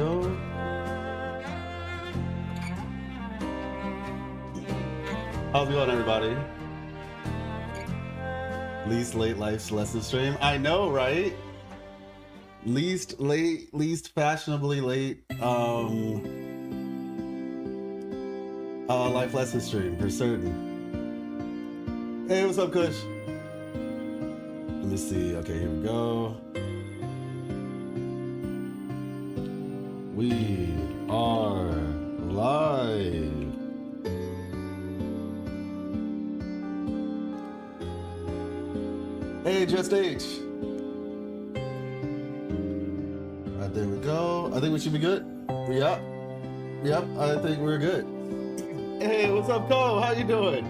go. How's it going, everybody? Least late life's lesson stream. I know, right? Least late, least fashionably late life lesson stream for certain. Hey, what's up, Kush? Let me see. Okay, here we go. We are live. Hey, Just H. Right, there we go. I think we should be good. Yep. Yep, I think we're good. Hey, what's up, Cole? How you doing?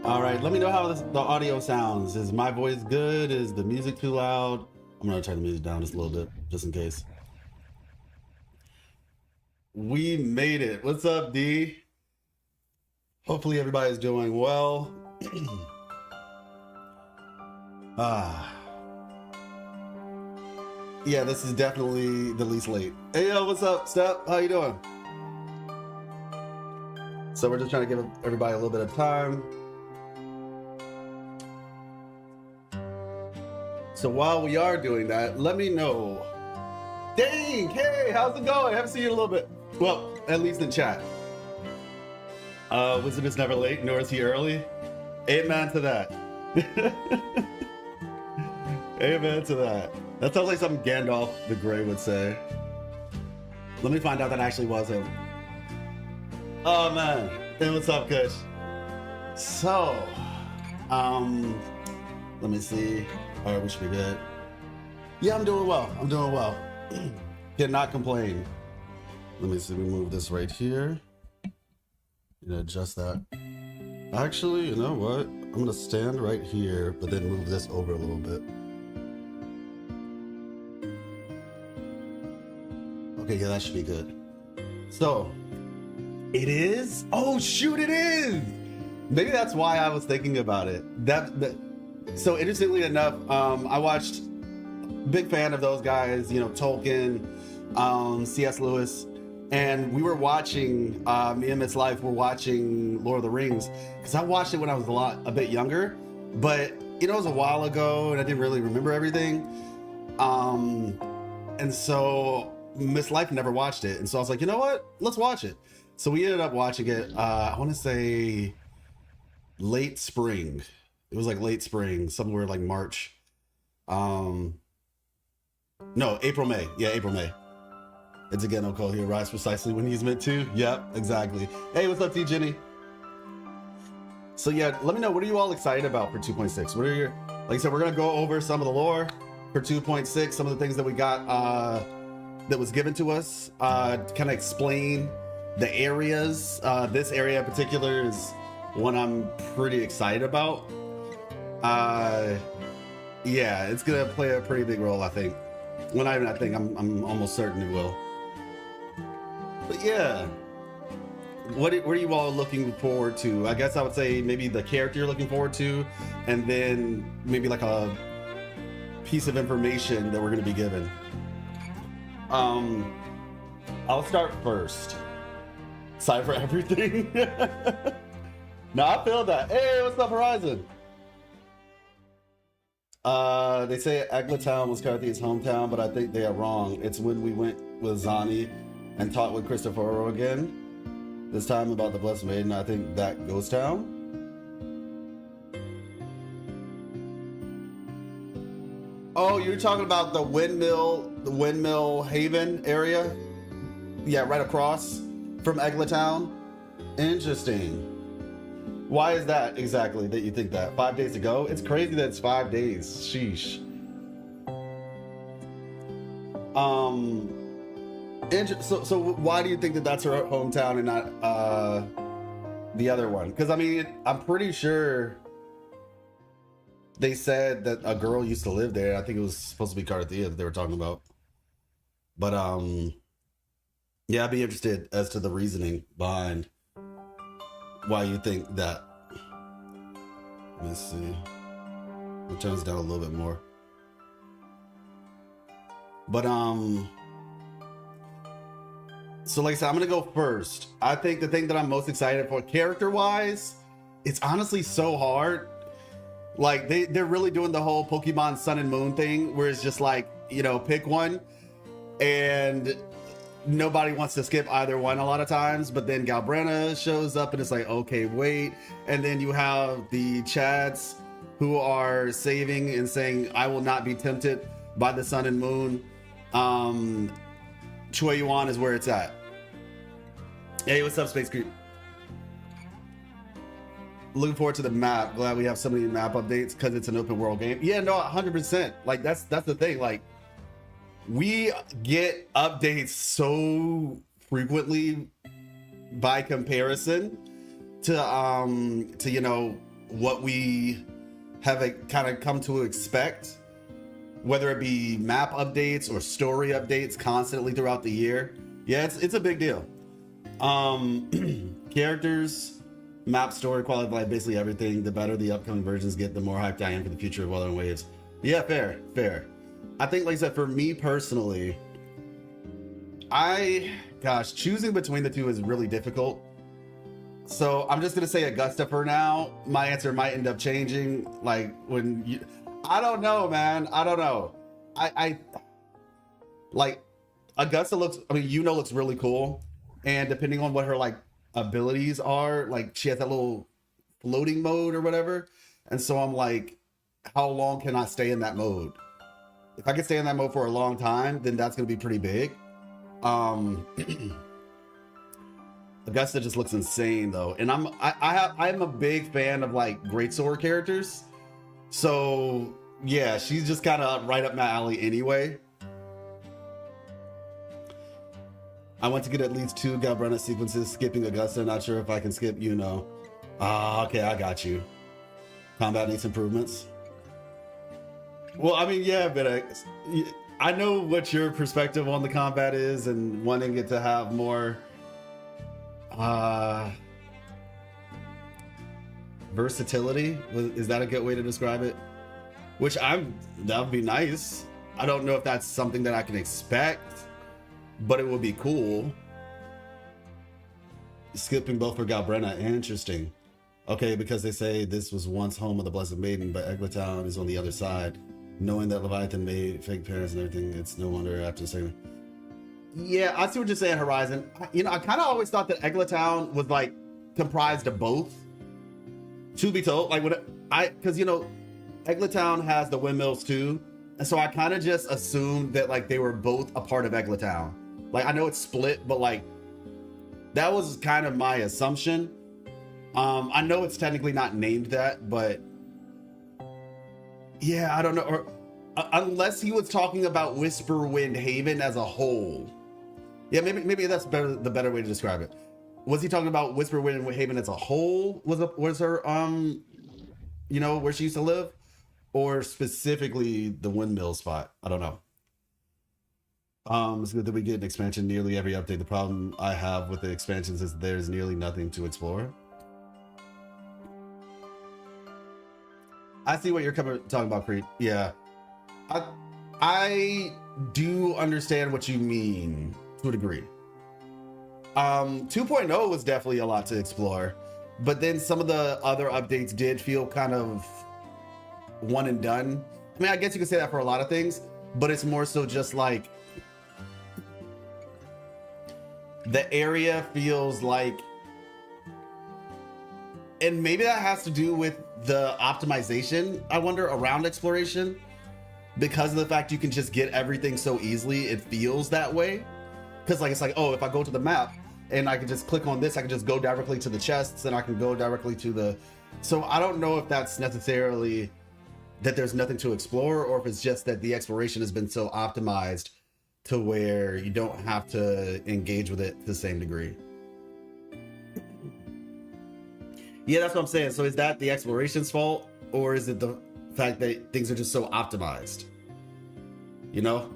All right, let me know how the audio sounds. Is my voice good? Is the music too loud? I'm gonna turn the music down just a little bit, just in case. We made it. What's up, D? Hopefully everybody's doing well. Yeah, this is definitely the least late. Hey, yo, what's up, Step? How you doing? So we're just trying to give everybody a little bit of time. So while we are doing that, let me know. Dang, hey, how's it going? I haven't seen you in a little bit. Well, at least in chat. Wisdom is never late, nor is he early. Amen to that. Amen to that. That sounds like something Gandalf the Grey would say. Let me find out that actually was him. Oh man, hey, what's up, Kush? So, let me see. All right, we should be good. Yeah, I'm doing well. I'm doing well. Cannot complain. Let me see. We move this right here. Adjust that. Actually, you know what? I'm gonna stand right here, but then move this over a little bit. Okay, yeah, that should be good. So, it is? Oh shoot, it is! Maybe that's why I was thinking about it. So interestingly enough, I watched, big fan of those guys, Tolkien, C.S. Lewis, and we were watching, me and Miss Life were watching Lord of the Rings, because I watched it when I was a bit younger, but it was a while ago and I didn't really remember everything. And so Miss Life never watched it. And so I was like, you know what? Let's watch it. So we ended up watching it, I want to say late spring. It was like late spring, somewhere like March. No, April, May. Yeah, April, May. It's again, Oko here, rise precisely when he's meant to. Yep, exactly. Hey, what's up, T. Jenny? So yeah, let me know, what are you all excited about for 2.6? What are your, like I said, we're gonna go over some of the lore for 2.6, some of the things that we got, that was given to us, kind of explain the areas. This area in particular is one I'm pretty excited about. Yeah, it's gonna play a pretty big role, I think. Well, not even I think, I'm almost certain it will. But yeah, what are you all looking forward to? I guess I would say maybe the character you're looking forward to, and then maybe like a piece of information that we're gonna be given. I'll start first. Sorry for everything. No, I feel that. Hey, what's up, Horizon? They say Eglatown was Carthy's hometown, but I think they are wrong. It's when we went with Zani and talked with Christopher again. This time about the Blessed Maiden, I think that Ghost Town. Oh, you're talking about the windmill Haven area? Yeah, right across from Eglatown. Interesting. Why is that exactly that you think that? 5 days ago? It's crazy that it's 5 days. Sheesh. So why do you think that that's her hometown and not the other one? Because I mean, I'm pretty sure they said that a girl used to live there. I think it was supposed to be Carthia that they were talking about. But yeah, I'd be interested as to the reasoning behind why you think that. Let me see. We'll turn this down a little bit more. But so like I said, I'm gonna go first. I think the thing that I'm most excited for character wise, it's honestly so hard. Like they're really doing the whole Pokemon Sun and Moon thing where it's just like, you know, pick one, and nobody wants to skip either one a lot of times, but then Galbrana shows up and it's like, okay, wait. And then you have the Chads who are saving and saying, I will not be tempted by the Sun and Moon. Choi Yuan is where it's at. Hey, what's up, Space Creep? Looking forward to the map. Glad we have so many map updates because it's an open world game. Yeah, no, 100%. Like that's the thing. Like we get updates so frequently by comparison to you know what we have kind of come to expect, whether it be map updates or story updates constantly throughout the year. Yeah, it's a big deal. Characters, map, story, quality of life, basically everything. The better the upcoming versions get, the more hyped I am for the future of Wuthering Waves. Yeah, fair. I think, like I said, for me personally, choosing between the two is really difficult. So I'm just gonna say Augusta for now. My answer might end up changing. Like I don't know, man. I don't know. I like Augusta looks. I mean, Yuno looks really cool, and depending on what her like abilities are, like she has that little floating mode or whatever. And so I'm like, how long can I stay in that mode? If I can stay in that mode for a long time, then that's gonna be pretty big. Augusta just looks insane though, and I'm a big fan of like greatsword characters, so yeah, she's just kind of right up my alley anyway. I want to get at least 2 Galbrana sequences. Skipping Augusta, not sure if I can skip Yuno. Okay, I got you. Combat needs improvements. Well, I mean, yeah, but I know what your perspective on the combat is and wanting it to have more versatility. Is that a good way to describe it? That would be nice. I don't know if that's something that I can expect, but it would be cool. Skipping both for Galbrana, interesting. Okay, because they say this was once home of the Blessed Maiden, but Eglatown is on the other side. Knowing that Leviathan made fake parents and everything, it's no wonder after the second. Yeah, I see what you're saying, Horizon. You know, I kind of always thought that Eglatown was like comprised of both. Truth be told, like because you know, Eglatown has the windmills too, and so I kind of just assumed that like they were both a part of Eglatown. Like I know it's split, but like that was kind of my assumption. I know it's technically not named that, but yeah, I don't know. Or unless he was talking about Whisperwind Haven as a whole. Yeah, maybe that's the better way to describe it. Was he talking about Whisperwind Haven as a whole? Was her you know, where she used to live, or specifically the windmill spot? I don't know. It's good that we get an expansion nearly every update. The problem I have with the expansions is there's nearly nothing to explore. I see what you're talking about, Creep. Yeah, I do understand what you mean to a degree. 2.0 was definitely a lot to explore, but then some of the other updates did feel kind of one and done. I mean, I guess you could say that for a lot of things, but it's more so just like the area feels like, and maybe that has to do with the optimization, I wonder, around exploration, because of the fact you can just get everything so easily. It feels that way because like it's like, oh, if I go to the map and I can just click on this, I can just go directly to the chests and I can go directly to the, so I don't know if that's necessarily that there's nothing to explore, or if it's just that the exploration has been so optimized to where you don't have to engage with it to the same degree. Yeah, that's what I'm saying. So is that the exploration's fault, or is it the fact that things are just so optimized? You know,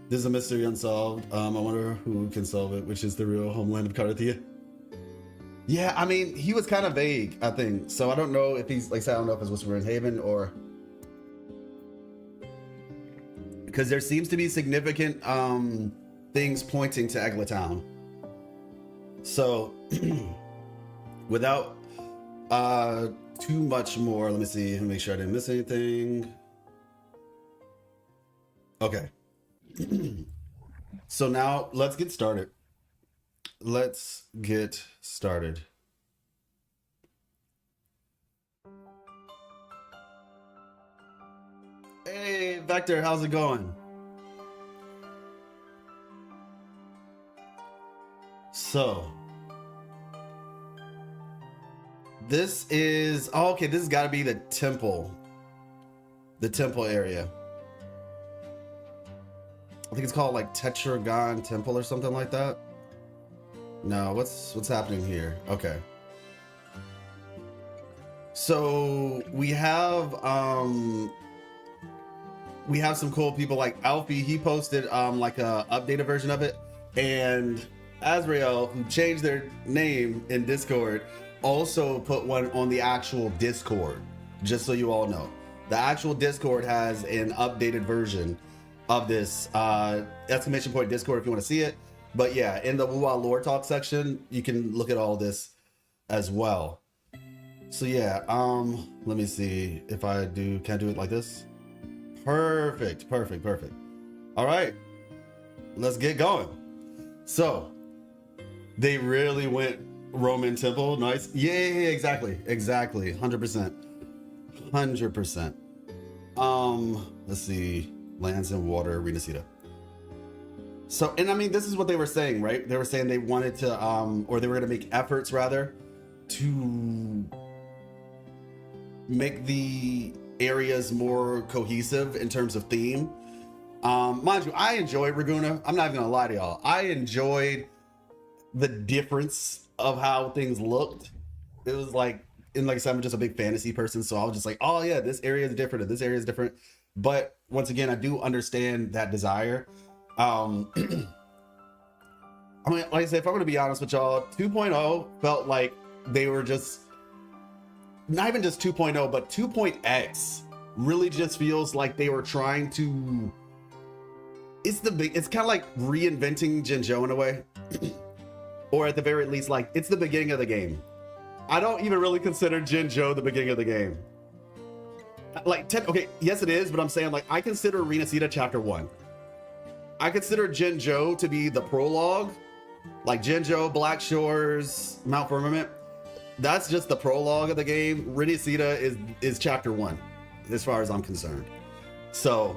there's a mystery unsolved. I wonder who can solve it, which is the real homeland of Carthia. Yeah, I mean, he was kind of vague, I think. So I don't know if he's like, I don't know if it's Whisperwind Haven or because there seems to be significant things pointing to Eglatown. So without too much more, let me see, let me make sure I didn't miss anything. Okay. So now let's get started. Let's get started. Hey, Vector, how's it going? So, this is, oh, okay, this has got to be the temple area. I think it's called like Tetragon Temple or something like that. No, what's happening here? Okay. So we have some cool people like Alfie. He posted like a updated version of it, and Azrael, who changed their name in Discord, also put one on the actual Discord. Just so you all know, the actual Discord has an updated version of this exclamation point Discord if you want to see it. But yeah, in the Woo-Wah Lore Talk section, you can look at all this as well. So yeah, let me see if I can I do it like this? Perfect. All right, let's get going. So they really went Roman temple. Nice. Yeah, exactly. 100%. Let's see, lands and water, Renacita. So, and I mean, this is what they were saying, right? They were saying they wanted to, or they were going to make efforts rather to make the areas more cohesive in terms of theme. Mind you, I enjoyed Raguna. I'm not even gonna lie to y'all. I enjoyed the difference of how things looked. It was like, and like I said, I'm just a big fantasy person, so I was just like, oh yeah, this area is different, and this area is different. But once again, I do understand that desire. I mean, like I said, if I'm gonna be honest with y'all, 2.0 felt like they were just not even just 2.0, but 2.x really just feels like they were trying to, it's kind of like reinventing Jinzhou in a way. Or at the very least, like, it's the beginning of the game. I don't even really consider Jinzhou the beginning of the game. Like, okay, yes it is, but I'm saying, like, I consider Renacita Chapter 1. I consider Jinzhou to be the prologue. Like, Jinzhou, Black Shores, Mount Firmament. That's just the prologue of the game. Renacita is Chapter 1, as far as I'm concerned. So,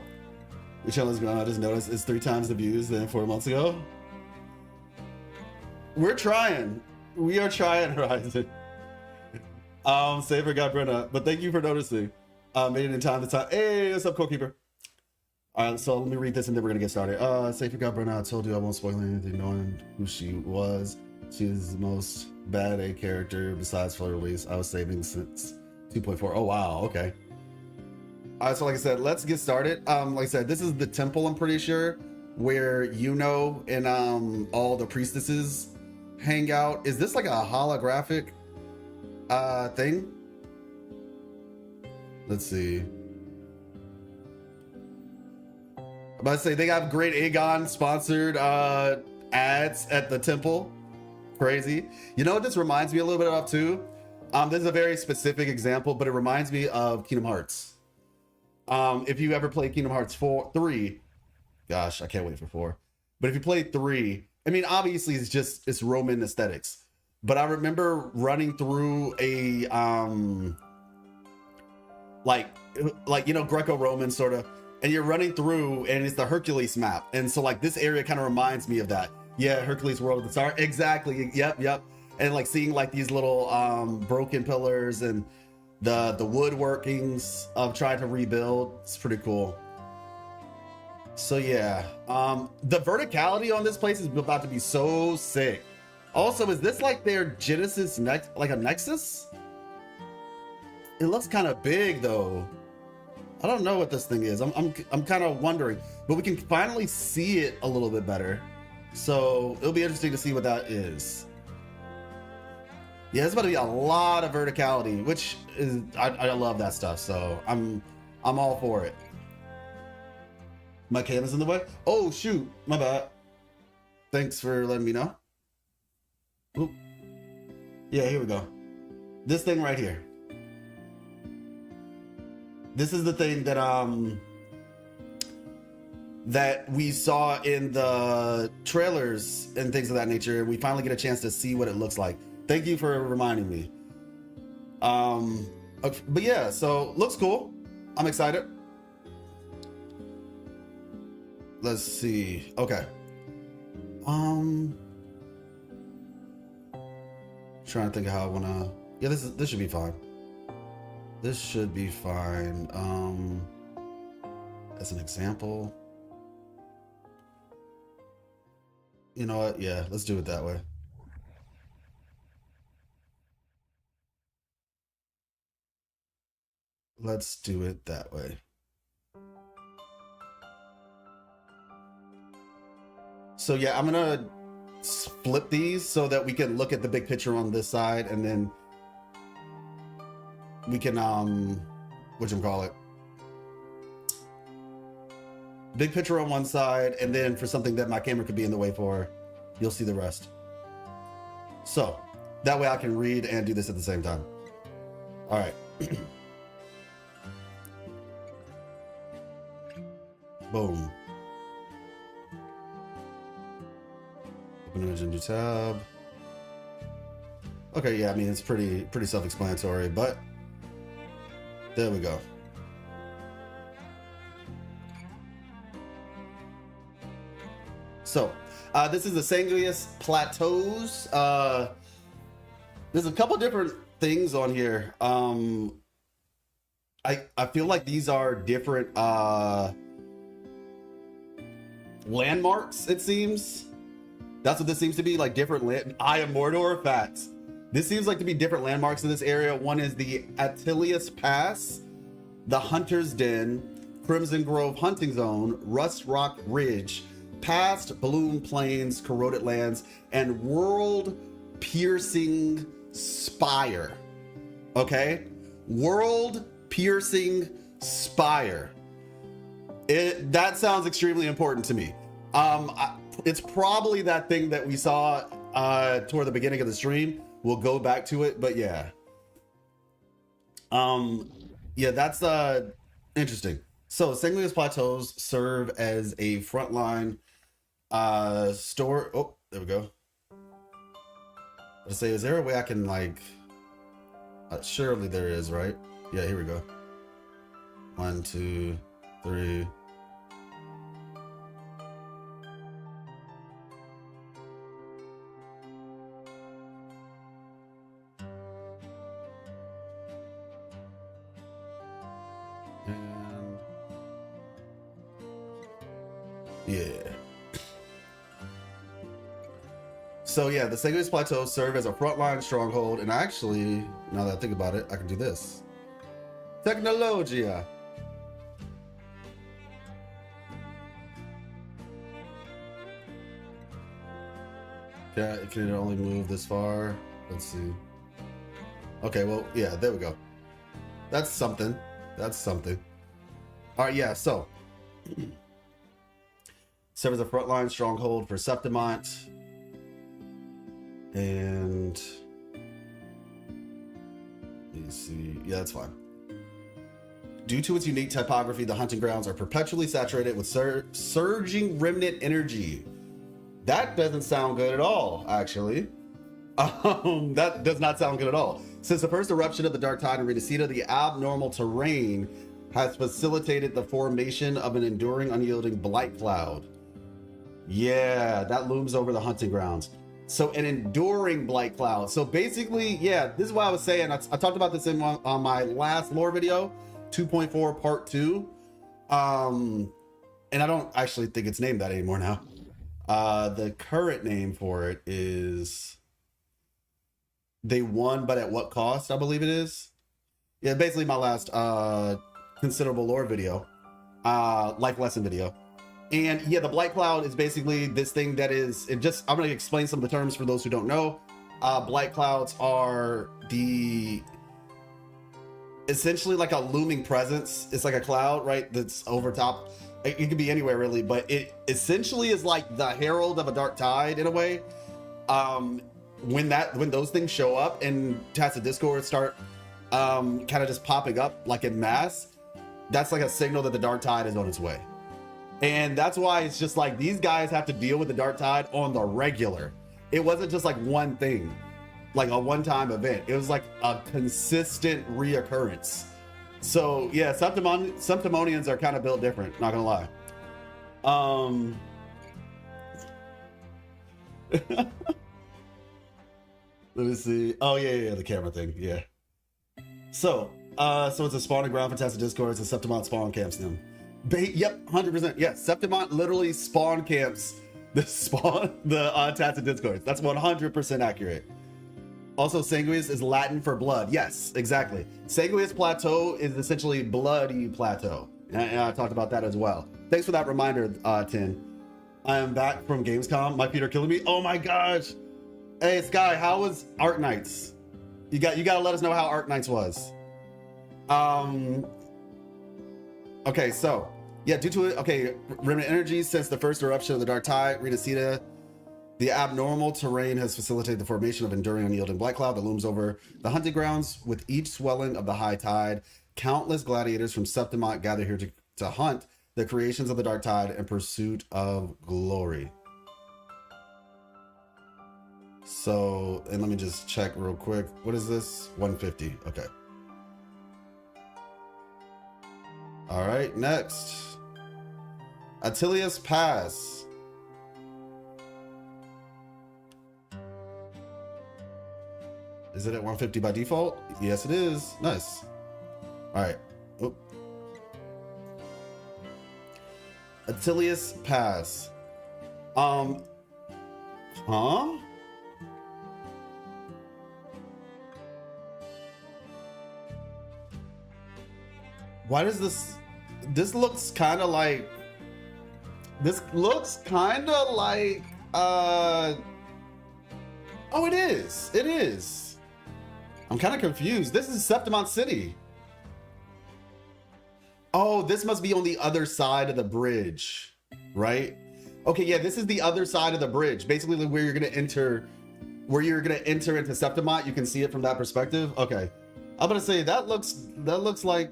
which one is going on? I just noticed it's 3 times the views than 4 months ago. We're trying. We are trying, Horizon. Saber got Brenna, but thank you for noticing. Made it in time to time. Hey, what's up, Corekeeper? All right, so let me read this and then we're gonna get started. Saber got Brenna, I told you I won't spoil anything knowing who she was. She is the most bad A character besides for release. I was saving since 2.4. Oh wow, okay. All right, so like I said, let's get started. Like I said, this is the temple, I'm pretty sure, where Iuno and all the priestesses hang out. Is this like a holographic thing? Let's see. I'm about to say they have Great Aegon sponsored ads at the temple. Crazy. You know what this reminds me a little bit of too? This is a very specific example, but it reminds me of Kingdom Hearts. If you ever played Kingdom Hearts 3, gosh, I can't wait for 4. But if you played 3, I mean, obviously it's Roman aesthetics. But I remember running through a like you know, Greco-Roman sort of, and you're running through and it's the Hercules map. And so like this area kind of reminds me of that. Yeah, Hercules World of the Star. Exactly. Yep. And like seeing like these little broken pillars and the woodworkings of trying to rebuild. It's pretty cool. So yeah, the verticality on this place is about to be so sick. Also, is this like their Genesis like a Nexus? It looks kind of big though. I don't know what this thing is. I'm kind of wondering, but we can finally see it a little bit better. So it'll be interesting to see what that is. Yeah, there's about to be a lot of verticality, which is I love that stuff. So I'm all for it. My camera's in the way? Oh, shoot. My bad. Thanks for letting me know. Oop. Yeah, here we go. This thing right here. This is the thing that that we saw in the trailers and things of that nature. We finally get a chance to see what it looks like. Thank you for reminding me. But yeah, so looks cool. I'm excited. Let's see. Okay. Trying to think of how I wanna. Yeah, this should be fine. This should be fine. As an example. You know what? Yeah, let's do it that way. Let's do it that way. So yeah, I'm gonna flip these so that we can look at the big picture on this side, and then we can whatchamacallit, big picture on one side, and then for something that my camera could be in the way for, you'll see the rest. So that way I can read and do this at the same time. All right. Boom. Open a new tab. Okay, yeah, I mean, it's pretty self-explanatory, but there we go. So, this is the Sanguis Plateaus. There's a couple different things on here. I feel like these are different landmarks, it seems. That's what this seems to be, like different land. Eye of Mordor, facts. This seems like to be different landmarks in this area. One is the Attilius Pass, the Hunter's Den, Crimson Grove Hunting Zone, Rust Rock Ridge, Past Bloom Plains, Corroded Lands, and World Piercing Spire. Okay? World Piercing Spire. That sounds extremely important to me. It's probably that thing that we saw toward the beginning of the stream. We'll go back to it, but yeah. Yeah, that's interesting. So Sanguis Plateaus serve as a frontline store. Oh, there we go. Let's say, is there a way I can like? Surely there is, right? Yeah, here we go. 1, 2, 3. And yeah. So yeah, the Sanguis Plateaus serve as a frontline stronghold, and actually, now that I think about it, I can do this. Technologia. Can it only move this far? Let's see. Okay, well, yeah, there we go. That's something. That's something. All right, yeah, so. Serve as a frontline stronghold for Septimont. And let's see. Yeah, that's fine. Due to its unique typography, the hunting grounds are perpetually saturated with surging remnant energy. That doesn't sound good at all, actually. That does not sound good at all. Since the first eruption of the Dark Tide in Renacita, the abnormal terrain has facilitated the formation of an enduring, unyielding blight cloud. Yeah, that looms over the hunting grounds. So an enduring blight cloud. So basically, yeah, this is what I was saying. I talked about this in on my last lore video, 2.4 part 2. And I don't actually think it's named that anymore now. The current name for it is They Won, but at what cost, I believe it is. Yeah, basically my last considerable lore video, life lesson video. And yeah, the Blight Cloud is basically this thing that is, I'm going to explain some of the terms for those who don't know. Blight Clouds are essentially like a looming presence. It's like a cloud, right? That's over top It could be anywhere really, but it essentially is like the herald of a dark tide in a way. When those things show up and chats of Discord start kind of just popping up like in mass, that's like a signal that the dark tide is on its way. And that's why it's just like these guys have to deal with the dark tide on the regular. It wasn't just like one thing, like a one-time event. It was like a consistent reoccurrence. So yeah, Septimonians are kind of built different, not gonna lie. Let me see. Oh yeah, the camera thing, yeah. So it's a spawning ground for Fantastic Discord. It's a Septimont spawn camps now. Yep, 100%. Yeah, Septimont literally spawn camps the Fantastic Discords. That's 100% accurate. Also, Sanguis is Latin for blood. Yes, exactly. Sanguis Plateau is essentially bloody plateau. And I talked about that as well. Thanks for that reminder, Tin. I am back from Gamescom. My feet are killing me. Oh my gosh. Hey, Sky, how was Art Nights? You gotta let us know how Art Nights was. Okay, so yeah, due to it, okay, remnant energy since the first eruption of the Dark Tide, Renacida, the abnormal terrain has facilitated the formation of enduring unyielding black cloud that looms over the hunting grounds. With each swelling of the high tide, countless gladiators from Septimont gather here to hunt the creations of the Dark Tide in pursuit of glory. So, and let me just check real quick. What is this? 150. Okay. All right, next. Attilius Pass. Is it at 150 by default? Yes, it is. Nice. All right. Oop. Attilius Pass. Huh? Why does this looks kind of like oh, it is. I'm kind of confused. This is Septimont City. Oh, this must be on the other side of the bridge, right? Okay, yeah, this is the other side of the bridge. Basically where you're gonna enter into Septimont. You can see it from that perspective. Okay. I'm gonna say that looks like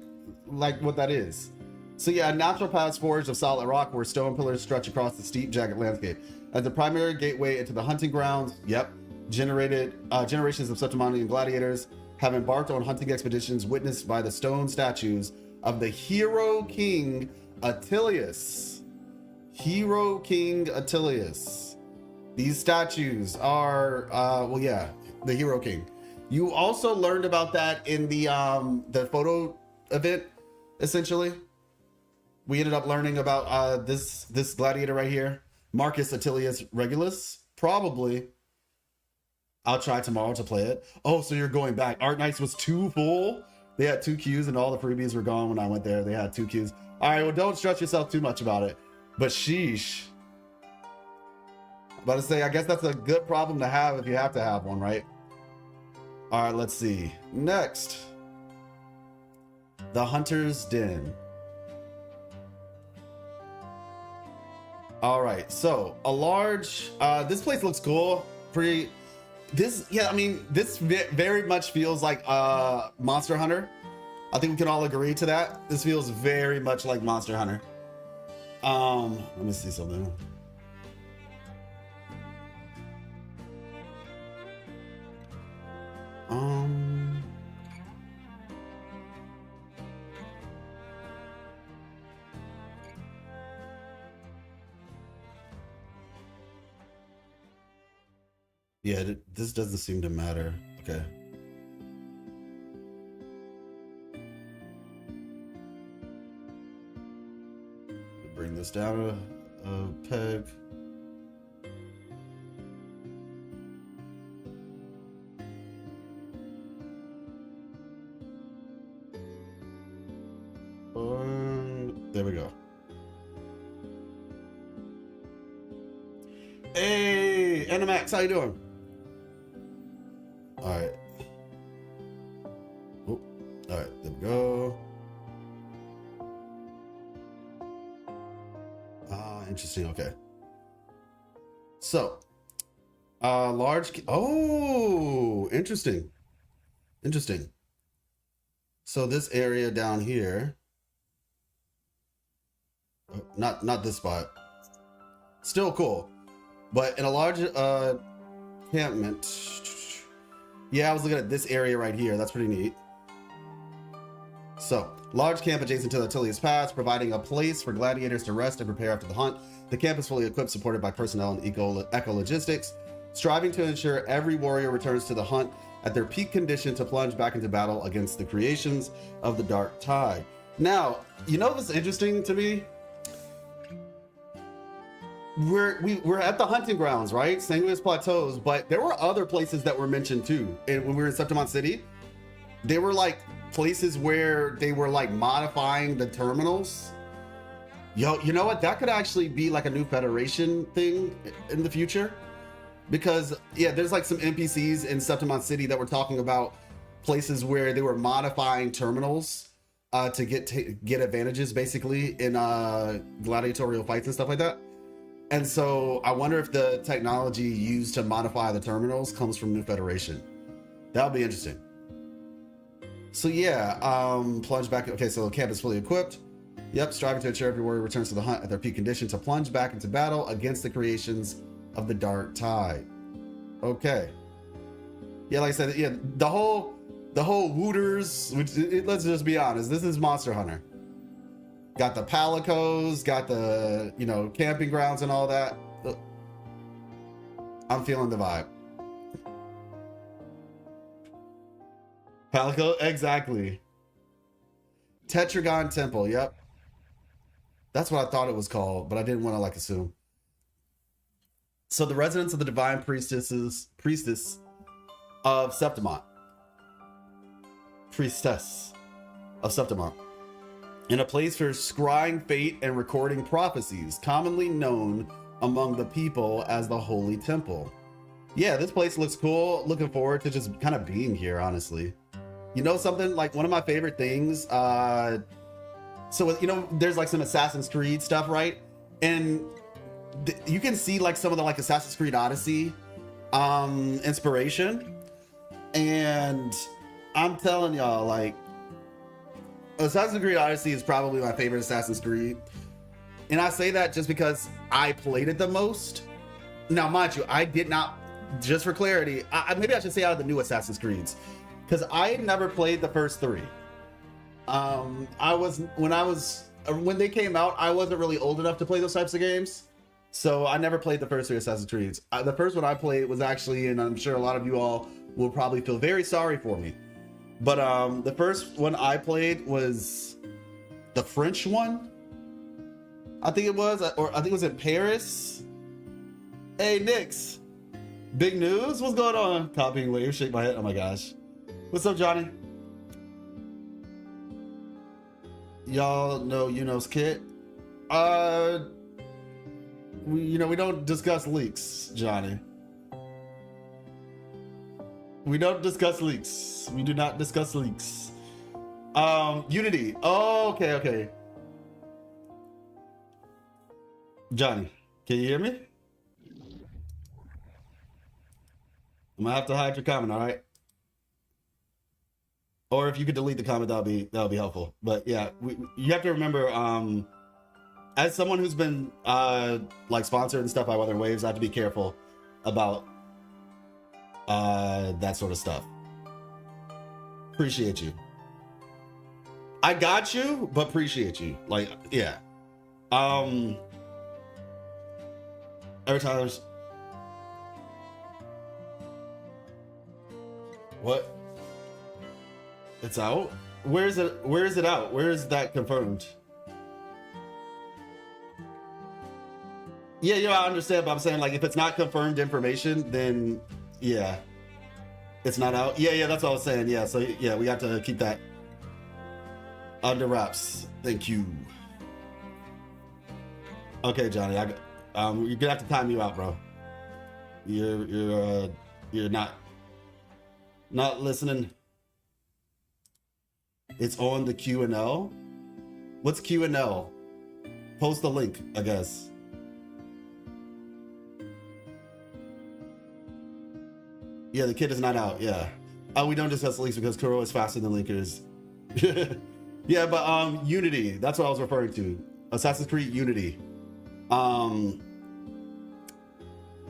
what that is. So yeah, a natural path forged of solid rock where stone pillars stretch across the steep, jagged landscape. As the primary gateway into the hunting grounds, yep, generations of Septimonian gladiators have embarked on hunting expeditions witnessed by the stone statues of the hero king Attilius. Hero King Attilius. These statues are, well, yeah, the hero king. You also learned about that in the photo event, essentially. We ended up learning about this gladiator right here, Marcus Attilius Regulus. Probably. I'll try tomorrow to play it. Oh, so you're going back. Art Nights was too full. They had 2 queues and all the freebies were gone when I went there. They had 2 queues. All right, well, don't stress yourself too much about it. But sheesh. I'm about to say, I guess that's a good problem to have if you have to have one, right? All right, let's see. Next. The Hunter's Den. All right, so a large, this place looks cool. Pretty, this very much feels like Monster Hunter. I think we can all agree to that. This feels very much like Monster Hunter. Let me see something. Yeah, this doesn't seem to matter. Okay. Bring this down a peg. There we go. Hey, Animax, how you doing? All right. Oh, all right, there we go. interesting. Okay. So, large. Oh, interesting. Interesting. So this area down here, not this spot. Still cool, but in a large encampment. Yeah, I was looking at this area right here. That's pretty neat. So, large camp adjacent to the Tilius Pass, providing a place for gladiators to rest and prepare after the hunt. The camp is fully equipped, supported by personnel and eco-logistics, striving to ensure every warrior returns to the hunt at their peak condition to plunge back into battle against the creations of the Dark Tide. Now, you know what's interesting to me? We're at the hunting grounds, right? Sanguis Plateaus, but there were other places that were mentioned too. And when we were in Septimont City, they were like places where they were like modifying the terminals. Yo, you know what? That could actually be like a new Federation thing in the future. Because yeah, there's like some NPCs in Septimont City that were talking about places where they were modifying terminals to get advantages basically in gladiatorial fights and stuff like that. And so I wonder if the technology used to modify the terminals comes from New Federation. That would be interesting. So yeah, plunge back. Okay, so the camp is fully equipped. Yep, striving to ensure every warrior returns to the hunt at their peak condition to plunge back into battle against the creations of the Dark Tide. Okay. Yeah, like I said, yeah, the whole Wooters, which let's just be honest, this is Monster Hunter. Got the palicos, got the, you know, camping grounds and all that. I'm feeling the vibe. Palico, exactly. Tetragon Temple, yep. That's what I thought it was called, but I didn't want to like assume. So the residence of the divine priestess of Septimont. Priestess of Septimont. In a place for scrying fate and recording prophecies, commonly known among the people as the Holy Temple. Yeah, this place looks cool. Looking forward to just kind of being here, honestly. You know something? Like one of my favorite things, so, you know, there's like some Assassin's Creed stuff, right? And you can see like some of the like Assassin's Creed Odyssey inspiration. And I'm telling y'all, like, Assassin's Creed Odyssey is probably my favorite Assassin's Creed. And I say that just because I played it the most. Now, mind you, I did not, just for clarity, maybe I should say out of the new Assassin's Creeds, because I never played the first three. When they came out, I wasn't really old enough to play those types of games. So I never played the first three Assassin's Creeds. The first one I played was actually, and I'm sure a lot of you all will probably feel very sorry for me, but the first one I played was the French one. I think it was, or I think it was in Paris. Hey, Nix. Big news? What's going on? Copying wave, shake my head. Oh my gosh. What's up, Johnny? Y'all know Uno's kit. We don't discuss leaks, Johnny. We don't discuss leaks. We do not discuss leaks. Unity. Oh, okay. Johnny, can you hear me? I'm gonna have to hide your comment, all right? Or if you could delete the comment, that'll be helpful. But yeah, you have to remember, as someone who's been like sponsored and stuff by Weather Waves, I have to be careful about that sort of stuff. Appreciate you. I got you, but appreciate you. Like, yeah. Every time there's what? It's out? Where is it out? Where is that confirmed? Yeah, I understand, but I'm saying, like, if it's not confirmed information, then yeah, it's not out. Yeah, that's what I was saying. Yeah, so yeah, we have to keep that under wraps. Thank you. Okay, Johnny, you're gonna have to time you out, bro. You're not listening. It's on the Q&L. What's Q&L? Post the link, I guess. Yeah, the kid is not out. Yeah. We don't discuss links because Kuro is faster than linkers. Yeah, but Unity. That's what I was referring to. Assassin's Creed Unity.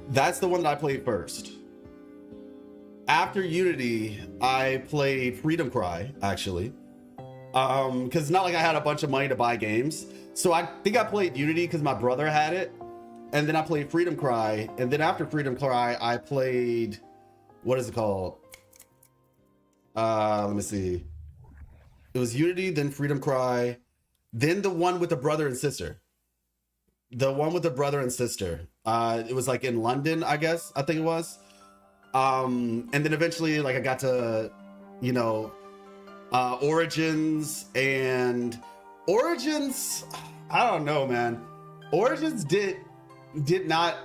That's the one that I played first. After Unity, I played Freedom Cry, actually. Because it's not like I had a bunch of money to buy games. So I think I played Unity because my brother had it. And then I played Freedom Cry. And then after Freedom Cry, I played... What is it called? Let me see. It was Unity, then Freedom Cry. Then the one with the brother and sister. The one with the brother and sister. It was like in London, I guess. I think it was. And then eventually, like, I got to, you know, Origins. And Origins, I don't know, man. Origins did not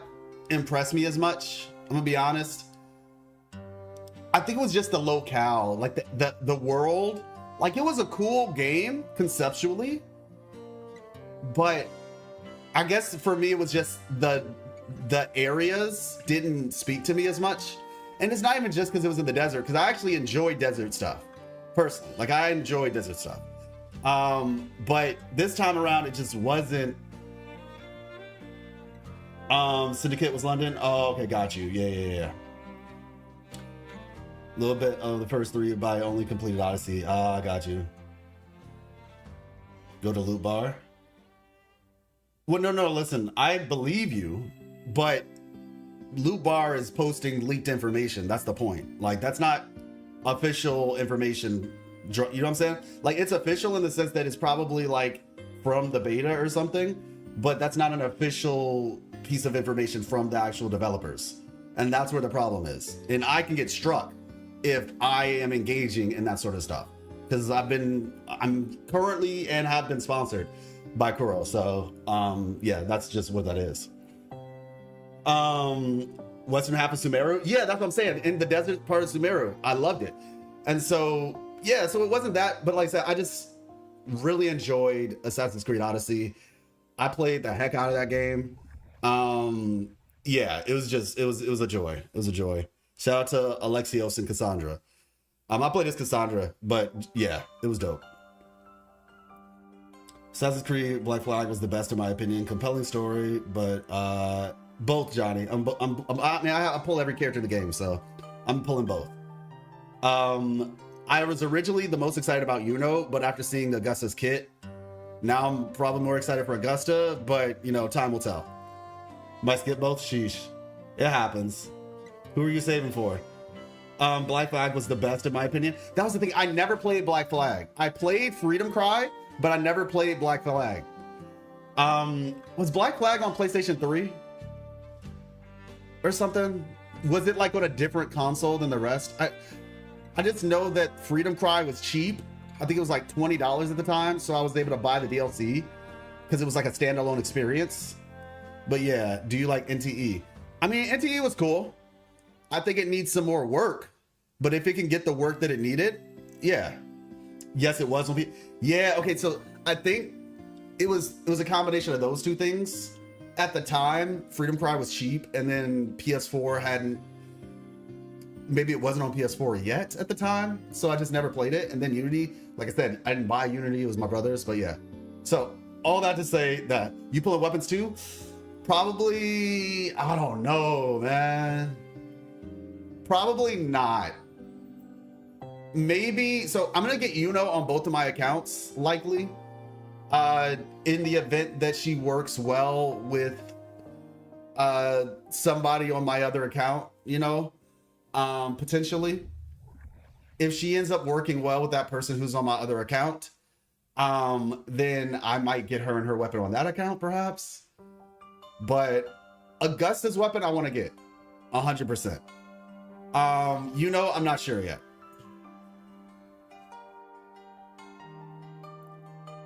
impress me as much. I'm gonna be honest. I think it was just the locale, like the world. Like, it was a cool game conceptually, but I guess for me it was just the areas didn't speak to me as much. And it's not even just because it was in the desert, because I actually enjoy desert stuff personally. Like, I enjoy desert stuff, but this time around it just wasn't. Syndicate was London. Oh, okay, got you. Yeah. A little bit of the first 3 by only completed Odyssey. I got you. Go to loot bar. Well, no, listen, I believe you, but loot bar is posting leaked information. That's the point. Like, that's not official information. You know what I'm saying? Like, it's official in the sense that it's probably like from the beta or something, but that's not an official piece of information from the actual developers. And that's where the problem is. And I can get struck if I am engaging in that sort of stuff, because I'm currently and have been sponsored by Kuro. So yeah, that's just what that is. Western half of Sumeru. Yeah, that's what I'm saying. In the desert part of Sumeru, I loved it. And so, yeah, so it wasn't that, but like I said, I just really enjoyed Assassin's Creed Odyssey. I played the heck out of that game. Yeah, it was a joy. It was a joy. Shout out to Alexios and Cassandra. I played as Cassandra, but yeah, it was dope. Assassin's Creed Black Flag was the best in my opinion. Compelling story, but both, Johnny. I mean, I pull every character in the game, so I'm pulling both. I was originally the most excited about Iuno, but after seeing the Augusta's kit, now I'm probably more excited for Augusta, but you know, time will tell. Might skip both? Sheesh. It happens. Who are you saving for? Black Flag was the best in my opinion. That was the thing. I never played Black Flag. I played Freedom Cry, but I never played Black Flag. Was Black Flag on PlayStation 3? Or something? Was it like on a different console than the rest? I just know that Freedom Cry was cheap. I think it was like $20 at the time, so I was able to buy the DLC because it was like a standalone experience. But yeah, do you like NTE? I mean, NTE was cool. I think it needs some more work, but if it can get the work that it needed, yeah. Yes, it was. Yeah, okay, so I think it was a combination of those two things. At the time, Freedom Cry was cheap, and then PS4 hadn't, maybe it wasn't on PS4 yet at the time, so I just never played it. And then Unity, like I said, I didn't buy Unity, it was my brother's, but yeah. So all that to say that you pulling weapons too? Probably, I don't know, man. Probably not. Maybe, so I'm gonna get iuno on both of my accounts, likely. In the event that she works well with somebody on my other account, you know, potentially. If she ends up working well with that person who's on my other account, then I might get her and her weapon on that account, perhaps. But Augusta's weapon, I want to get 100%. You know, I'm not sure yet.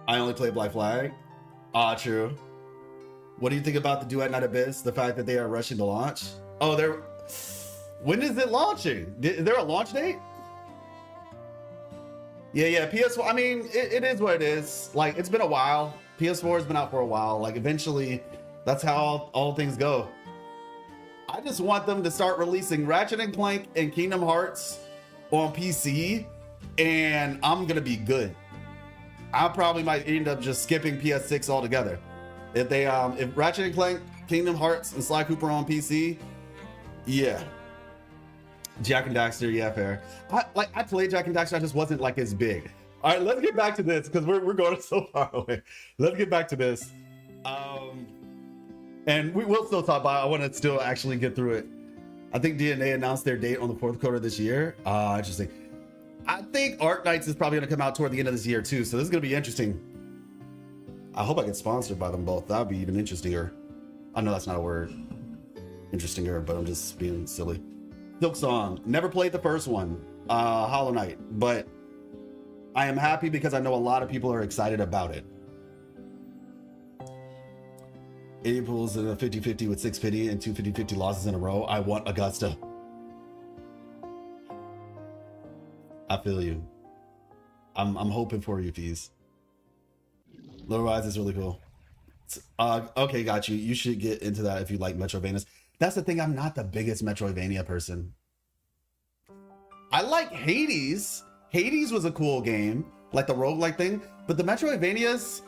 I only play Black Flag. True. What do you think about the Duet Night Abyss? The fact that they are rushing the launch? Oh, when is it launching? Is there a launch date? Yeah, PS4. I mean, it is what it is. Like, it's been a while. PS4 has been out for a while. Like, eventually, that's how all things go. I just want them to start releasing Ratchet and Clank and Kingdom Hearts on PC, and I'm gonna be good. I probably might end up just skipping PS6 altogether. If they if Ratchet and Clank, Kingdom Hearts, and Sly Cooper on PC, yeah. Jak and Daxter, yeah, fair. I played Jak and Daxter, I just wasn't like as big. All right, let's get back to this because we're going so far away. Let's get back to this. And we will still talk about it. I want to still actually get through it. I think DNA announced their date on the 4th quarter of this year. Interesting. I think Arc Knights is probably going to come out toward the end of this year too. So this is going to be interesting. I hope I get sponsored by them both. That would be even interestinger. I know that's not a word. Interestinger, but I'm just being silly. Silk Song. Never played the first one, Hollow Knight, but I am happy because I know a lot of people are excited about it. 80 pulls in a 50-50 with 6 pity and 2 50-50 losses in a row. I want Augusta. I feel you. I'm hoping for you, Fees. Low Rise is really cool. Okay, got you. You should get into that if you like Metroidvanias. That's the thing. I'm not the biggest Metroidvania person. I like Hades. Hades was a cool game, like the roguelike thing. But the Metroidvanias,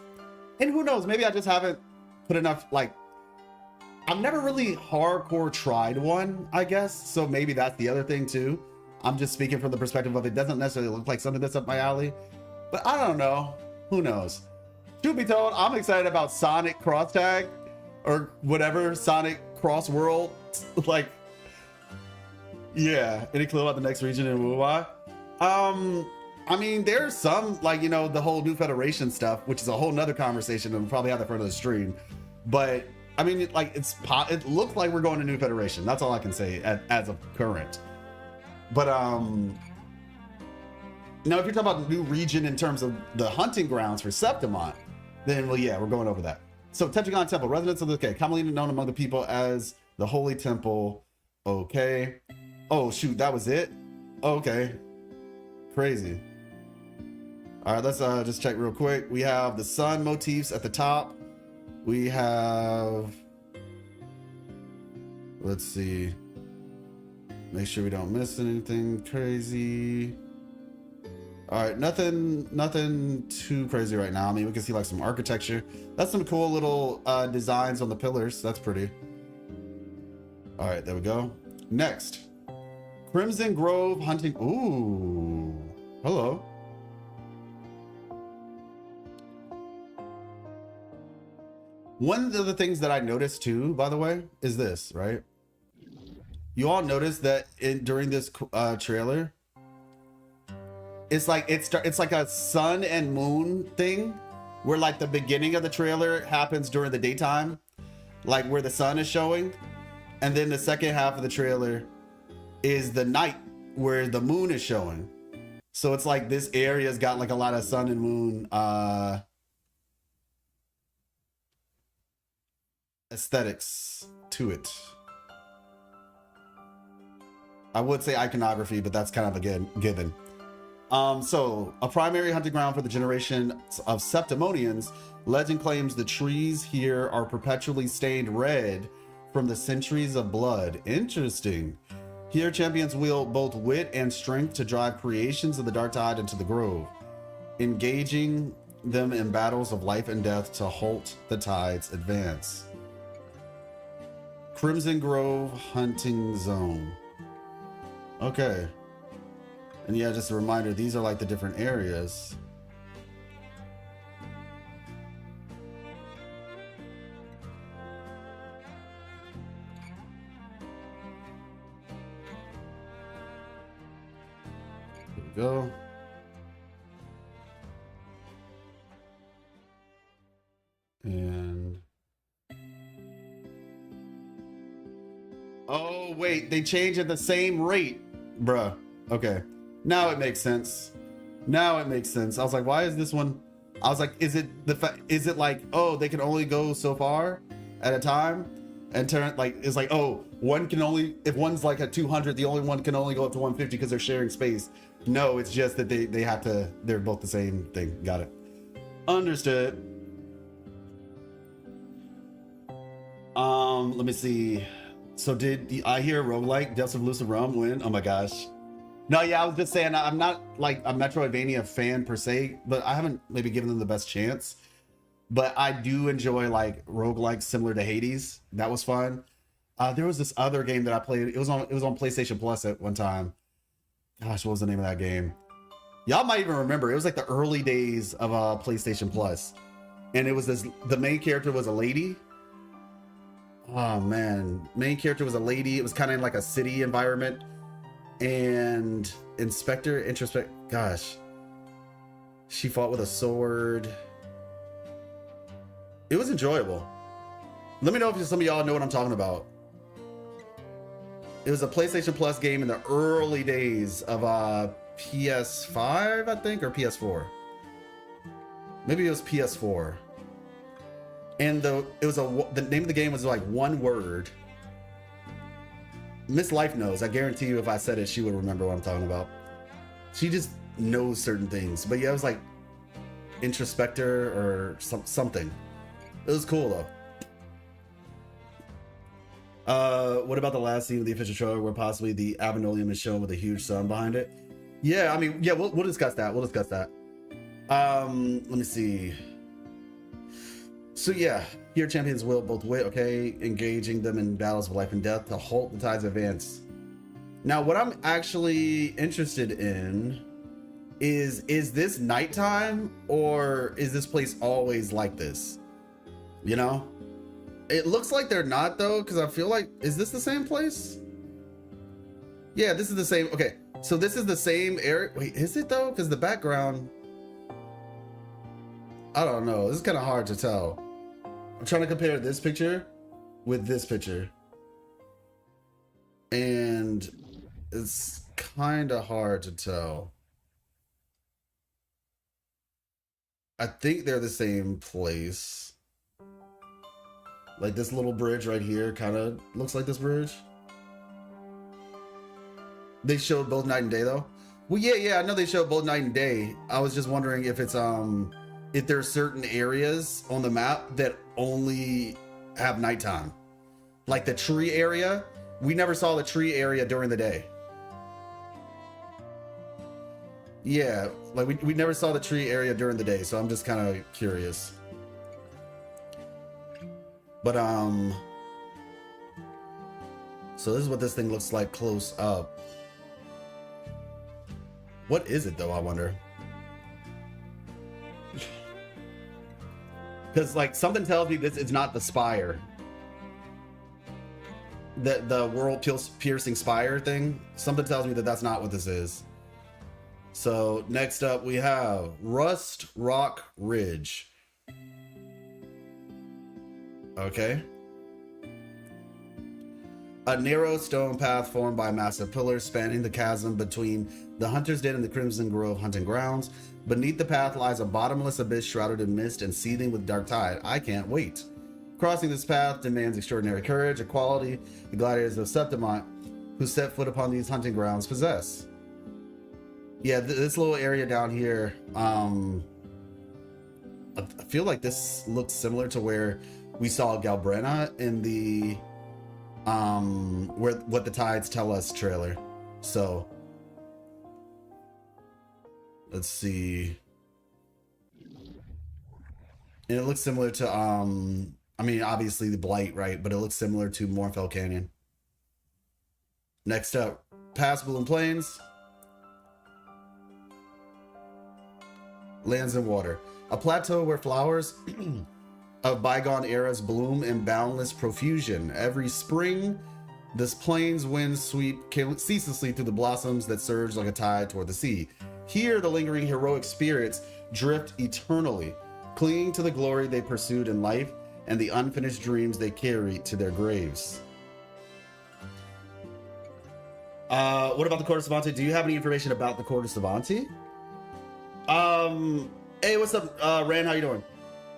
and who knows, maybe I just haven't put enough, like, I've never really hardcore tried one, I guess. So maybe that's the other thing too. I'm just speaking from the perspective of it doesn't necessarily look like something that's up my alley. But I don't know. Who knows? Truth be told, I'm excited about Sonic Cross Tag or whatever, Sonic Cross World. Like, yeah. Any clue about the next region in Wuwai? I mean, there's some, like, you know, the whole New Federation stuff, which is a whole nother conversation, and we'll probably have that for another stream. But I mean, it looks like we're going to New Federation. That's all I can say as of current. But now if you're talking about new region in terms of the hunting grounds for Septimont, then well, yeah, we're going over that. So Tetragon Temple, residents of the commonly known among the people as the Holy Temple. Okay. Oh shoot, that was it. Okay. Crazy. All right, let's just check real quick. We have the sun motifs at the top. We have, let's see, make sure we don't miss anything crazy. All right, nothing too crazy right now. I mean, we can see like some architecture. That's some cool little designs on the pillars. That's pretty. All right, there we go. Next, Crimson Grove hunting. Ooh, hello. One of the things that I noticed too, by the way, is this, right? You all noticed that during this trailer, it's like it's like a sun and moon thing, where like the beginning of the trailer happens during the daytime, like where the sun is showing, and then the second half of the trailer is the night where the moon is showing. So it's like this area's got like a lot of sun and moon aesthetics to it. I would say iconography, but that's kind of a given. So a primary hunting ground for the generation of Septimonians, legend claims the trees here are perpetually stained red from the centuries of blood. Interesting. Here champions wield both wit and strength to drive creations of the dark tide into the grove, engaging them in battles of life and death to halt the tide's advance. Crimson Grove Hunting Zone. Okay. And yeah, just a reminder, these are like the different areas. Here we go. And oh wait, they change at the same rate, bruh. Okay, now it makes sense. Now it makes sense. I was like, why is this one? I was like, is it like, oh, they can only go so far at a time, and turn like it's like, oh, one can only, if one's like at 200, the only one can only go up to 150 because they're sharing space. No, it's just that they have to. They're both the same thing. Got it. Understood. Let me see. So did I hear roguelike Depths of Lucid Realm win? Oh my gosh. No, yeah, I was just saying I'm not like a Metroidvania fan per se, but I haven't maybe given them the best chance. But I do enjoy like roguelikes similar to Hades. That was fun. There was this other game that I played. It was on PlayStation Plus at one time. Gosh, what was the name of that game? Y'all might even remember. It was like the early days of PlayStation Plus. And it was the main character was a lady. Oh man, main character was a lady. It was kind of like a city environment. And gosh, she fought with a sword. It was enjoyable. Let me know if some of y'all know what I'm talking about. It was a PlayStation Plus game in the early days of PS5, I think, or PS4. Maybe it was PS4. And the name of the game was like one word. Miss Life knows. I guarantee you if I said it, she would remember what I'm talking about. She just knows certain things. But yeah, it was like Introspector or something. It was cool though. What about the last scene of the official trailer where possibly the Avenolium is shown with a huge sun behind it? Yeah, I mean, yeah, we'll discuss that. We'll discuss that. Let me see. So yeah, here champions will both win, okay, engaging them in battles of life and death to halt the tides of advance. Now, what I'm actually interested in is this nighttime or is this place always like this? You know? It looks like they're not though, because I feel like, is this the same place? Yeah, this is the same. Okay, so this is the same area. Wait, is it though? Because the background, I don't know. This is kind of hard to tell. I'm trying to compare this picture with this picture. And it's kind of hard to tell. I think they're the same place. Like this little bridge right here kind of looks like this bridge. They showed both night and day though. Well, yeah, I know they showed both night and day. I was just wondering if it's if there's certain areas on the map that only have nighttime. Like the tree area, we never saw the tree area during the day. Yeah, like we never saw the tree area during the day, so I'm just kind of curious. But so this is what this thing looks like close up. What is it though, I wonder? Because like something tells me this is not the spire. The world piercing spire thing. Something tells me that that's not what this is. So next up we have Rust Rock Ridge. Okay. A narrow stone path formed by massive pillars spanning the chasm between the Hunter's Den and the Crimson Grove hunting grounds. Beneath the path lies a bottomless abyss shrouded in mist and seething with dark tide. I can't wait. Crossing this path demands extraordinary courage, a quality the gladiators of Septimont who set foot upon these hunting grounds possess. Yeah, this little area down here, I feel like this looks similar to where we saw Galbrena in the what the tides tell us trailer. So let's see. And it looks similar to I mean obviously the Blight, right? But it looks similar to Mornfell Canyon. Next up, past Bloom Plains. Lands and water. A plateau where flowers of bygone eras bloom in boundless profusion. Every spring, this plains winds sweep ceaselessly through the blossoms that surge like a tide toward the sea. Here, the lingering heroic spirits drift eternally, clinging to the glory they pursued in life and the unfinished dreams they carry to their graves. What about the Corte Savante? Do you have any information about the Corte Savante? Hey, what's up, Rand? How you doing?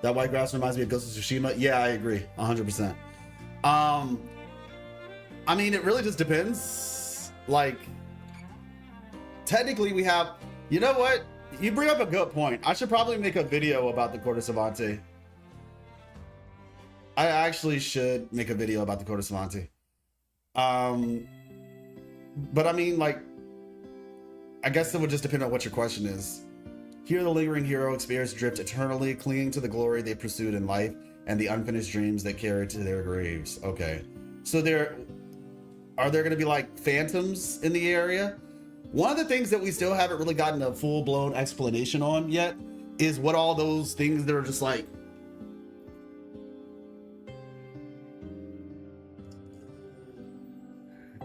That white grass reminds me of Ghost of Tsushima. Yeah, I agree, 100%. I mean, it really just depends. Like, technically, we have. You know what? You bring up a good point. I should probably make a video about the Corte Savante. I actually should make a video about the Corte Savante. Um, but I mean, like, I guess it would just depend on what your question is. Here, the lingering hero experience drift eternally, clinging to the glory they pursued in life and the unfinished dreams they carried to their graves. Okay, so are there going to be like phantoms in the area? One of the things that we still haven't really gotten a full-blown explanation on yet is what all those things that are just like,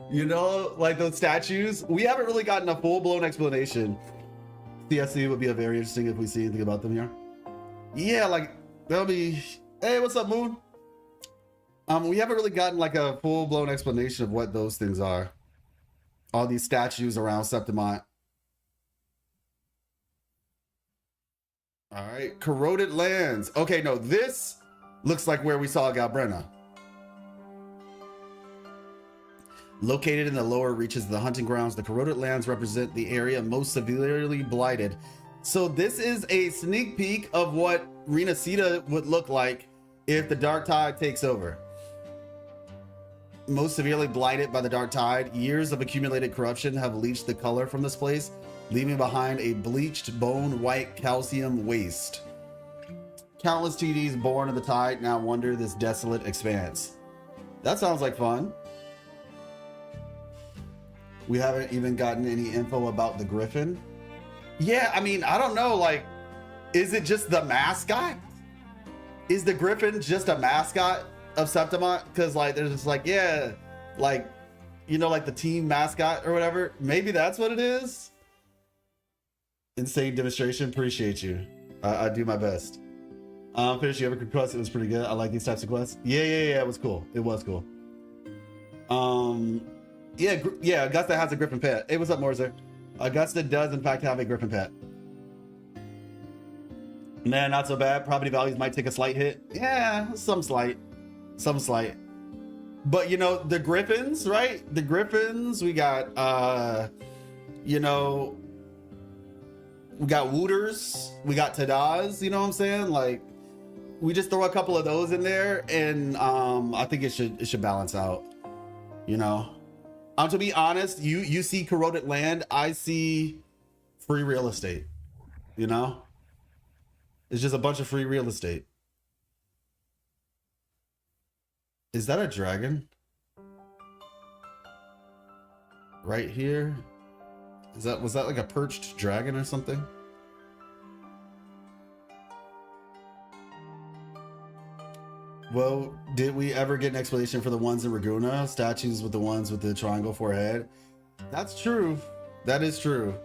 you know, like those statues. We haven't really gotten a full-blown explanation. CSC would be a very interesting if we see anything about them here. Yeah, like that'll be. Hey, what's up, Moon? We haven't really gotten like a full-blown explanation of what those things are. All these statues around Septimont. All right, Corroded Lands. Okay, no, this looks like where we saw Galbrena. Located in the lower reaches of the hunting grounds, the Corroded Lands represent the area most severely blighted. So this is a sneak peek of what Renacita would look like if the Dark Tide takes over. Most severely blighted by the Dark Tide, years of accumulated corruption have leached the color from this place, leaving behind a bleached bone-white calcium waste. Countless TDs born of the tide now wander this desolate expanse. That sounds like fun. We haven't even gotten any info about the Griffin. Yeah, I mean, I don't know, like, is it just the mascot? Is the Griffin just a mascot of Septimont? Because like they're just like, yeah, like, you know, like the team mascot or whatever. Maybe that's what it is. Insane demonstration. Appreciate you. I do my best. Finish you ever quest? It was pretty good. I like these types of quests. Yeah. It was cool. It was cool. Yeah, Augusta has a Griffin pet. Hey, what's up, Morzer? Augusta does in fact have a Griffin pet. Man, not so bad. Property values might take a slight hit. Yeah, some slight. But you know, the Griffins, right? The Griffins, we got you know, we got Wooters, we got Tadas, you know what I'm saying? Like, we just throw a couple of those in there and I think it should balance out, you know. To be honest, you see Corroded Land, I see free real estate, you know? It's just a bunch of free real estate. Is that a dragon? Right here? Was that like a perched dragon or something? Well, did we ever get an explanation for the ones in Raguna? Statues with the ones with the triangle forehead? That's true. That is true.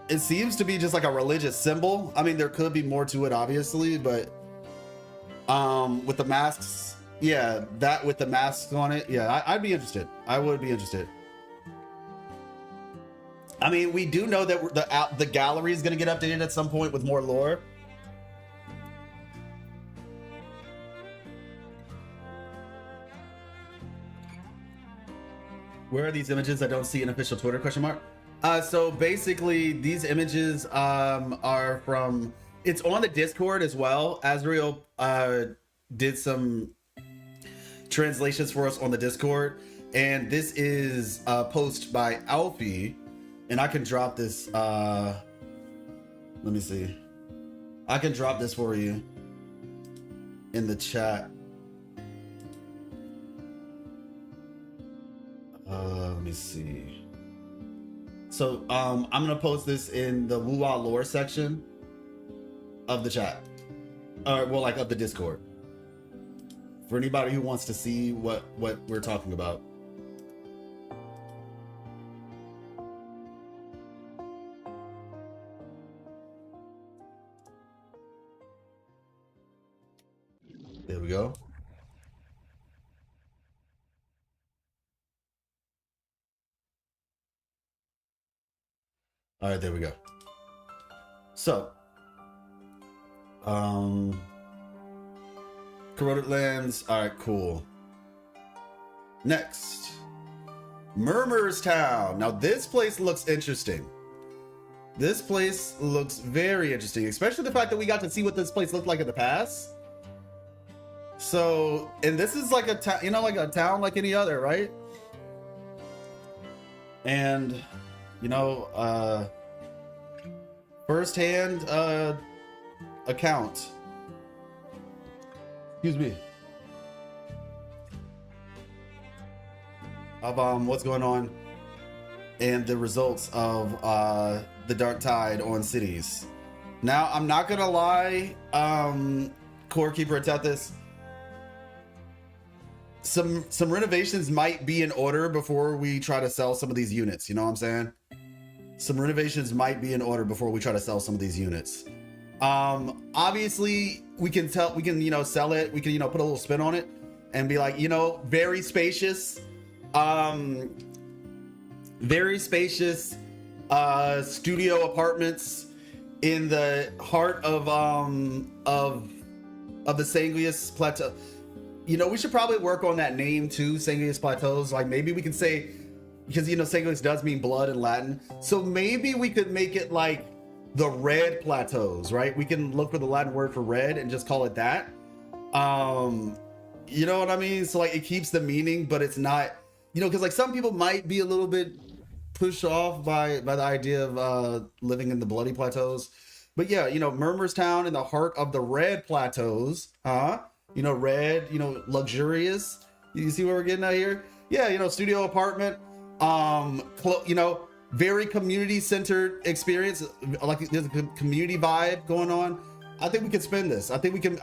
It seems to be just like a religious symbol. I mean, there could be more to it, obviously, but with the masks, yeah, that with the masks on it, yeah, I'd be interested. I would be interested. I mean, we do know that the gallery is going to get updated at some point with more lore. Where are these images? I don't see an official Twitter question mark. So basically these images are from, it's on the Discord as well. Azrael did some translations for us on the Discord, and this is a post by Alfie, and I can drop this, let me see. I can drop this for you in the chat. Let me see. So I'm gonna post this in the Wuwa lore section of the chat, or well, like of the Discord, for anybody who wants to see what we're talking about. There we go. All right, there we go. So, Corroded Lands. All right, cool. Next, Murmurstown. Now, this place looks interesting. This place looks very interesting, especially the fact that we got to see what this place looked like in the past. So, and this is like a town, you know, like a town like any other, right? And, you know, first-hand account. Excuse me. Of what's going on and the results of the dark tide on cities. Now, I'm not gonna lie, Core Keeper, it's at this. Some renovations might be in order before we try to sell some of these units. You know what I'm saying? Some renovations might be in order before we try to sell some of these units. Obviously, we can you know, sell it. We can, you know, put a little spin on it and be like, you know, very spacious. Very spacious studio apartments in the heart of the Sanguis Plateau. You know, we should probably work on that name too, Sanguis Plateaus. Like maybe we can say, because you know Sanguis does mean blood in Latin, so maybe we could make it like the Red Plateaus, right? We can look for the Latin word for red and just call it that. You know what I mean? So like it keeps the meaning, but it's not, you know, because like some people might be a little bit pushed off by the idea of living in the bloody plateaus. But yeah, you know, Murmurstown in the heart of the Red Plateaus, you know, red, you know, luxurious. You see what we're getting at here? Yeah, you know, studio apartment, you know, very community-centered experience. Like there's a community vibe going on. I think we could spin this. I think we can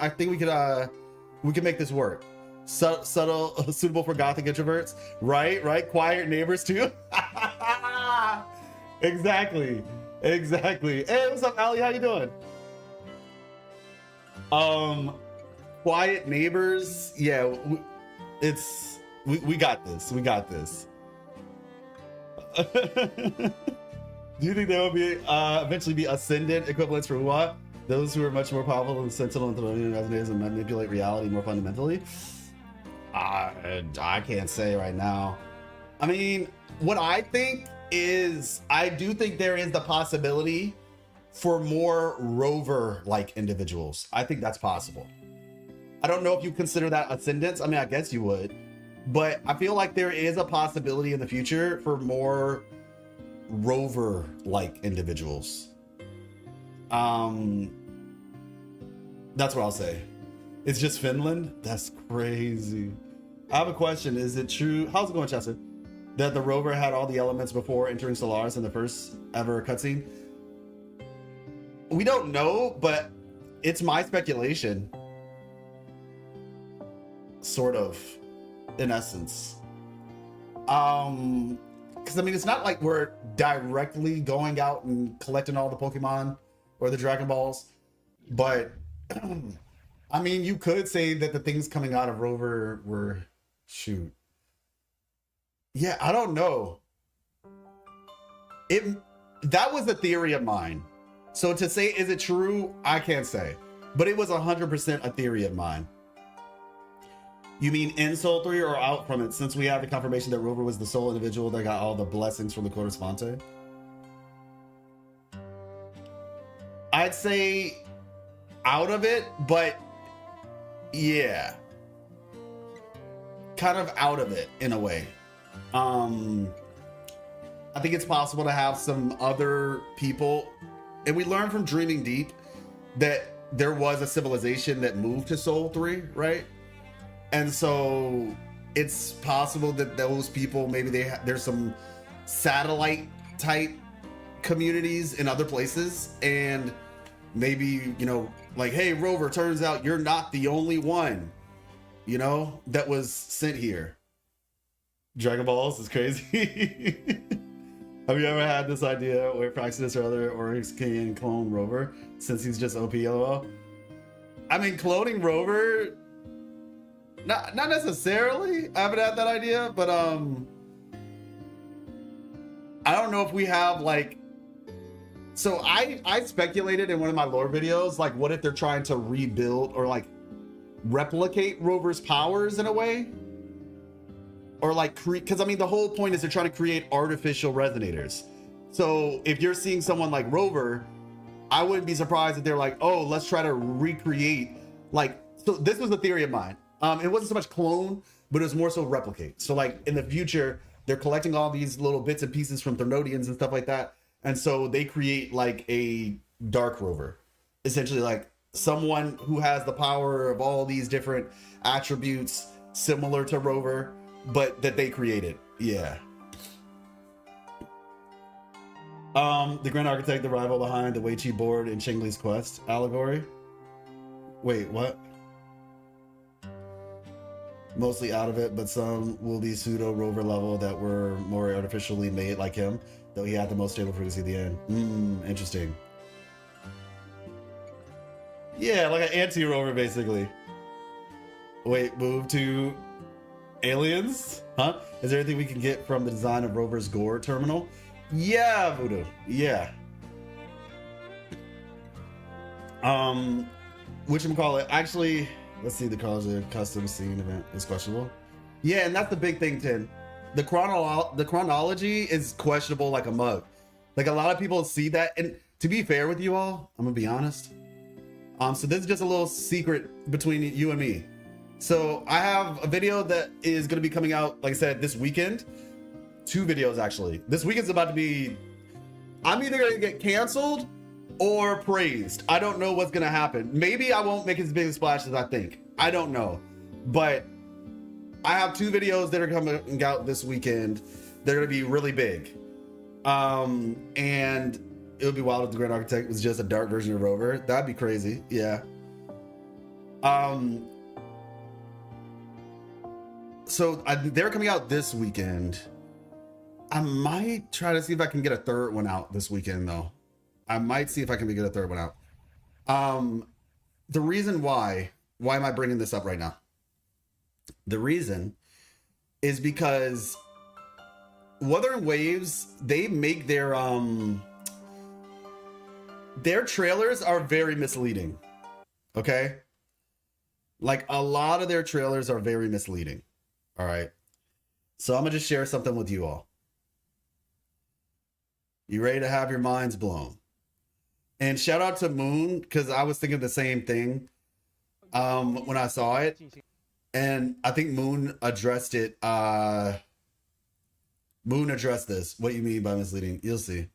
make this work. Subtle, suitable for gothic introverts, right? Quiet neighbors too. Exactly. Hey, what's up, Ali? How you doing? Quiet neighbors. Yeah, we got this. Do you think there will be eventually be ascendant equivalents for what? Those who are much more powerful than the Sentinel and resonators and manipulate reality more fundamentally? I can't say right now. I mean, what I think is, I do think there is the possibility for more rover-like individuals. I think that's possible. I don't know if you consider that ascendance. I mean, I guess you would, but I feel like there is a possibility in the future for more rover-like individuals. That's what I'll say. It's just Finland? That's crazy. I have a question. Is it true? How's it going, Chester? That the rover had all the elements before entering Solaris in the first ever cutscene? We don't know, but it's my speculation. Sort of, in essence. Because I mean, it's not like we're directly going out and collecting all the Pokemon or the Dragon Balls, but I mean, you could say that the things coming out of Rover were, shoot. Yeah, I don't know. That was a theory of mine. So to say, is it true? I can't say. But it was 100% a theory of mine. You mean in Soul 3 or out from it, since we have the confirmation that Rover was the sole individual that got all the blessings from the Correspondente? I'd say out of it, but yeah. Kind of out of it in a way. I think it's possible to have some other people, and we learned from Dreaming Deep that there was a civilization that moved to Soul 3, right? And so it's possible that those people, maybe there's some satellite type communities in other places, and maybe, you know, like, hey, Rover, turns out you're not the only one, you know, that was sent here. Dragon Balls is crazy. Have you ever had this idea where Praxis or other Oryx can clone Rover since he's just OP LOL? I mean, cloning Rover, not necessarily. I haven't had that idea, but I don't know if we have like. So I speculated in one of my lore videos, like, what if they're trying to rebuild or like replicate Rover's powers in a way? Or like, because I mean, the whole point is they're trying to create artificial resonators. So if you're seeing someone like Rover, I wouldn't be surprised if they're like, oh, let's try to recreate, like, so this was a theory of mine. It wasn't so much clone, but it was more so replicate. So like in the future, they're collecting all these little bits and pieces from Thermodians and stuff like that. And so they create like a dark rover, essentially like someone who has the power of all these different attributes similar to Rover, but that they created. Yeah. The Grand Architect, the rival behind the Wei Chi board in Shingli's Quest allegory. Wait, what? Mostly out of it, but some will be pseudo Rover level that were more artificially made like him, though he had the most stable frequency at the end. Interesting. Yeah, like an anti-rover, basically. Wait, move to aliens? Huh? Is there anything we can get from the design of Rover's Gore terminal? Yeah, Voodoo. Yeah. Whatchamacallit? Actually, let's see, the cause of the custom scene event is questionable. Yeah, and that's the big thing, Tin. The chronology is questionable like a mug. Like a lot of people see that, and to be fair with you all, I'm gonna be honest. So this is just a little secret between you and me. So I have a video that is going to be coming out, like I said, this weekend. 2 videos actually. This weekend's about to be, I'm either going to get canceled or praised. I don't know what's going to happen. Maybe I won't make as big a splash as I think. I don't know. But I have 2 videos that are coming out this weekend. They're going to be really big. And it would be wild if the Grand Architect was just a dark version of Rover. That'd be crazy. Yeah. So they're coming out this weekend. I might try to see if I can get a 3rd one out this weekend, though. I might see if I can get a 3rd one out. The reason why am I bringing this up right now? The reason is because Wuthering Waves, they make their trailers are very misleading. Okay? Like a lot of their trailers are very misleading. All right. So I'm going to just share something with you all. You ready to have your minds blown? And shout out to Moon, because I was thinking the same thing when I saw it. And I think Moon addressed it. Moon addressed this. What you mean by misleading? You'll see.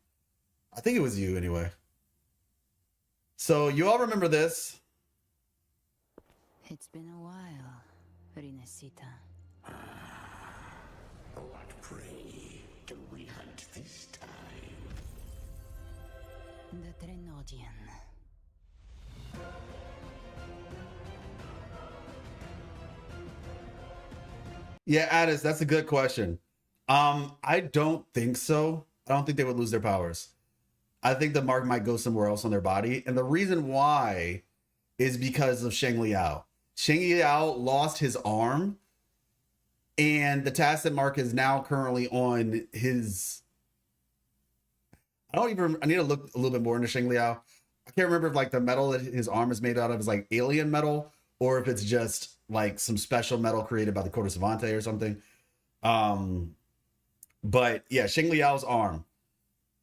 I think it was you anyway. So you all remember this? It's been a while, Rinesita. What prey do we hunt this time? The Trenodian. Yeah, Addis, that's a good question. I don't think so. I don't think they would lose their powers. I think the mark might go somewhere else on their body. And the reason why is because of Sheng Liao. Sheng Liao lost his arm, and the tacit mark is now currently on his... I need to look a little bit more into Sheng Liao. I can't remember if like the metal that his arm is made out of is like alien metal, or if it's just like some special metal created by the Corte Savante or something. But yeah, Sheng Liao's arm,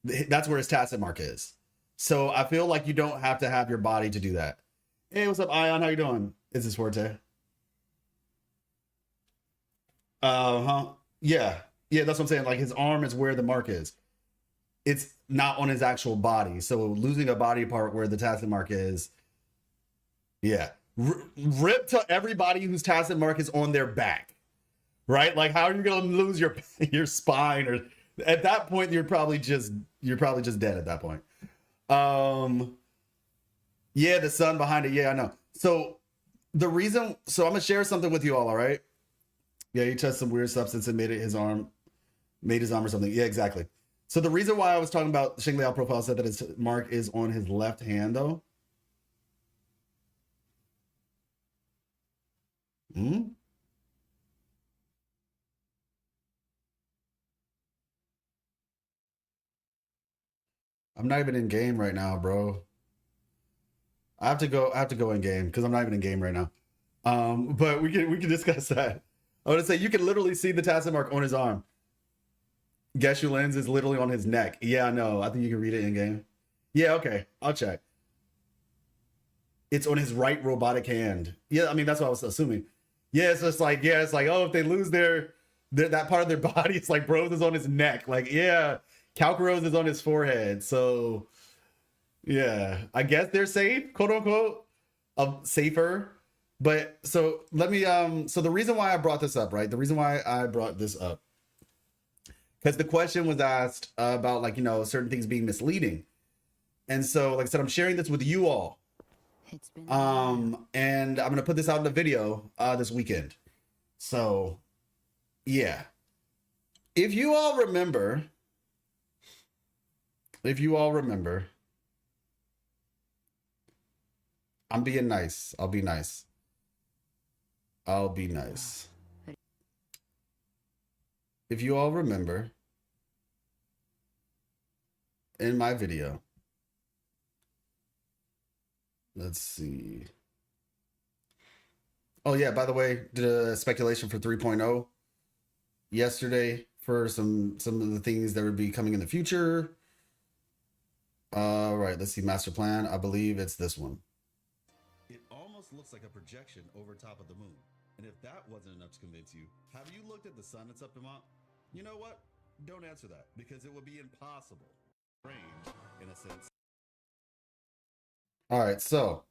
that's where his tacit mark is. So I feel like you don't have to have your body to do that. Hey, what's up, Ion? How you doing? Is this Forte? Yeah, that's what I'm saying. Like his arm is where the mark is. It's not on his actual body. So losing a body part where the tacit mark is, yeah. Rip to everybody whose tacit mark is on their back, right? Like, how are you gonna lose your spine? Or at that point, you're probably just dead at that point. Yeah, the sun behind it. Yeah, I know. So I'm gonna share something with you all right? Yeah, he touched some weird substance and made his arm or something. Yeah, exactly. So the reason why I was talking about Sheng Liao profile said that his mark is on his left hand, though. I'm not even in game right now, bro. I have to go in game because I'm not even in game right now. But we can discuss that. I want to say you can literally see the tacit mark on his arm. Geshu lens is literally on his neck. Yeah, I know. I think you can read it in game. Yeah, okay. I'll check. It's on his right robotic hand. Yeah, I mean, that's what I was assuming. Yeah, so it's like, yeah, it's like, oh, if they lose their that part of their body, it's like Bros is on his neck. Like, yeah, Calcaros is on his forehead. So yeah, I guess they're safe, quote unquote, safer. But so let me so the reason why I brought this up, right? The reason why I brought this up, because the question was asked about, like, you know, certain things being misleading. And so, like I said, I'm sharing this with you all. It's been And I'm gonna put this out in a video this weekend. So yeah. If you all remember, I'm being nice. I'll be nice. If you all remember in my video, let's see. Oh yeah, by the way, did a speculation for 3.0 yesterday for some of the things that would be coming in the future. All right, let's see, master plan. I believe it's this one. It almost looks like a projection over top of the moon. And if that wasn't enough to convince you, have you looked at the sun at Septimont? You know what? Don't answer that, because it would be impossible. Range, in a sense. All right, so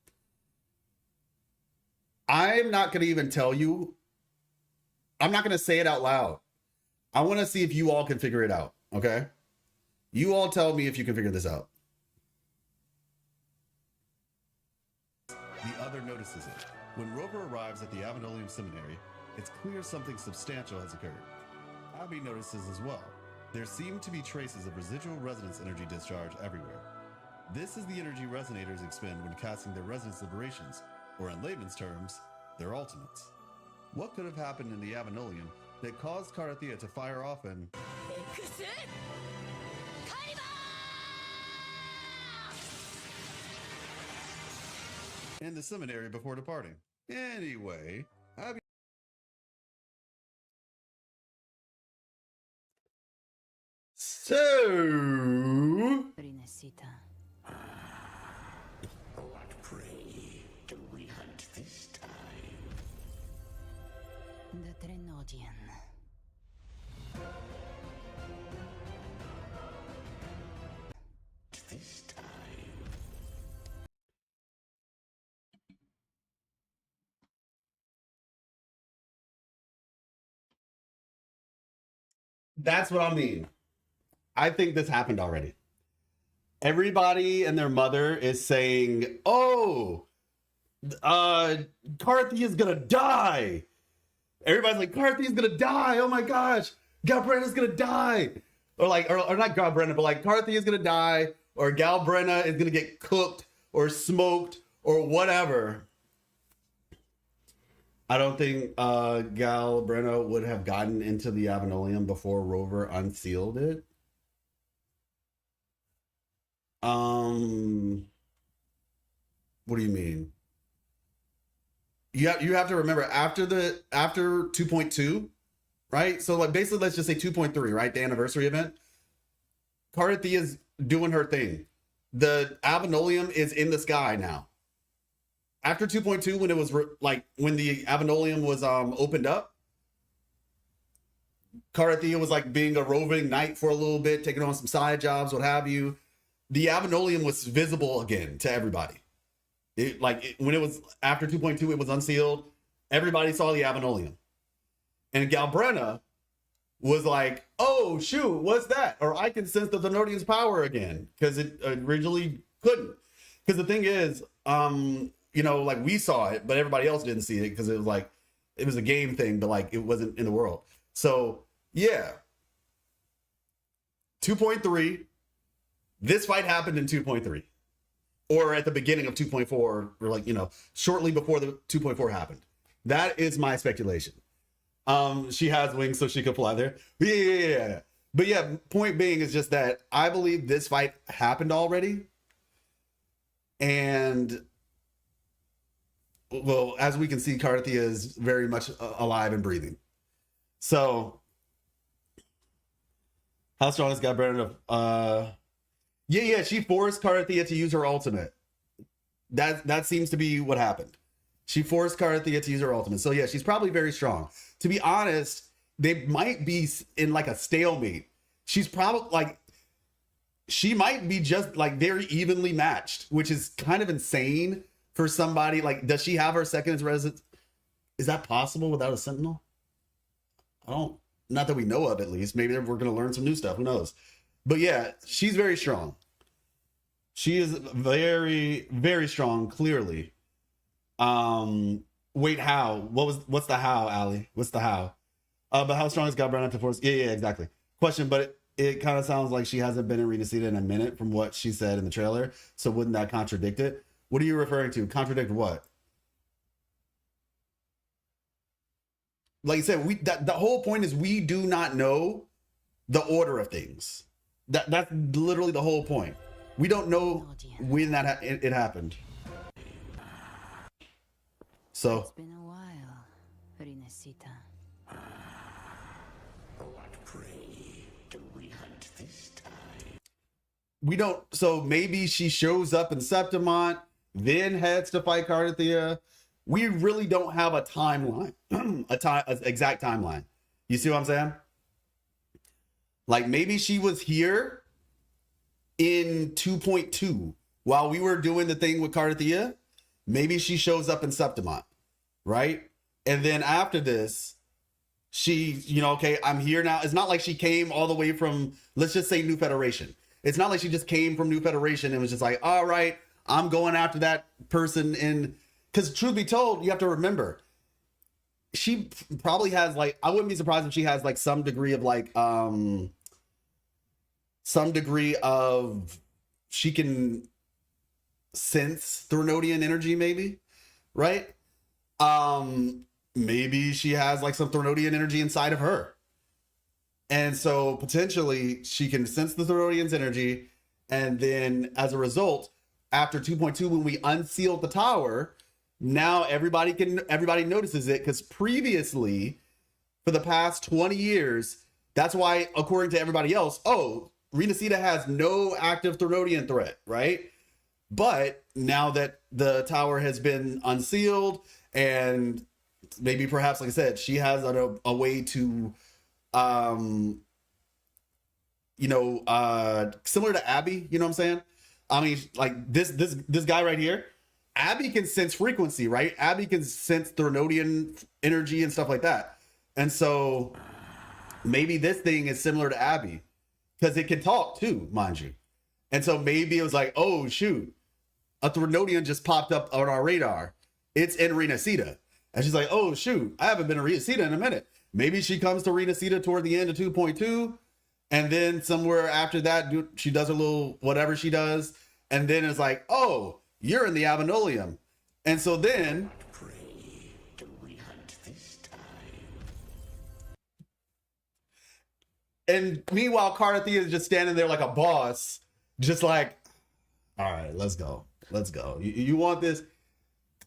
I'm not going to even tell you. I'm not going to say it out loud. I want to see if you all can figure it out, okay? You all tell me if you can figure this out. The other notices it. When Rover arrives at the Avenolium Seminary, it's clear something substantial has occurred. Abby notices as well. There seem to be traces of residual resonance energy discharge everywhere. This is the energy resonators expend when casting their resonance liberations, or in layman's terms, their ultimates. What could have happened in the Avenolium that caused Karathea to fire off and... in the seminary before departing? Anyway, Abby... So... Rinesita. What prey do we hunt this time? The Trenodian. This time. That's what I mean. I think this happened already. Everybody and their mother is saying, oh, Karathea's gonna die. Everybody's like, Karathea's gonna die. Oh my gosh, Galbrenna's gonna die. Or like, or not Galbrenna, but like Karathea's gonna die, or Galbrenna is gonna get cooked or smoked or whatever. I don't think Galbrenna would have gotten into the Avenolium before Rover unsealed it. What do you mean? You have to remember after 2.2, right? So like basically let's just say 2.3, right? The anniversary event. Karathea's doing her thing. The Avenolium is in the sky now. After 2.2, when it was when the Avenolium was opened up, Karathea was like being a roving knight for a little bit, taking on some side jobs, what have you. The Avenolium was visible again to everybody. When it was after 2.2, it was unsealed. Everybody saw the Avenolium. And Galbrenna was like, oh, shoot, what's that? Or I can sense the Thenodian's power again. Because it originally couldn't. Because the thing is, like we saw it, but everybody else didn't see it because it was a game thing, but like it wasn't in the world. So yeah. 2.3. This fight happened in 2.3. Or at the beginning of 2.4, or shortly before the 2.4 happened. That is my speculation. She has wings so she could fly there. Yeah. But yeah, point being is just that I believe this fight happened already. And well, as we can see, Karathea is very much alive and breathing. So how strong is Galbrenna? Yeah, she forced Karathea to use her ultimate. That seems to be what happened. She forced Carthea to use her ultimate. So yeah, she's probably very strong. To be honest, they might be in like a stalemate. She's probably like, she might be just like very evenly matched, which is kind of insane for somebody. Like, does she have her second as resident? Is that possible without a Sentinel? I don't, not that we know of at least. Maybe we're going to learn some new stuff. Who knows? But yeah, she's very strong. She is very, very strong, clearly. Wait, how? What's the how, Allie? What's the how? But how strong is Galbrenna to force? Yeah, exactly. Question, but it kind of sounds like she hasn't been in Renacida in a minute from what she said in the trailer. So wouldn't that contradict it? What are you referring to? Contradict what? Like I said, the whole point is we do not know the order of things. That's literally the whole point. We don't know when it happened. So It's been a while, Renacita. What prey do we hunt this time? we don't. So maybe she shows up in Septimont, then heads to fight Carthea. We really don't have a timeline, an exact timeline. You see what I'm saying? Like maybe she was here in 2.2 while we were doing the thing with Carthea. Maybe she shows up in Septimont, right? And then after this, she, okay, I'm here now. It's not like she came all the way from, let's just say, New Federation. It's not like she just came from New Federation and was just like, all right, I'm going after that person in, because truth be told, you have to remember, she probably has like, I wouldn't be surprised if she has like some degree of she can sense Threnodian energy, maybe, right? Maybe she has like some Threnodian energy inside of her. And so potentially she can sense the Threnodian's energy. And then as a result, after 2.2, when we unsealed the tower, now everybody notices it, because previously, for the past 20 years, that's why, according to everybody else, Renacida has no active Threnodian threat, right? But now that the tower has been unsealed, and maybe perhaps, like I said, she has a way to, similar to Abby, you know what I'm saying? I mean, like this guy right here, Abby can sense frequency, right? Abby can sense Threnodian energy and stuff like that. And so maybe this thing is similar to Abby, because it can talk too, mind you. And so maybe it was like, oh, shoot, a Threnodian just popped up on our radar. It's in Renacida. And she's like, oh, shoot, I haven't been in Renacida in a minute. Maybe she comes to Renacida toward the end of 2.2. And then somewhere after that, she does a little whatever she does. And then it's like, oh, you're in the Avenolium. And so then, Prey do we hunt this time? and meanwhile, Carthea is just standing there like a boss, just like, all right, let's go. Let's go. You want this?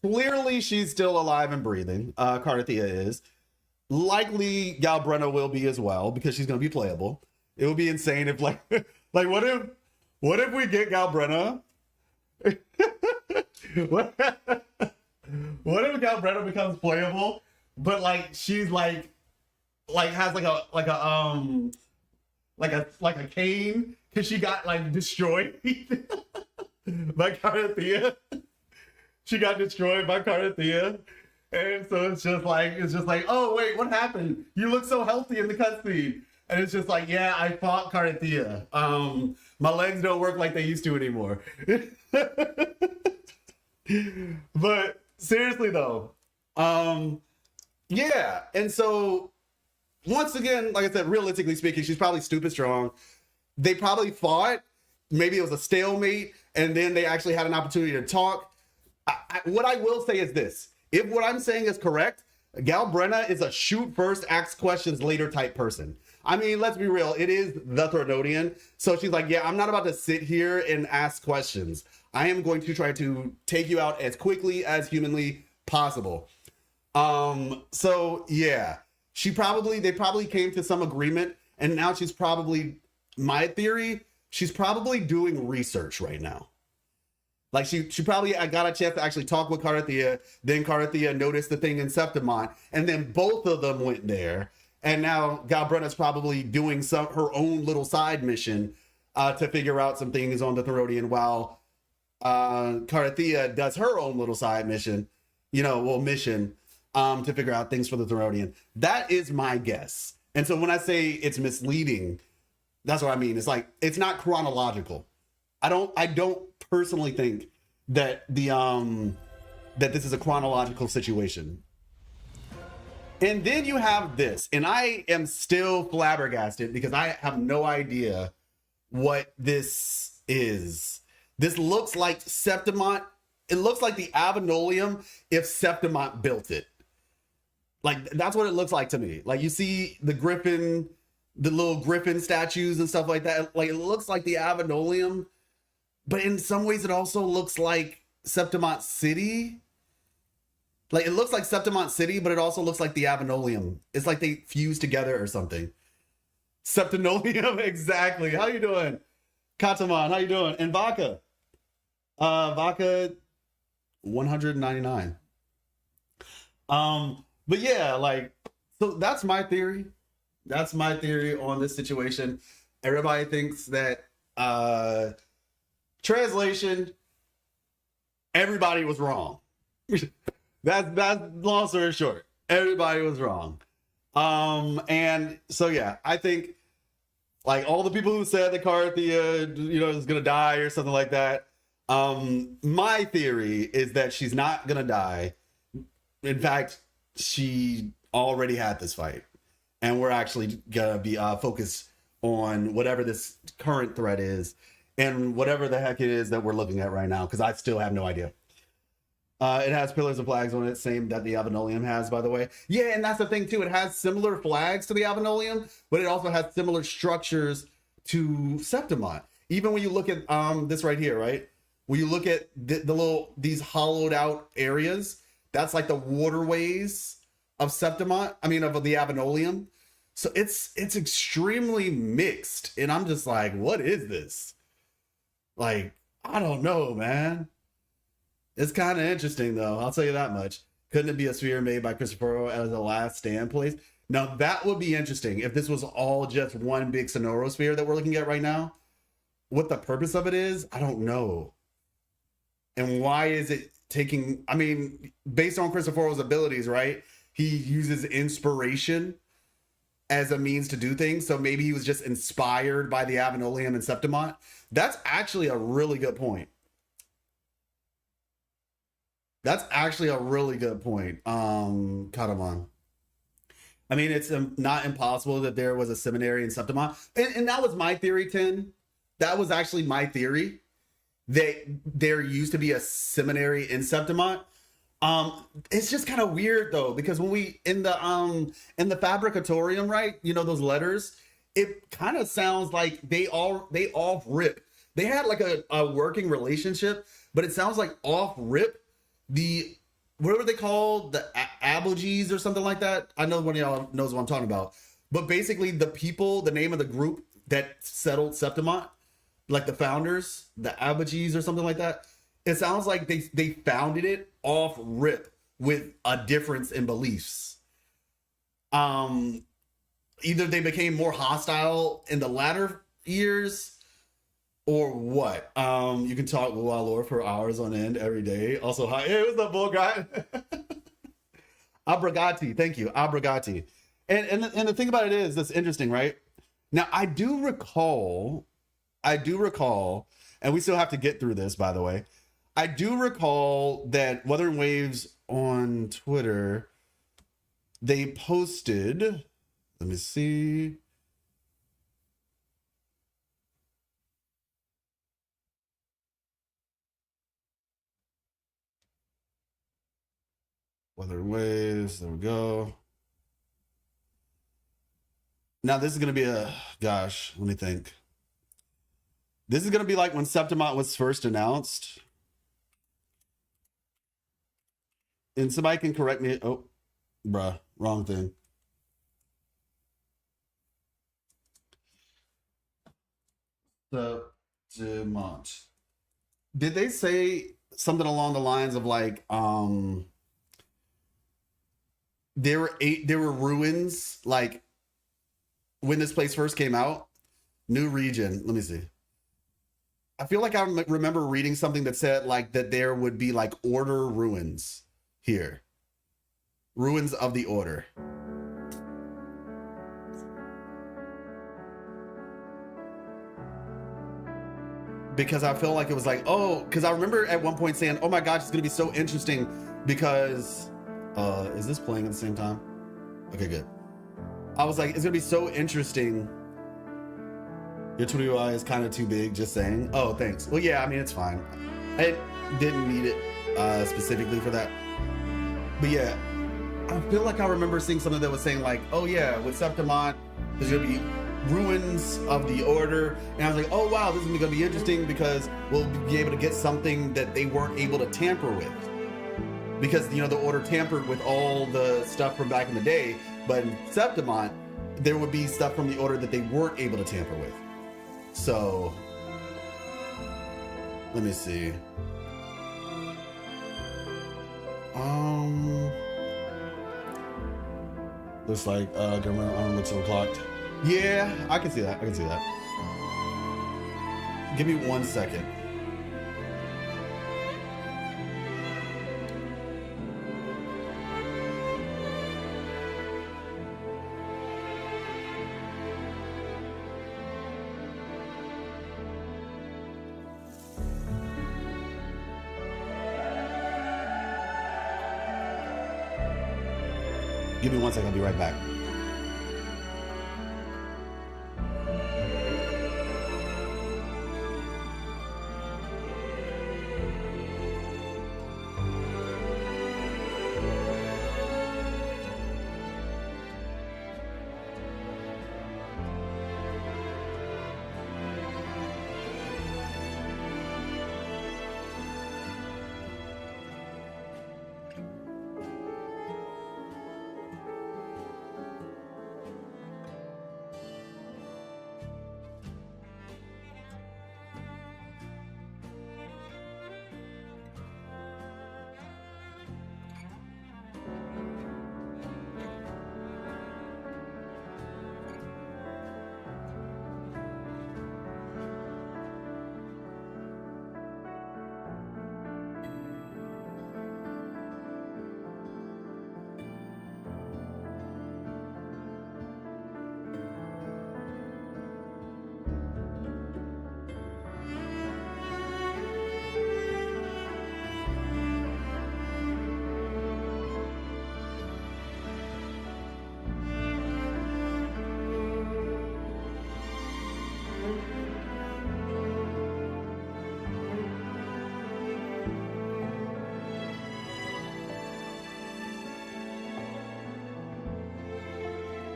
Clearly, she's still alive and breathing. Carthea is. Likely, Galbrenna will be as well, because she's going to be playable. It would be insane if, like, what if we get Galbrenna? what if Galbrenna becomes playable, but like she's like has like a cane, because she got like destroyed by Carthea. She got destroyed by Carthea. And so it's just like, oh wait, what happened? You look so healthy in the cutscene. And it's just like, yeah, I fought Carthea. My legs don't work like they used to anymore. But seriously though, yeah. And so once again, like I said, realistically speaking, she's probably stupid strong. They probably fought. Maybe it was a stalemate, and then they actually had an opportunity to talk. What I will say is this: if what I'm saying is correct, Galbrenna is a shoot first, ask questions later type person. I mean, let's be real. It is the Threnodian. So she's like, yeah, I'm not about to sit here and ask questions. I am going to try to take you out as quickly as humanly possible. So yeah, they probably came to some agreement, and now she's probably, my theory, she's probably doing research right now. Like she probably got a chance to actually talk with Carthea. Then Carthea noticed the thing in Septimont, and then both of them went there. And now Galbrenna's probably doing her own little side mission to figure out some things on the Therodian, while Carthea does her own little side mission, mission to figure out things for the Therodian. That is my guess. And so when I say it's misleading, that's what I mean. It's like it's not chronological. I don't personally think that that this is a chronological situation. And then you have this, and I am still flabbergasted because I have no idea what this is. This looks like Septimont. It looks like the Avenolium if Septimont built it. Like, that's what it looks like to me. Like, you see the griffin, the little griffin statues and stuff like that. Like, it looks like the Avenolium, but in some ways it also looks like Septimont City. Like, it looks like Septimont City, but it also looks like the Avenolium. It's like they fused together or something. Septinolium, exactly. How you doing? Kataman, how you doing? And Vodka. Vodka, 199. But yeah, like, so that's my theory. That's my theory on this situation. Everybody thinks that translation, everybody was wrong. That's long story short. Everybody was wrong. And so yeah, I think like all the people who said that Carthea, is gonna die or something like that. My theory is that she's not gonna die. In fact, she already had this fight, and we're actually gonna be focused on whatever this current threat is and whatever the heck it is that we're looking at right now, because I still have no idea. It has pillars and flags on it, same that the Avenolium has, by the way. Yeah, and that's the thing too. It has similar flags to the Avenolium, but it also has similar structures to Septimont. Even when you look at this right here, right? When you look at these hollowed out areas, that's like the waterways of Septimont. I mean, of the Avenolium. So it's extremely mixed, and I'm just like, what is this? Like, I don't know, man. It's kind of interesting, though. I'll tell you that much. Couldn't it be a sphere made by Cristoforo as a last stand place? Now, that would be interesting if this was all just one big Sonoro sphere that we're looking at right now. What the purpose of it is, I don't know. And why is it taking... I mean, based on Cristoforo's abilities, right? He uses inspiration as a means to do things. So maybe he was just inspired by the Avenolium and Septimont. That's actually a really good point. That's actually a really good point, Kataman. I mean, it's not impossible that there was a seminary in Septimont. And that was my theory, Tin. That was actually my theory. That there used to be a seminary in Septimont. It's just kind of weird, though, because when we, in the Fabricatorium, right, those letters, it kind of sounds like they off rip. They had like a working relationship, but it sounds like off rip. What were they called? The Abogies or something like that. I know one of y'all knows what I'm talking about. But basically the people, the name of the group that settled Septimont, like the founders, the Abogies or something like that. It sounds like they founded it off rip with a difference in beliefs. Either they became more hostile in the latter years, or what? You can talk Luau lore for hours on end every day. Also, hi. Hey, what's up, bull guy? Abragati. Thank you. Abragati. And the thing about it is, that's interesting, right? Now, I do recall, and we still have to get through this, by the way. I do recall that Wuthering Waves on Twitter, they posted, let me see. Wuthering Waves, there we go. Now this is going to be gosh, let me think. This is going to be like when Septimont was first announced. And somebody can correct me. Oh, bruh, wrong thing. Septimont. Did they say something along the lines of like there were ruins like when this place first came out? New region. Let me see. I feel like I remember reading something that said like that there would be like order ruins here. Ruins of the order. Because I feel like it was like, oh, because I remember at one point saying, oh my gosh, it's going to be so interesting because, is this playing at the same time? Okay, good. I was like, it's going to be so interesting. Your Twitter UI is kind of too big, just saying. Oh, thanks. Well, yeah, I mean, it's fine. I didn't need it specifically for that. But yeah, I feel like I remember seeing something that was saying like, oh yeah, with Septimont, there's going to be ruins of the order, and I was like, oh wow, this is gonna be interesting because we'll be able to get something that they weren't able to tamper with, because you know the order tampered with all the stuff from back in the day, but in Septimont there would be stuff from the order that they weren't able to tamper with. So let me see. Looks like looks overclocked. Yeah, I can see that. I can see that. Give me 1 second. Give me 1 second. I'll be right back.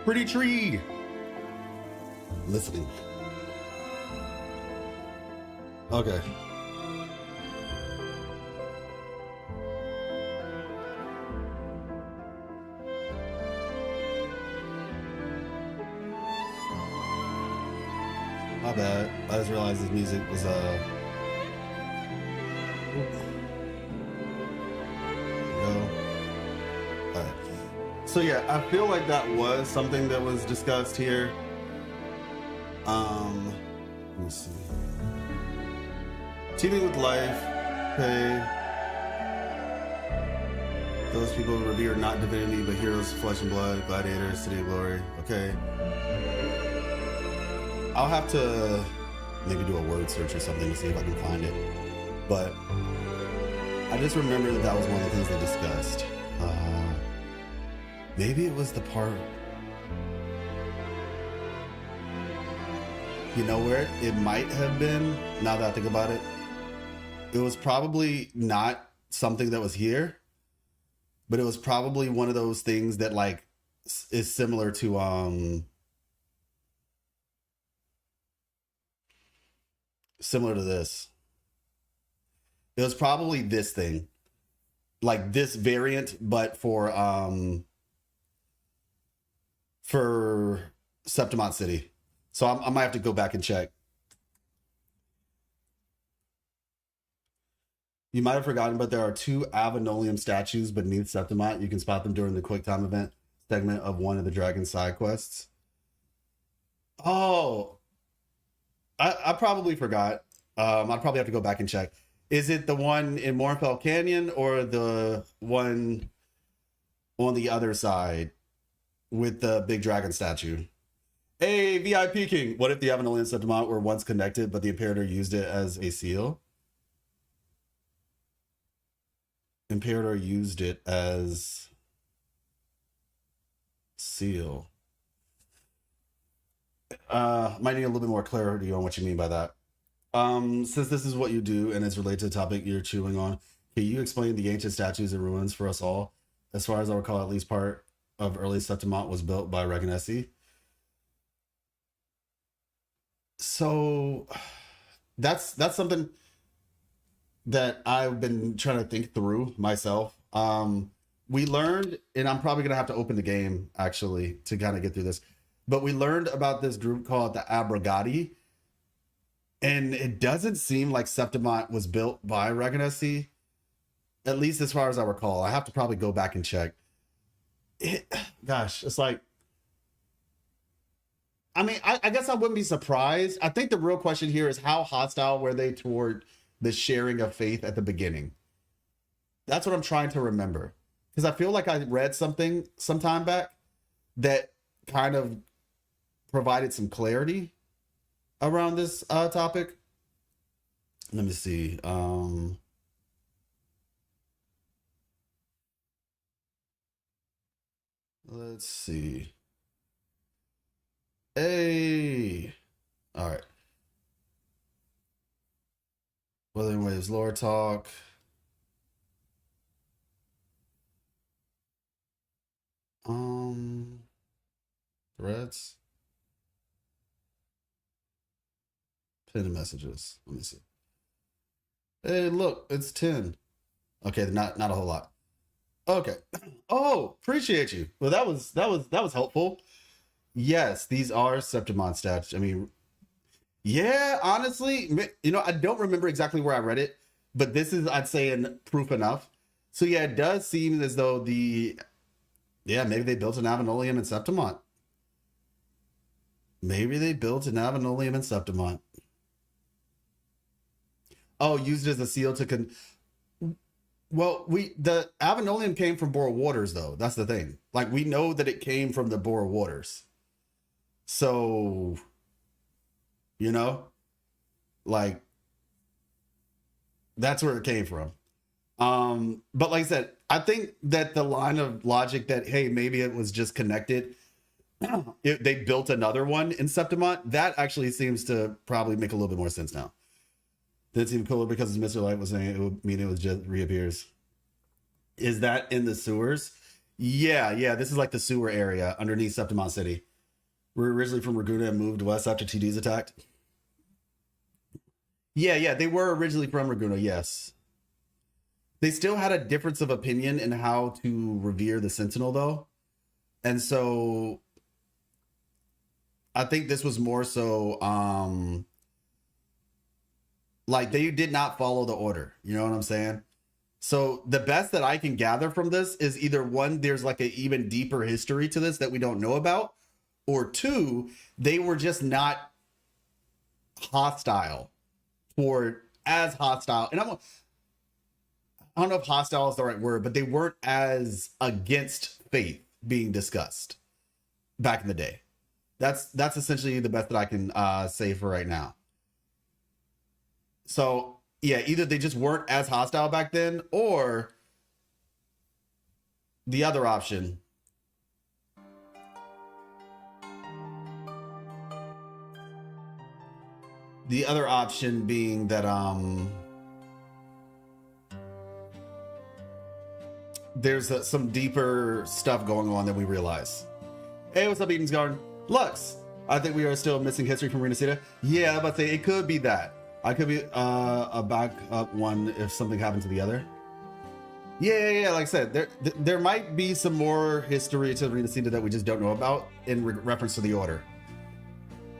Pretty tree. Listening. Okay. My bad. I just realized this music was So yeah, I feel like that was something that was discussed here. Let me see. Teeming with life. Okay. Those people revere not divinity, but heroes, flesh and blood, gladiators, city of glory. Okay. I'll have to maybe do a word search or something to see if I can find it. But I just remember that that was one of the things they discussed. Maybe it was the part, you know, where it might have been, now that I think about it, it was probably not something that was here, but it was probably one of those things that like is similar to this. It was probably this thing, like this variant, but for Septimont City. So I might have to go back and check. You might have forgotten, but there are 2 Avenolium statues beneath Septimont. You can spot them during the quick time event segment of one of the Dragon side quests. Oh, I probably forgot. I'd probably have to go back and check. Is it the one in Mournfell Canyon or the one on the other side with the big dragon statue? Hey, VIP King. What if the Avenolium and Septimont were once connected, but the Imperator used it as a seal? Imperator used it as seal. Might need a little bit more clarity on what you mean by that. Since this is what you do and it's related to the topic you're chewing on, can you explain the ancient statues and ruins for us all? As far as I recall, at least part of early Septimont was built by Reganesi. So that's something that I've been trying to think through myself. We learned, and I'm probably gonna have to open the game actually to kind of get through this, but we learned about this group called the Abrogati, and it doesn't seem like Septimont was built by Reganesi, at least as far as I recall. I have to probably go back and check. Gosh, it's like, I mean, I guess I wouldn't be surprised. I think the real question here is how hostile were they toward the sharing of faith at the beginning? That's what I'm trying to remember. Because I feel like I read something some time back that kind of provided some clarity around this topic. Let me see. Let's see. Hey. All right. Well, anyways, lore talk. Threads. Pinned messages. Let me see. Hey, look, it's 10. Okay, not a whole lot. Okay. Oh, appreciate you. Well, that was helpful. Yes, these are Septimont stats. I mean, yeah, honestly, you know, I don't remember exactly where I read it, but this is, I'd say, proof enough. So yeah, it does seem as though maybe they built an Avenolium in Septimont. Maybe they built an Avenolium in Septimont. Oh, used it as a seal to well, the Avenolium came from Bora Waters, though. That's the thing. Like, we know that it came from the Bora Waters. So, you know, like, that's where it came from. But like I said, I think that the line of logic that, hey, maybe it was just connected, they built another one in Septimont, that actually seems to probably make a little bit more sense now. That seemed cooler because Mr. Light was saying it would mean it was just reappears. Is that in the sewers? Yeah, this is like the sewer area underneath Septimont City. We're originally from Raguna and moved west after TDs attacked. Yeah, they were originally from Raguna, yes. They still had a difference of opinion in how to revere the Sentinel, though. And so I think this was more so like they did not follow the order. You know what I'm saying? So the best that I can gather from this is either one, there's like an even deeper history to this that we don't know about, or two, they were just not hostile or as hostile. And I don't know if hostile is the right word, but they weren't as against faith being discussed back in the day. That's essentially the best that I can say for right now. So yeah, either they just weren't as hostile back then, or the other option. The other option being that there's some deeper stuff going on than we realize. Hey, what's up, Eden's Garden? Lux, I think we are still missing history from Renacida. Yeah, I'm about to say it could be that. I could be a backup one if something happened to the other. Yeah. Like I said, there might be some more history to Renacida that we just don't know about in reference to the Order.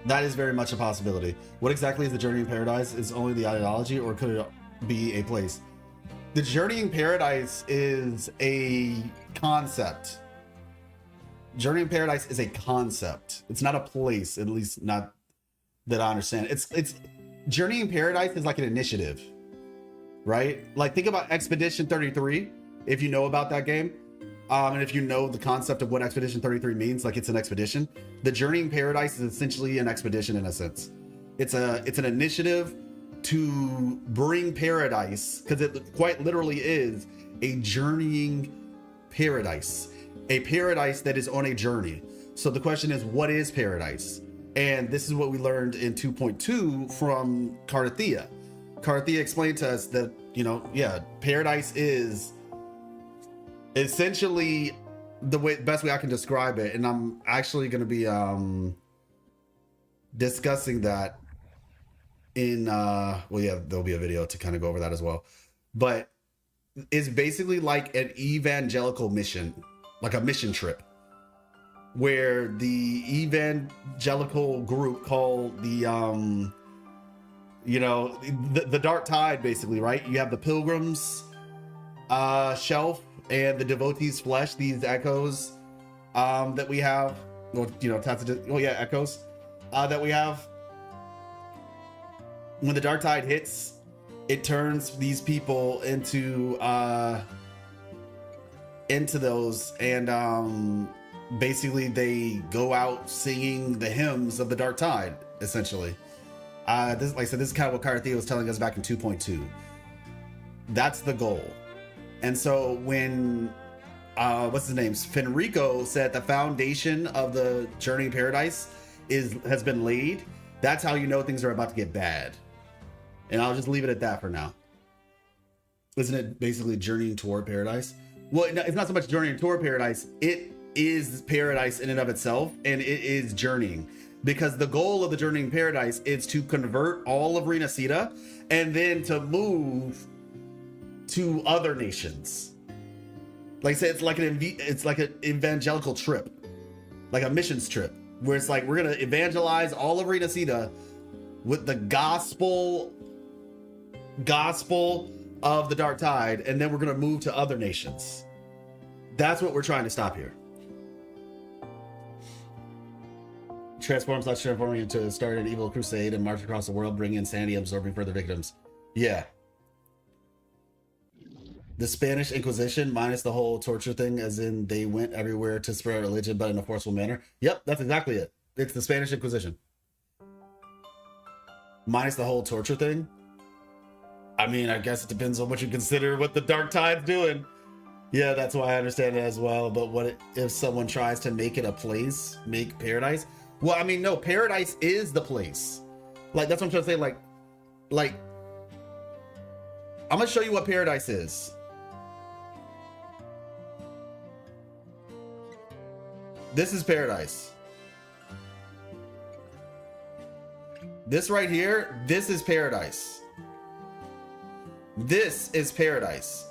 That is very much a possibility. What exactly is the Journey in Paradise? Is only the ideology, or could it be a place? The Journeying Paradise is a concept. Journeying Paradise is a concept. It's not a place, at least not that I understand. It's Journeying Paradise is like an initiative, right? Like think about Expedition 33, if you know about that game. And if you know the concept of what Expedition 33 means, like it's an expedition. The Journeying Paradise is essentially an expedition in a sense. It's an initiative to bring paradise, because it quite literally is a journeying paradise, a paradise that is on a journey. So the question is, what is paradise? And this is what we learned in 2.2 from Carthea. Carthea explained to us that, you know, yeah, paradise is essentially the best way I can describe it. And I'm actually going to be discussing that in well, yeah, there'll be a video to kind of go over that as well. But it's basically like an evangelical mission, like a mission trip, where the evangelical group called the you know, the Dark Tide, basically, right? You have the Pilgrims shelf and the Devotees flesh, these echoes that we have, well, you know, echoes that we have. When the Dark Tide hits, it turns these people into those, and basically they go out singing the hymns of the Dark Tide, essentially. This, like I said, this is kind of what Carthea was telling us back in 2.2. That's the goal. And so when what's his name, Fenrico said the foundation of the Journey Paradise has been laid, that's how you know things are about to get bad. And I'll just leave it at that for now. Isn't it basically journeying toward paradise? Well, it's not so much journeying toward paradise. It is paradise in and of itself, and it is journeying. Because the goal of the Journeying Paradise is to convert all of Renacida and then to move to other nations. Like I said, it's like an evangelical trip, like a missions trip, where it's like we're gonna evangelize all of Renacida with the gospel of the Dark Tide, and then we're gonna move to other nations. That's what we're trying to stop here. Transforming into start an evil crusade and march across the world, bringing insanity, absorbing further victims. Yeah. The Spanish Inquisition minus the whole torture thing, as in they went everywhere to spread religion, but in a forceful manner. Yep, that's exactly it. It's the Spanish Inquisition. Minus the whole torture thing. I mean, I guess it depends on what you consider what the Dark Tide's doing. Yeah, that's why I understand it as well. But what if someone tries to make it a place, make paradise? Well, I mean, no, paradise is the place. Like, that's what I'm trying to say. Like, I'm gonna show you what paradise is. This is paradise. This right here, this is paradise. This is paradise.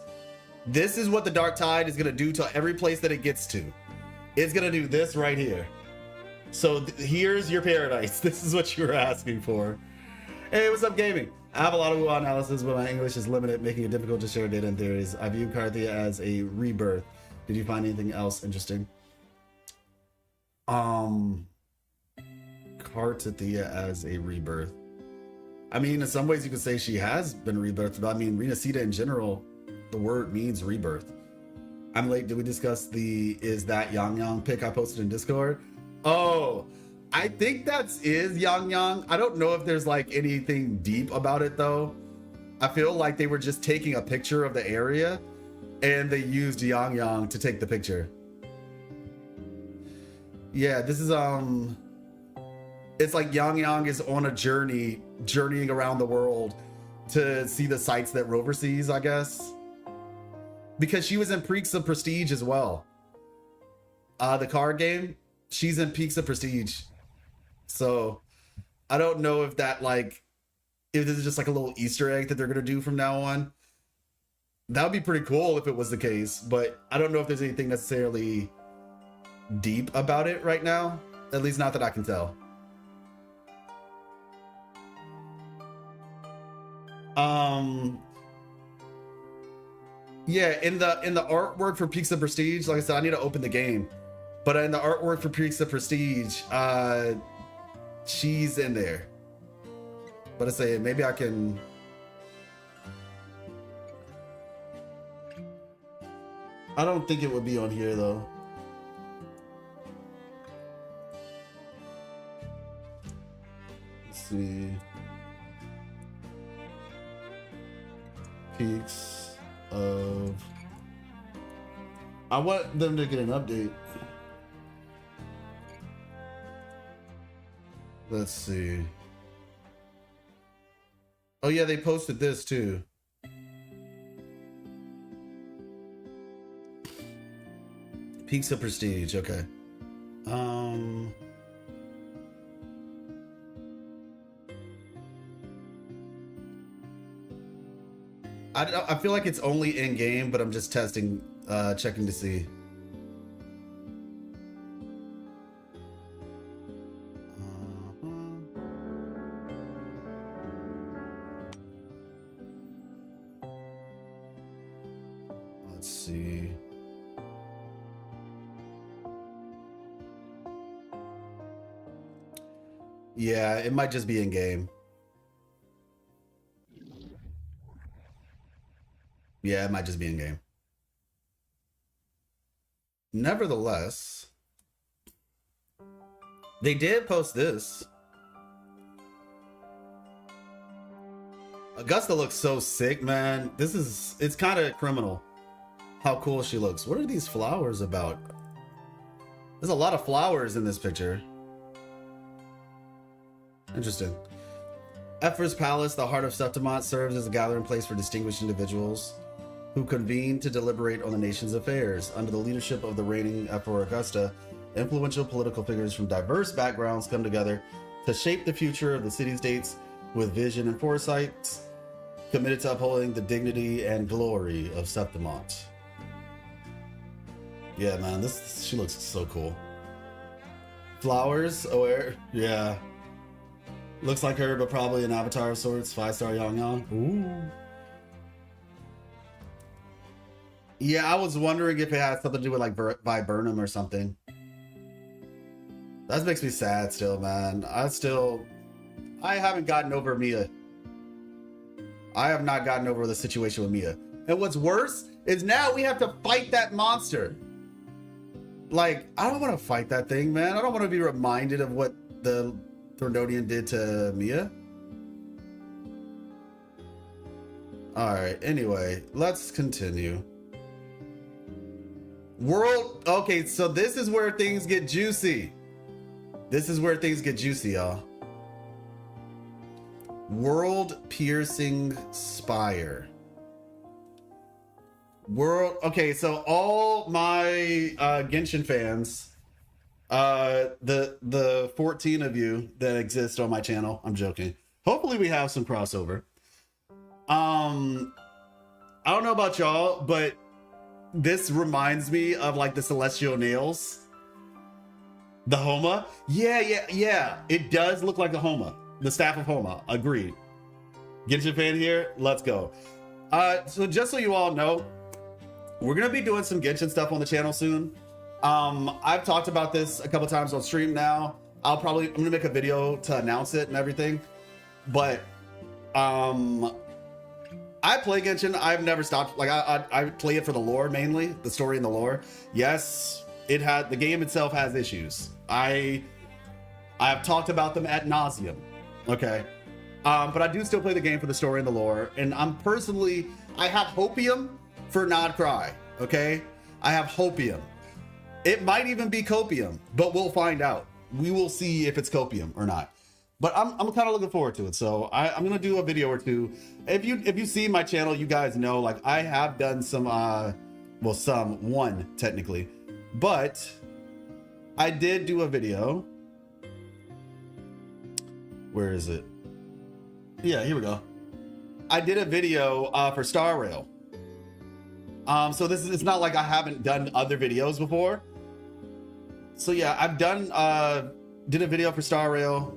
This is what the Dark Tide is gonna do to every place that it gets to. It's gonna do this right here. So here's your paradise. This is what you were asking for. Hey, what's up, gaming? I have a lot of analysis, but my English is limited, making it difficult to share data and theories. I view Carthea as a rebirth. Did you find anything else interesting? Carthea as a rebirth. I mean, in some ways you could say she has been rebirthed, but I mean, Renacida in general, the word means rebirth. I'm late. Did we discuss the is that Yang Yang pic I posted in Discord? Oh, I think that's Yang Yang. I don't know if there's like anything deep about it though. I feel like they were just taking a picture of the area and they used Yang Yang to take the picture. Yeah, this is it's like Yang Yang is on a journeying around the world to see the sights that Rover sees, I guess. Because she was in Peaks of Prestige as well. The card game, she's in Peaks of Prestige. So I don't know if that if this is just like a little Easter egg that they're gonna do from now on. That would be pretty cool if it was the case, but I don't know if there's anything necessarily deep about it right now. At least not that I can tell. Yeah, in the artwork for Peaks of Prestige, like I said, I need to open the game. But in the artwork for Peaks of Prestige, she's in there. But I say maybe I can. I don't think it would be on here though. Let's see. Peaks of. I want them to get an update. Let's see. Oh yeah, they posted this too. Peaks of Prestige, okay. I feel like it's only in game, but I'm just testing, checking to see. Let's see. Yeah, it might just be in game. Yeah, it might just be in game. Nevertheless, they did post this. Augusta looks so sick, man. It's kind of criminal how cool she looks. What are these flowers about? There's a lot of flowers in this picture. Interesting. Ephr's Palace, the heart of Septimont, serves as a gathering place for distinguished individuals who convene to deliberate on the nation's affairs. Under the leadership of the reigning Emperor Augusta, influential political figures from diverse backgrounds come together to shape the future of the city-states with vision and foresight, committed to upholding the dignity and glory of Septimont. Yeah, man, she looks so cool. Flowers, yeah. Looks like her, but probably an avatar of sorts. 5-star Yang. Ooh. Yeah, I was wondering if it had something to do with like Viburnum or something. That makes me sad still, man. I haven't gotten over Mia. I have not gotten over the situation with Mia. And what's worse is now we have to fight that monster. Like, I don't want to fight that thing, man. I don't want to be reminded of what the Thorndonian did to Mia. Alright, anyway, let's continue. Okay, so this is where things get juicy. This is where things get juicy, y'all. World-piercing spire. Okay, so all my Genshin fans, the 14 of you that exist on my channel, I'm joking. Hopefully we have some crossover. I don't know about y'all, but this reminds me of like the Celestial Nails. The Homa. Yeah. It does look like the Homa. The Staff of Homa. Agreed. Genshin fan here. Let's go. So just so you all know, we're going to be doing some Genshin stuff on the channel soon. I've talked about this a couple times on stream now. I'm going to make a video to announce it and everything. But I play Genshin. I've never stopped. Like I play it for the lore mainly, the story and the lore. Yes, the game itself has issues. I have talked about them ad nauseum. Okay, but I do still play the game for the story and the lore. And I have hopium for Nod Cry. Okay, I have hopium. It might even be copium, but we'll find out. We will see if it's copium or not. But I'm kind of looking forward to it. So I'm gonna do a video or two. If you see my channel, you guys know like I have done some one technically, but I did do a video. Where is it? Yeah, here we go. I did a video for Star Rail. So it's not like I haven't done other videos before. So yeah, I've done did a video for Star Rail.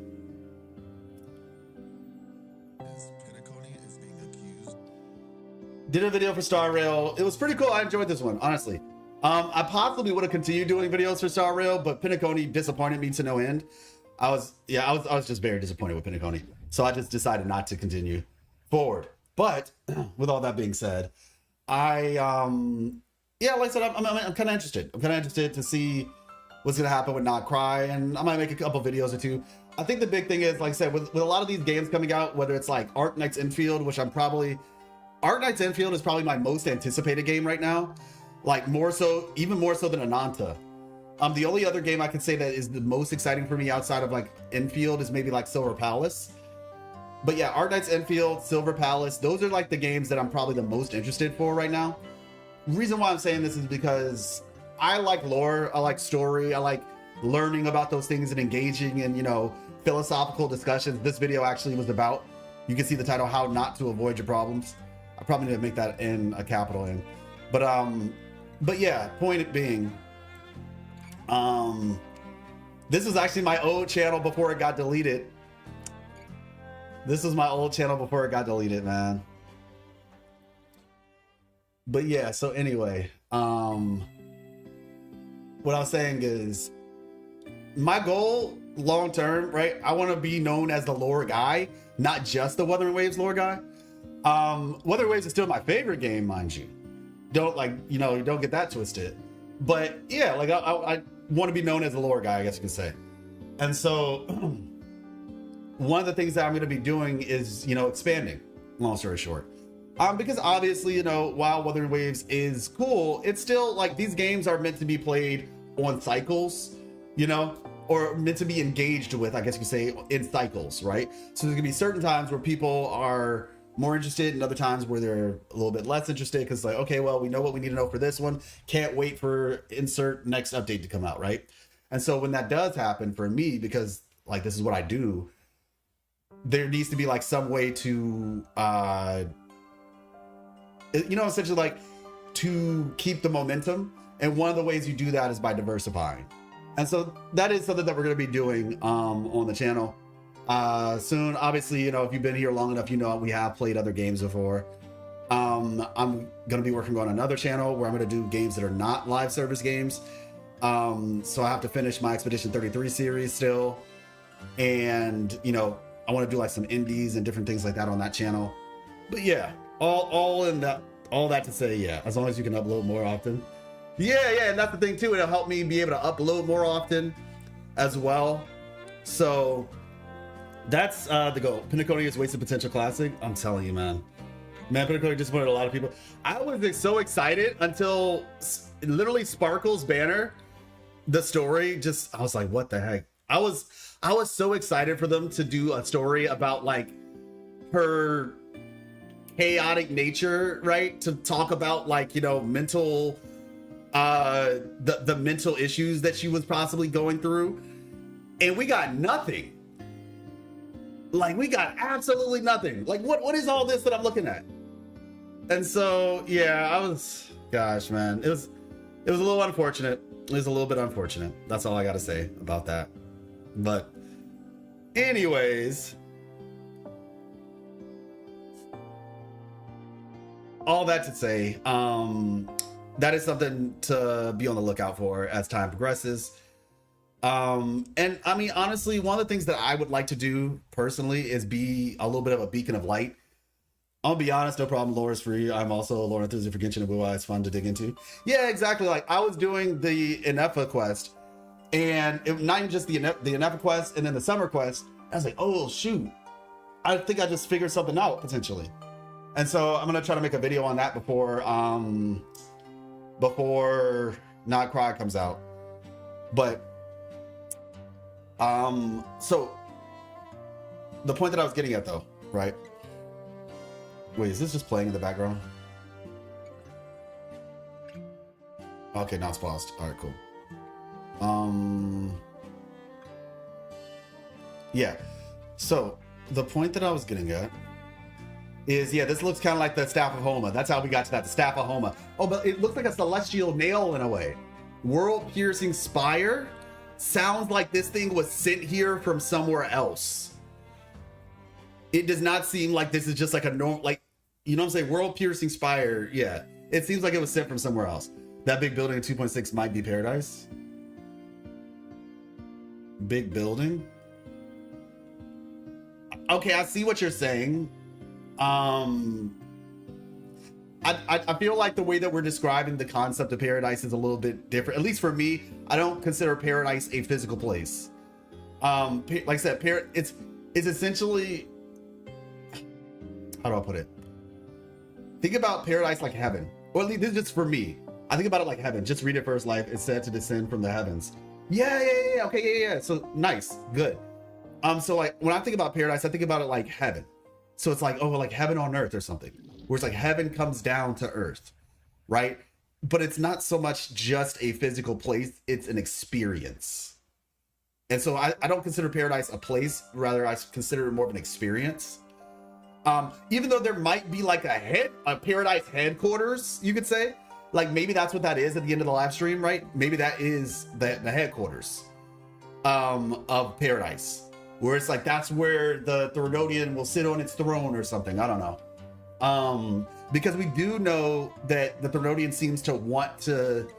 Did a video for Star Rail. It was pretty cool. I enjoyed this one, honestly. I possibly would have continued doing videos for Star Rail, but Pinnaconey disappointed me to no end. I was just very disappointed with Pinnaconey. So I just decided not to continue forward. But with all that being said, like I said, I'm kind of interested. I'm kind of interested to see what's going to happen with Not Cry, and I might make a couple videos or two. I think the big thing is, like I said, with a lot of these games coming out, whether it's like Arknight's Infield, which Arknight's Infield is probably my most anticipated game right now. Like even more so than Ananta. The only other game I could say that is the most exciting for me outside of like Infield is maybe like Silver Palace. But yeah, Arknight's Infield, Silver Palace, those are like the games that I'm probably the most interested for right now. Reason why I'm saying this is because I like lore, I like story, I like learning about those things and engaging in, you know, philosophical discussions. This video actually was about, you can see the title, How Not to Avoid Your Problems. I probably need to make that in a capital N. But yeah, point being, this is actually my old channel before it got deleted. This is my old channel before it got deleted, man. But yeah, so anyway, what I was saying is my goal long term, right? I want to be known as the lore guy, not just the Wuthering Waves lore guy. Wuthering Waves is still my favorite game, mind you. Don't get that twisted. But yeah, like I want to be known as the lore guy, I guess you can say. And so one of the things that I'm going to be doing is, you know, expanding, long story short. Because obviously, you know, while Wuthering Waves is cool, it's still like these games are meant to be played on cycles, you know, or meant to be engaged with, I guess you could say, in cycles, right? So there's gonna be certain times where people are more interested and other times where they're a little bit less interested because like, okay, well, we know what we need to know for this one. Can't wait for insert next update to come out, right? And so when that does happen for me, because like this is what I do, there needs to be like some way to, you know, essentially like to keep the momentum. And one of the ways you do that is by diversifying. And so that is something that we're going to be doing on the channel soon. Obviously, you know, if you've been here long enough, you know we have played other games before. I'm going to be working on another channel where I'm going to do games that are not live service games. So I have to finish my Expedition 33 series still. And, you know, I want to do like some indies and different things like that on that channel. But yeah, all that to say, yeah, as long as you can upload more often. Yeah, and that's the thing too. It'll help me be able to upload more often as well. So that's the goal. Pinnaconey is Wasted Potential Classic. I'm telling you, man. Pinnaconey disappointed a lot of people. I was so excited until literally Sparkle's banner, the story, I was like, what the heck? I was so excited for them to do a story about like her chaotic nature, right? To talk about like, you know, mental, the mental issues that she was possibly going through. And we got nothing. Like we got absolutely nothing. Like what is all this that I'm looking at? And so, yeah, gosh, man, it was a little unfortunate. It was a little bit unfortunate. That's all I got to say about that. But anyways, all that to say, that is something to be on the lookout for as time progresses. And I mean, honestly, one of the things that I would like to do personally is be a little bit of a beacon of light. I'll be honest, no problem. Lore is free. I'm also a lore enthusiast for Genshin and Wuwa. It's fun to dig into. Yeah, exactly. Like I was doing the Inefa quest, and not even just the Inefa quest and then the summer quest. I was like, oh shoot, I think I just figured something out potentially. And so I'm gonna try to make a video on that before Not Cry comes out. But so the point that I was getting at though, right? Wait, is this just playing in the background? Okay, now it's paused. All right, cool. Yeah. So the point that I was getting at is, yeah, this looks kind of like the Staff of Homa. That's how we got to that, the Staff of Homa. Oh, but it looks like a celestial nail in a way. World-piercing spire. Sounds like this thing was sent here from somewhere else. It does not seem like this is just like a normal, like You know what I'm saying? World-piercing spire. Yeah. It seems like it was sent from somewhere else. That big building at 2.6 might be paradise. Big building. Okay, I see what you're saying. I feel like the way that we're describing the concept of paradise is a little bit different. At least for me, I don't consider paradise a physical place. Like I said, it's essentially, how do I put it? Think about paradise like heaven. Or at least this is just for me. I think about it like heaven. Just read it first. Life is said to descend from the heavens. Yeah. Okay, yeah. So nice, good. So like when I think about paradise, I think about it like heaven. So it's like, oh, like heaven on earth or something. Where it's like heaven comes down to earth, right? But it's not so much just a physical place, it's an experience. And so I don't consider paradise a place, rather I consider it more of an experience. Even though there might be like a paradise headquarters, you could say, like maybe that's what that is at the end of the live stream, right? Maybe that is the headquarters of paradise, where it's like that's where the Therodian will sit on its throne or something. I don't know. Because we do know that the Therodian seems to want to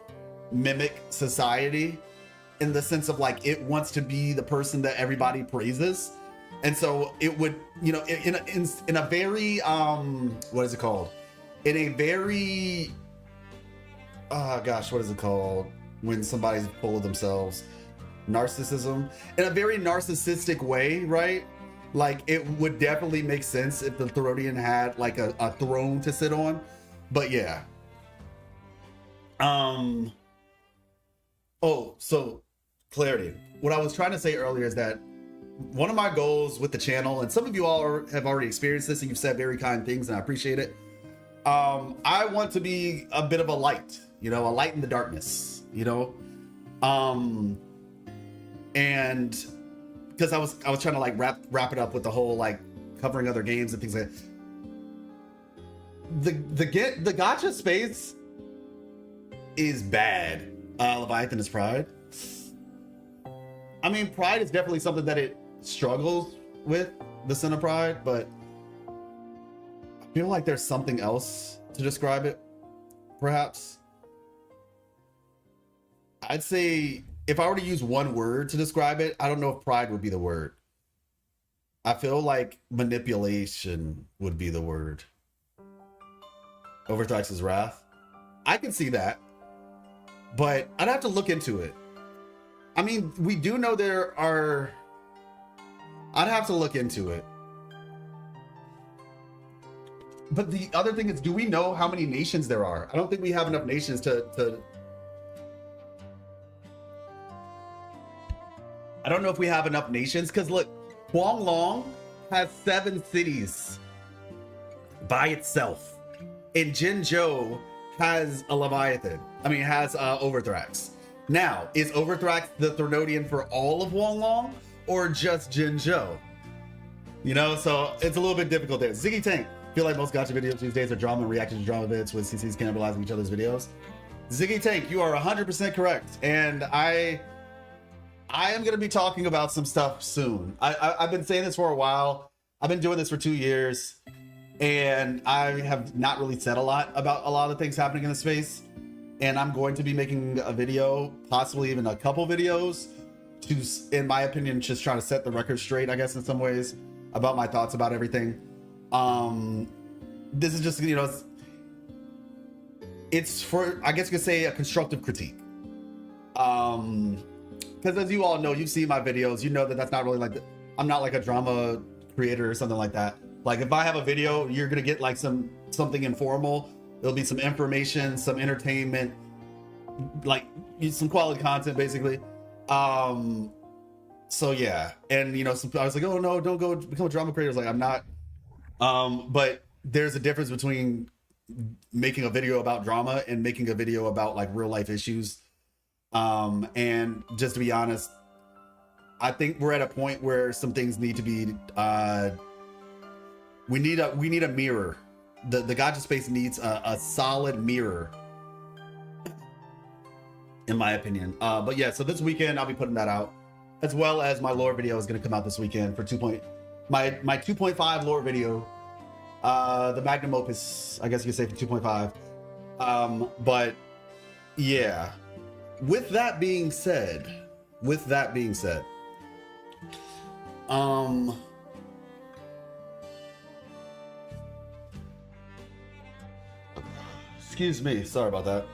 mimic society in the sense of like it wants to be the person that everybody praises. And so it would, you know, in a very, what is it called? In a very, oh gosh, what is it called? When somebody's full of themselves, narcissism, in a very narcissistic way, right? Like it would definitely make sense if the Therodian had like a throne to sit on, but yeah. Oh, so clarity. What I was trying to say earlier is that one of my goals with the channel, and some of you all have already experienced this and you've said very kind things and I appreciate it. I want to be a bit of a light, you know, a light in the darkness, you know? And because I was trying to like wrap it up with the whole like covering other games and things like that. The gacha space is bad. Leviathan is Pride. I mean, Pride is definitely something that it struggles with, the sin of Pride, but I feel like there's something else to describe it, perhaps. I'd say if I were to use one word to describe it, I don't know if pride would be the word. I feel like manipulation would be the word. Overthrax's wrath. I can see that, but I'd have to look into it. I mean, we do know there are... I'd have to look into it. But the other thing is, do we know how many nations there are? I don't think we have enough nations to... I don't know if we have enough nations, because look, Huanglong has 7 cities by itself. And Jinzhou has a Leviathan. I mean, has Overthrax. Now, is Overthrax the Therodian for all of Huanglong or just Jinzhou? You know, so it's a little bit difficult there. Ziggy Tank, I feel like most gacha videos these days are drama and reaction to drama vids with CCs cannibalizing each other's videos. Ziggy Tank, you are 100% correct. And I am going to be talking about some stuff soon. I've been saying this for a while. I've been doing this for 2 years. And I have not really said a lot about a lot of things happening in the space. And I'm going to be making a video, possibly even a couple videos, to, in my opinion, just try to set the record straight, I guess, in some ways, about my thoughts about everything. This is just, you know, it's for, I guess you could say, a constructive critique. Because as you all know, you've seen my videos, you know that that's not really like, I'm not like a drama creator or something like that. Like if I have a video, you're gonna get like something informal. There'll be some information, some entertainment, like some quality content, basically. So yeah, and you know, I was like, oh no, don't go become a drama creator. Like I'm not. But there's a difference between making a video about drama and making a video about like real life issues. And just to be honest, I think we're at a point where some things need to be. We need a mirror. The gacha space needs a solid mirror, in my opinion. But yeah, so this weekend I'll be putting that out, as well as my lore video is going to come out this weekend for my 2.5 lore video. The magnum opus, I guess you could say, for 2.5. But yeah, with that being said, excuse me, sorry about that.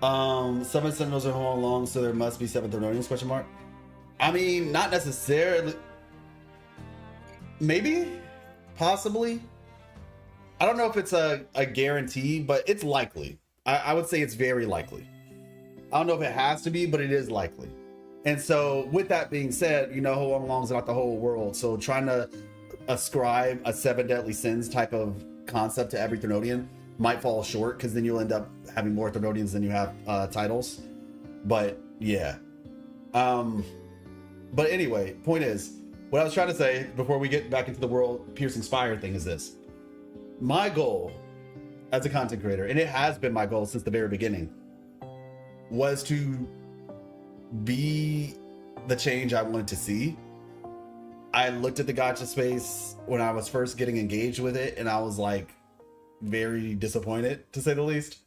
7 Sentinels are home along, so there must be 7 Thermonians, question mark. I mean, not necessarily. Maybe, possibly. I don't know if it's a guarantee, but it's likely. I would say it's very likely. I don't know if it has to be, but it is likely. And so with that being said, you know, home along is not the whole world. So trying to ascribe a 7 deadly sins type of concept to every Thermonian might fall short, because then you'll end up having more Thermonians than you have titles. But yeah. But anyway, point is, what I was trying to say before we get back into the world piercing spire thing is this. My goal as a content creator, and it has been my goal since the very beginning, was to be the change I wanted to see. I looked at the gacha space when I was first getting engaged with it, and I was like very disappointed, to say the least.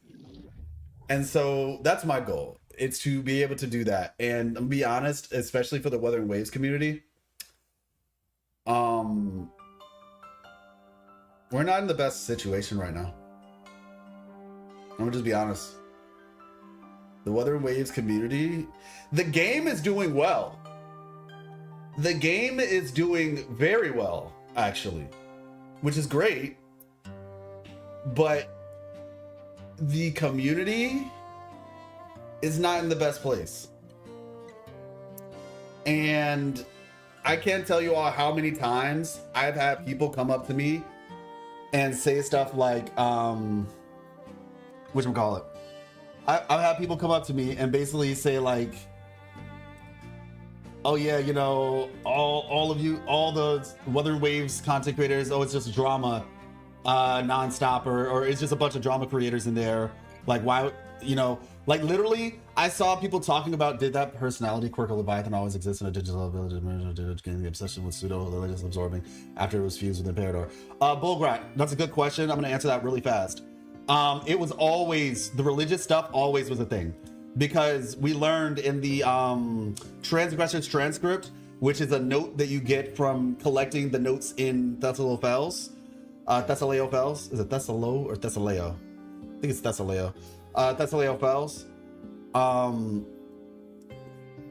And so that's my goal. It's to be able to do that. And I'm be honest, especially for the Wuthering Waves community, we're not in the best situation right now. I'm gonna just be honest. The Wuthering Waves community, the game is doing well. The game is doing very well, actually, which is great. But the community is not in the best place. And I can't tell you all how many times I've had people come up to me and say stuff like, whatchamacallit? I've had people come up to me and basically say like, oh yeah, you know, all of you, all the Wuthering Waves content creators, oh, it's just drama, nonstop, or it's just a bunch of drama creators in there. Like, why, you know, like literally, I saw people talking about, did that personality quirk of Leviathan always exist in a digital village, getting the obsession with pseudo-religious absorbing after it was fused with Imperador? Bullgrat, that's a good question. I'm gonna answer that really fast. It was always, the religious stuff always was a thing, because we learned in the Transgressor's Transcript, which is a note that you get from collecting the notes in Thessalio Fells. Thessalio Fells? Is it Thessalo or Thessaleo? I think it's Thessaleo. Thessalio Fells.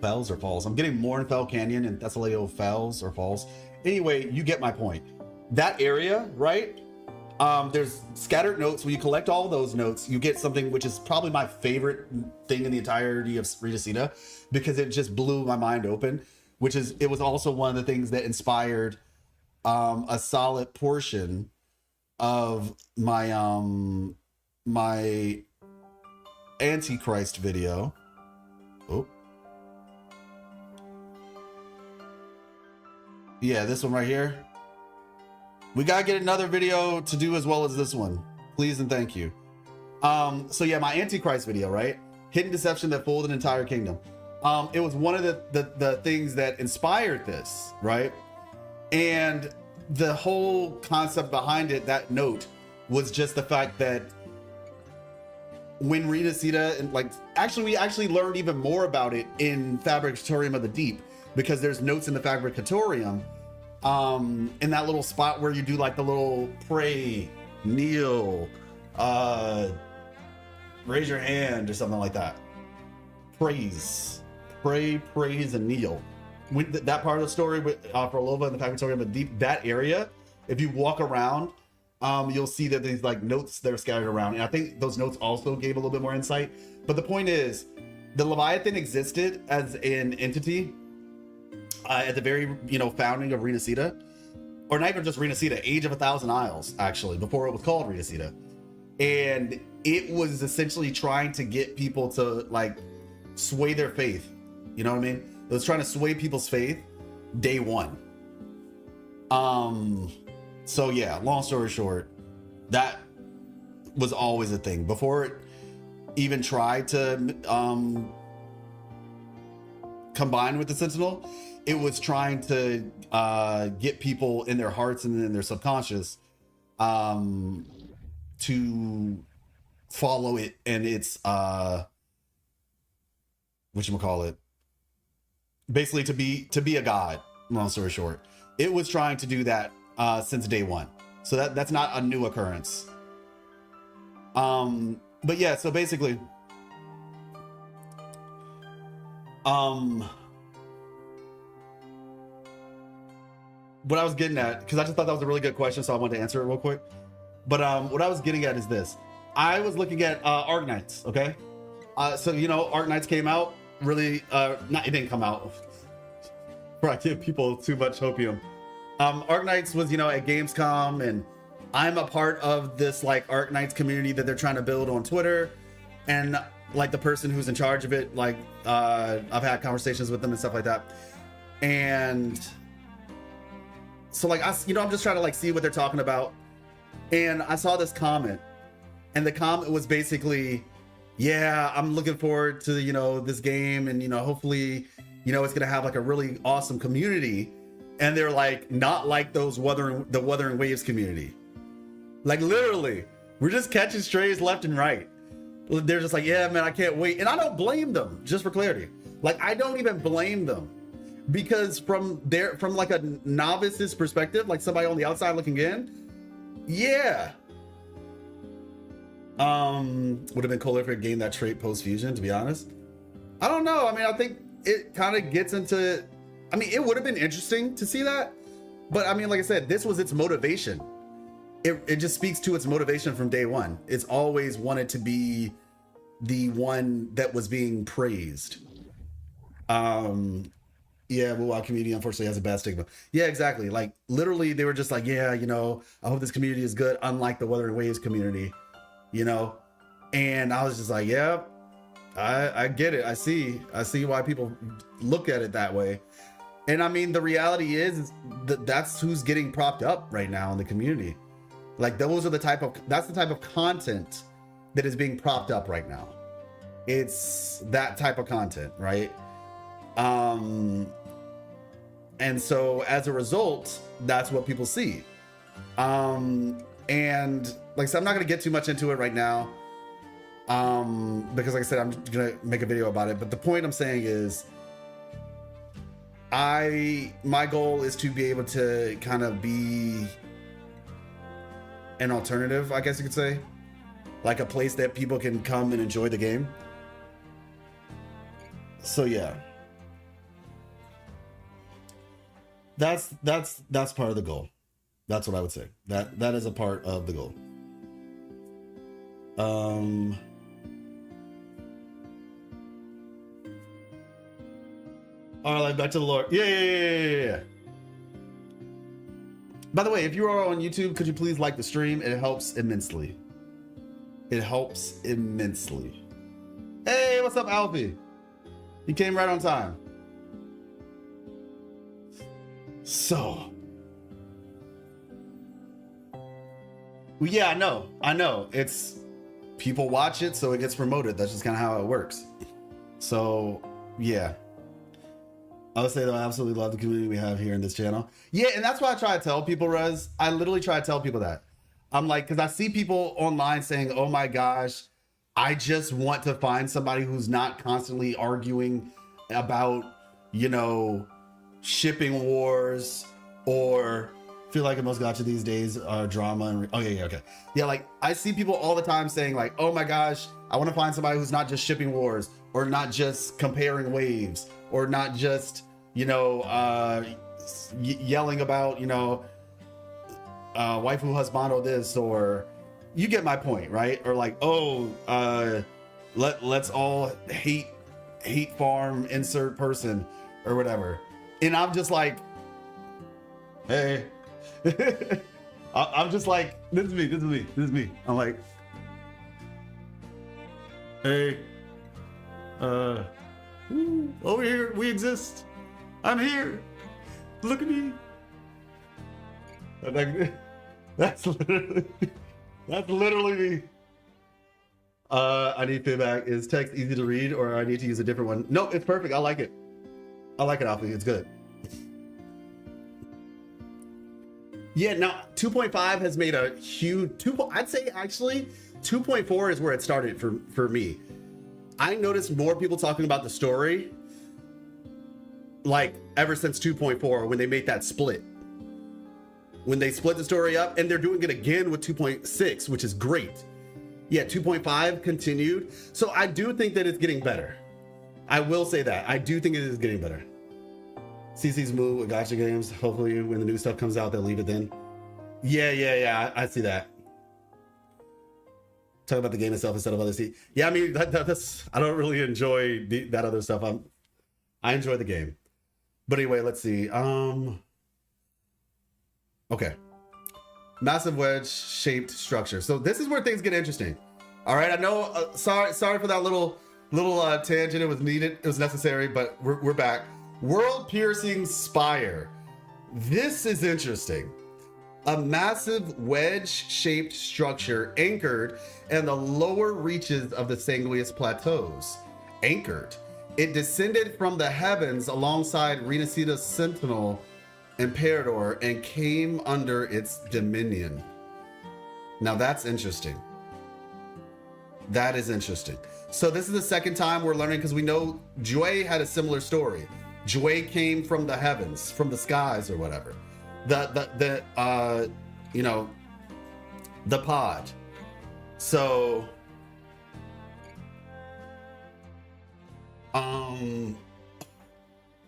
Fells or Falls? I'm getting Mournfell Canyon and Thessalio Fells or Falls. Anyway, you get my point. That area, right? There's scattered notes. When you collect all of those notes, you get something which is probably my favorite thing in the entirety of Redecita, because it just blew my mind open, which is, it was also one of the things that inspired a solid portion of my my Antichrist video. Oh. Yeah, this one right here. We gotta get another video to do as well as this one. Please and thank you. So yeah, my Antichrist video, right? Hidden deception that fooled an entire kingdom. It was one of the things that inspired this, right? And the whole concept behind it, that note, was just the fact that when Redecita, and like, actually, we actually learned even more about it in Fabricatorium of the Deep, because there's notes in the Fabricatorium, in that little spot where you do like the little pray, kneel, raise your hand or something like that. Praise, pray, praise, and kneel. That part of the story with for Lova and the Fabricatorium of the Deep, that area, if you walk around, you'll see that there's like notes that are scattered around, and I think those notes also gave a little bit more insight. But the point is, the Leviathan existed as an entity at the very, you know, founding of Redecita, or not even just Redecita, Age of 1,000 Isles, actually, before it was called Redecita. And it was essentially trying to get people to like sway their faith. You know what I mean? It was trying to sway people's faith day one. So yeah, long story short, that was always a thing. Before it even tried to combine with the Sentinel, it was trying to get people in their hearts and in their subconscious to follow it and its whatchamacallit, basically to be a god. Long story short, it was trying to do that since day one, so that's not a new occurrence. But yeah, so basically what I was getting at, because I just thought that was a really good question, so I wanted to answer it real quick. But what I was getting at is this. I was looking at Arknights, okay? So, you know, Arknights came out, really, it didn't come out. Before I give people too much hopium. Arknights was, you know, at Gamescom, and I'm a part of this, like, Arknights community that they're trying to build on Twitter. And, like, the person who's in charge of it, like, I've had conversations with them and stuff like that. And so, like, I'm just trying to, like, see what they're talking about. And I saw this comment, and the comment was basically, yeah, I'm looking forward to, you know, this game, and, you know, hopefully, you know, it's gonna have like a really awesome community. And they're like, not like the Wuthering Waves community. Like, literally, we're just catching strays left and right. They're just like, yeah, man, I can't wait. And I don't blame them, just for clarity. Like, I don't even blame them, because from like a novice's perspective, like somebody on the outside looking in, yeah. Would have been cooler if it gained that trait post-fusion, to be honest. I don't know. I mean, I think it kind of gets into, I mean, it would have been interesting to see that. But I mean, like I said, this was its motivation. It just speaks to its motivation from day one. It's always wanted to be the one that was being praised. Yeah, well, our community unfortunately has a bad stigma. Yeah, exactly. Like, literally, they were just like, yeah, you know, I hope this community is good, unlike the Wuthering Waves community, you know? And I was just like, yeah, I get it. I see why people look at it that way. And I mean, the reality is that that's who's getting propped up right now in the community. Like, that's the type of content that is being propped up right now. It's that type of content, right? And so as a result, that's what people see. And like I said, I'm not gonna get too much into it right now. Because like I said, I'm gonna make a video about it. But the point I'm saying is, my goal is to be able to kind of be an alternative, I guess you could say, like a place that people can come and enjoy the game. So yeah, that's part of the goal. That's what I would say. That is a part of the goal. All right, back to the lore. Yeah. By the way, if you are on YouTube, could you please like the stream? It helps immensely. It helps immensely. Hey, what's up, Alfie? You came right on time. So, well, yeah, I know. It's, people watch it, so it gets promoted. That's just kind of how it works. So, yeah. I would say that I absolutely love the community we have here in this channel. Yeah, and that's why I try to tell people, Rez. I literally try to tell people that. I'm like, because I see people online saying, oh my gosh, I just want to find somebody who's not constantly arguing about, you know, shipping wars, or feel like the most gotcha these days are drama. And okay. Yeah, like I see people all the time saying like, oh my gosh, I want to find somebody who's not just shipping wars, or not just comparing waves, or not just, you know, yelling about, you know, waifu husbando this, or you get my point, right? Or like, oh, let's all hate farm insert person or whatever. And I'm just like, hey, I'm just like, this is me. I'm like, hey, over here, we exist. I'm here. Look at me. Like, that's literally me. I need feedback. Is text easy to read, or I need to use a different one? No, it's perfect. I like it, Alfie. It's good. Yeah, now 2.5 has made a huge I'd say actually 2.4 is where it started for me. I noticed more people talking about the story like ever since 2.4 when they made that split. When they split the story up, and they're doing it again with 2.6, which is great. Yeah, 2.5 continued. So I do think that it's getting better. I will say that. I do think it is getting better. CC's move with gacha games. Hopefully when the new stuff comes out, they'll leave it then. Yeah, I see that. Talk about the game itself instead of other stuff. Yeah, I mean, that's I don't really enjoy that other stuff. I enjoy the game. But anyway, let's see. Okay. Massive wedge shaped structure. So this is where things get interesting. All right, I know. Sorry for that little tangent. It was needed. It was necessary. But we're back. World piercing spire. This is interesting. A massive wedge shaped structure anchored in the lower reaches of the Sanguis Plateaus. Anchored. It descended from the heavens alongside Renacita's Sentinel Imperator and came under its dominion. Now that's interesting. That is interesting. So this is the second time we're learning, because we know Jue had a similar story. Jue came from the heavens, from the skies or whatever. The pod. So I'm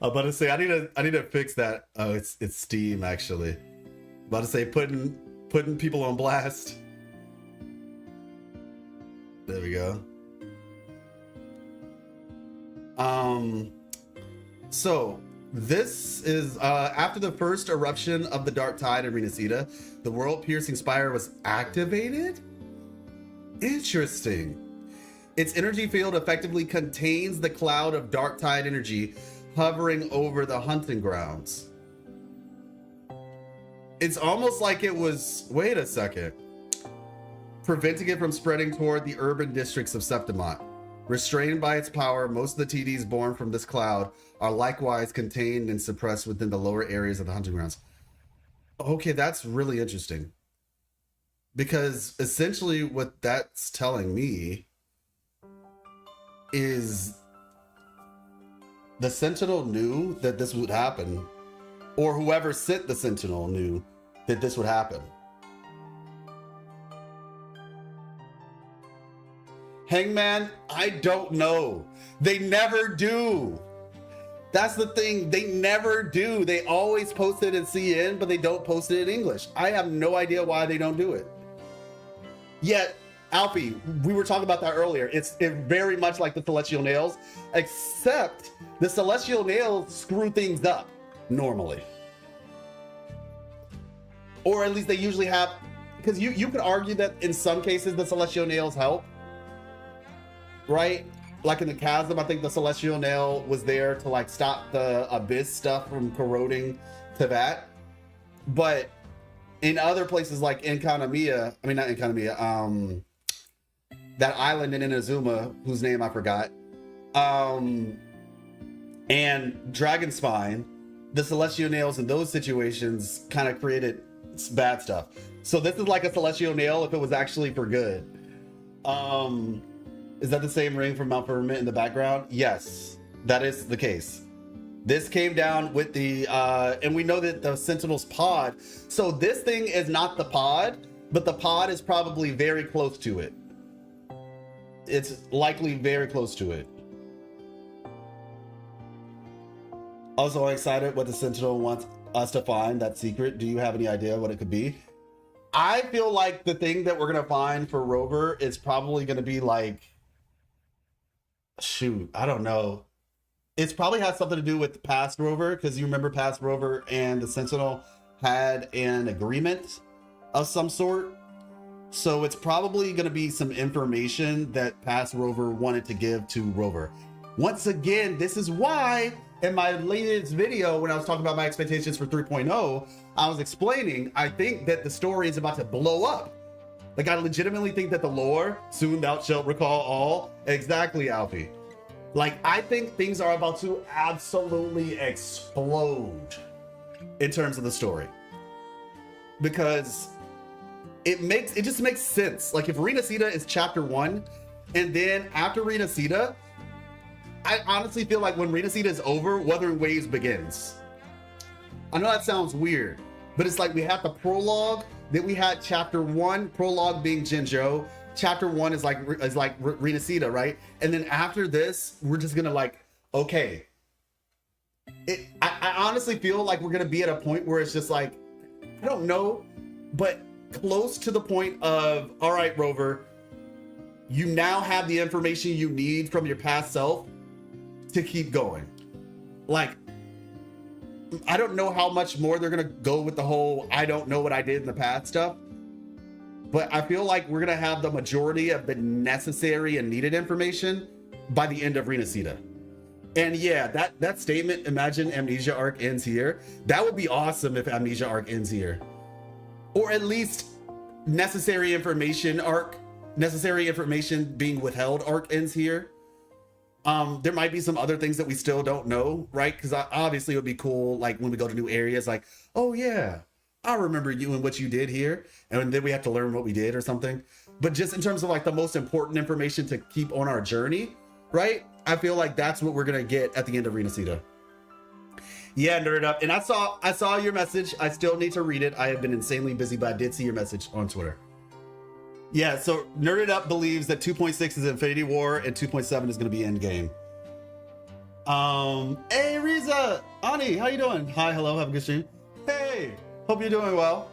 about to say I need to fix that. Oh, it's Steam actually. I'm about to say putting people on blast. There we go. So this is after the first eruption of the dark tide in Renacita, the world piercing spire was activated. Interesting. Its energy field effectively contains the cloud of dark tide energy hovering over the hunting grounds. It's almost like it was, wait a second, preventing it from spreading toward the urban districts of Septimont. Restrained by its power, most of the TDs born from this cloud are likewise contained and suppressed within the lower areas of the hunting grounds. Okay, that's really interesting. Because essentially what that's telling me is the Sentinel knew that this would happen, or whoever sent the Sentinel knew that this would happen. Hangman, I don't know. They never do. That's the thing. They never do. They always post it in CN, but they don't post it in English. I have no idea why they don't do it. Yet, Alfie, we were talking about that earlier. It's very much like the Celestial Nails, except the Celestial Nails screw things up normally. Or at least they usually have, because you could argue that in some cases the Celestial Nails help. Right? Like in the chasm, I think the Celestial Nail was there to like stop the abyss stuff from corroding to that. But in other places like Enkanomiya, I mean not Enkanomiya, that island in Inazuma, whose name I forgot, and Dragonspine, the Celestial Nails in those situations kind of created bad stuff. So this is like a Celestial Nail if it was actually for good. Is that the same ring from Mount Firmament in the background? Yes, that is the case. This came down with the, and we know that the Sentinel's pod. So this thing is not the pod, but the pod is probably very close to it. It's likely very close to it. Also, I'm excited what the Sentinel wants us to find, that secret. Do you have any idea what it could be? I feel like the thing that we're going to find for Rover is probably going to be like, shoot, I don't know. It's probably has something to do with past Rover, because you remember past Rover and the Sentinel had an agreement of some sort. So it's probably going to be some information that past Rover wanted to give to Rover. Once again, this is why in my latest video, when I was talking about my expectations for 3.0, I was explaining, I think that the story is about to blow up. Like, I legitimately think that the lore, soon thou shalt recall all. Exactly, Alfie. Like, I think things are about to absolutely explode in terms of the story. because it just makes sense. Like if Renacida is chapter 1, and then after Renacida, I honestly feel like when Renacida is over, Wuthering Waves begins. I know that sounds weird, but it's like we have the prologue, then we had chapter 1, prologue being Jinzhou. Chapter 1 is like Renacida, right? And then after this, we're just gonna like, okay. I honestly feel like we're gonna be at a point where it's just like, I don't know, but close to the point of, all right, Rover, you now have the information you need from your past self to keep going. Like, I don't know how much more they're gonna go with the whole I don't know what I did in the past stuff, but I feel like we're gonna have the majority of the necessary and needed information by the end of Renacida. And yeah, that statement, imagine Amnesia arc ends here. That would be awesome if Amnesia arc ends here. Or at least necessary information being withheld arc ends here. There might be some other things that we still don't know, right? Because obviously it would be cool, like when we go to new areas, like, oh yeah, I remember you and what you did here, and then we have to learn what we did or something. But just in terms of like the most important information to keep on our journey, right? I feel like that's what we're gonna get at the end of Renacida. Yeah, Nerd Up. And I saw your message. I still need to read it. I have been insanely busy, but I did see your message on Twitter. Yeah, so Nerded Up believes that 2.6 is Infinity War and 2.7 is going to be Endgame. Hey, Riza! Ani, how you doing? Hi, hello, have a good stream. Hey, hope you're doing well.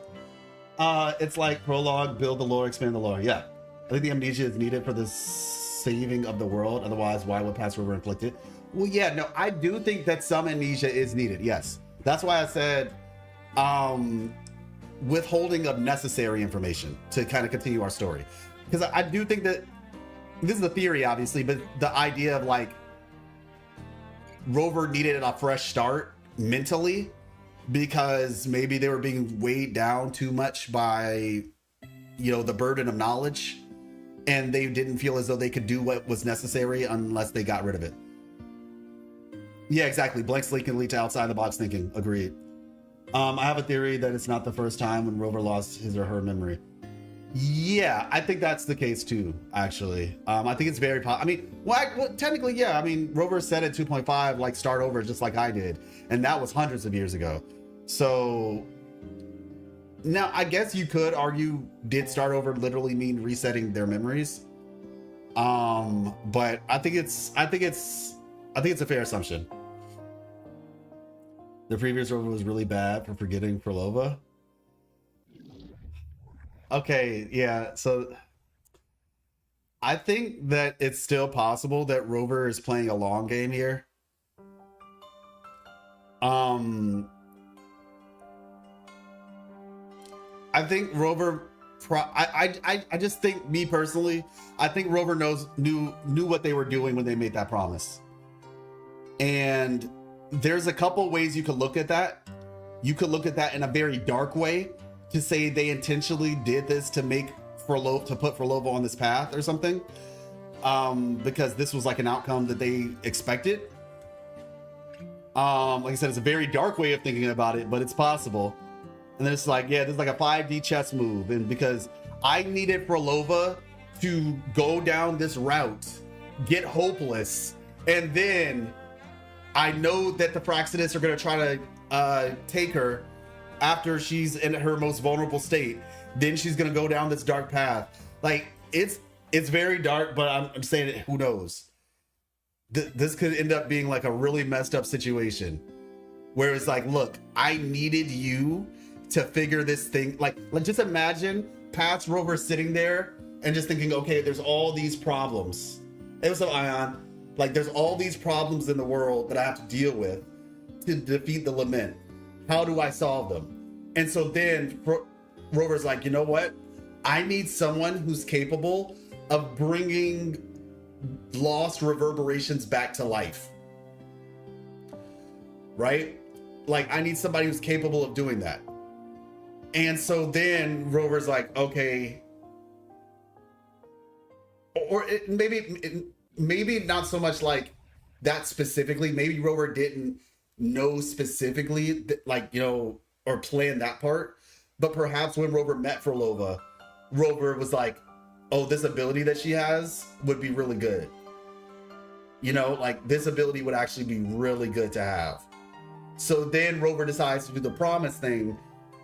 It's like prologue, build the lore, expand the lore. Yeah, I think the amnesia is needed for the saving of the world. Otherwise, why would past River inflict it? Well, yeah, no, I do think that some amnesia is needed. Yes, that's why I said withholding of necessary information to kind of continue our story, because I do think that this is a theory, obviously, but the idea of like Rover needed a fresh start mentally because maybe they were being weighed down too much by, you know, the burden of knowledge, and they didn't feel as though they could do what was necessary unless they got rid of it. Yeah, exactly. Blank slate can lead to outside the box thinking. Agreed. I have a theory that it's not the first time when Rover lost his or her memory. Yeah, I think that's the case too, actually. I think it's very I mean, well, technically, yeah. I mean, Rover said at 2.5, like, start over just like I did. And that was hundreds of years ago. So now I guess you could argue, did start over literally mean resetting their memories? But I think it's a fair assumption. The previous Rover was really bad for forgetting Frolova. Okay, yeah, so I think that it's still possible that Rover is playing a long game here. I think Rover I just think, me personally, I think Rover knew what they were doing when they made that promise. And there's a couple ways you could look at that. You could look at that in a very dark way, to say they intentionally did this to make put Frolova on this path or something, because this was like an outcome that they expected. Like I said, it's a very dark way of thinking about it, but it's possible. And then it's like, yeah, there's like a 5D chess move, and because I needed Frolova to go down this route, get hopeless, and then I know that the Fraxidus are going to try to take her after she's in her most vulnerable state. Then she's going to go down this dark path. Like, it's very dark, but I'm saying it, who knows? This could end up being like a really messed up situation where it's like, look, I needed you to figure this thing. Like just imagine past Rover sitting there and just thinking, okay, there's all these problems. It was Ion. Like, there's all these problems in the world that I have to deal with to defeat the lament. How do I solve them? And so then Rover's like, you know what? I need someone who's capable of bringing lost reverberations back to life. Right? Like, I need somebody who's capable of doing that. And so then Rover's like, okay. Or maybe not so much like that specifically. Maybe Rover didn't know specifically, like, you know, or plan that part. But perhaps when Rover met Frolova, Rover was like, oh, this ability that she has would be really good. You know, like this ability would actually be really good to have. So then Rover decides to do the promise thing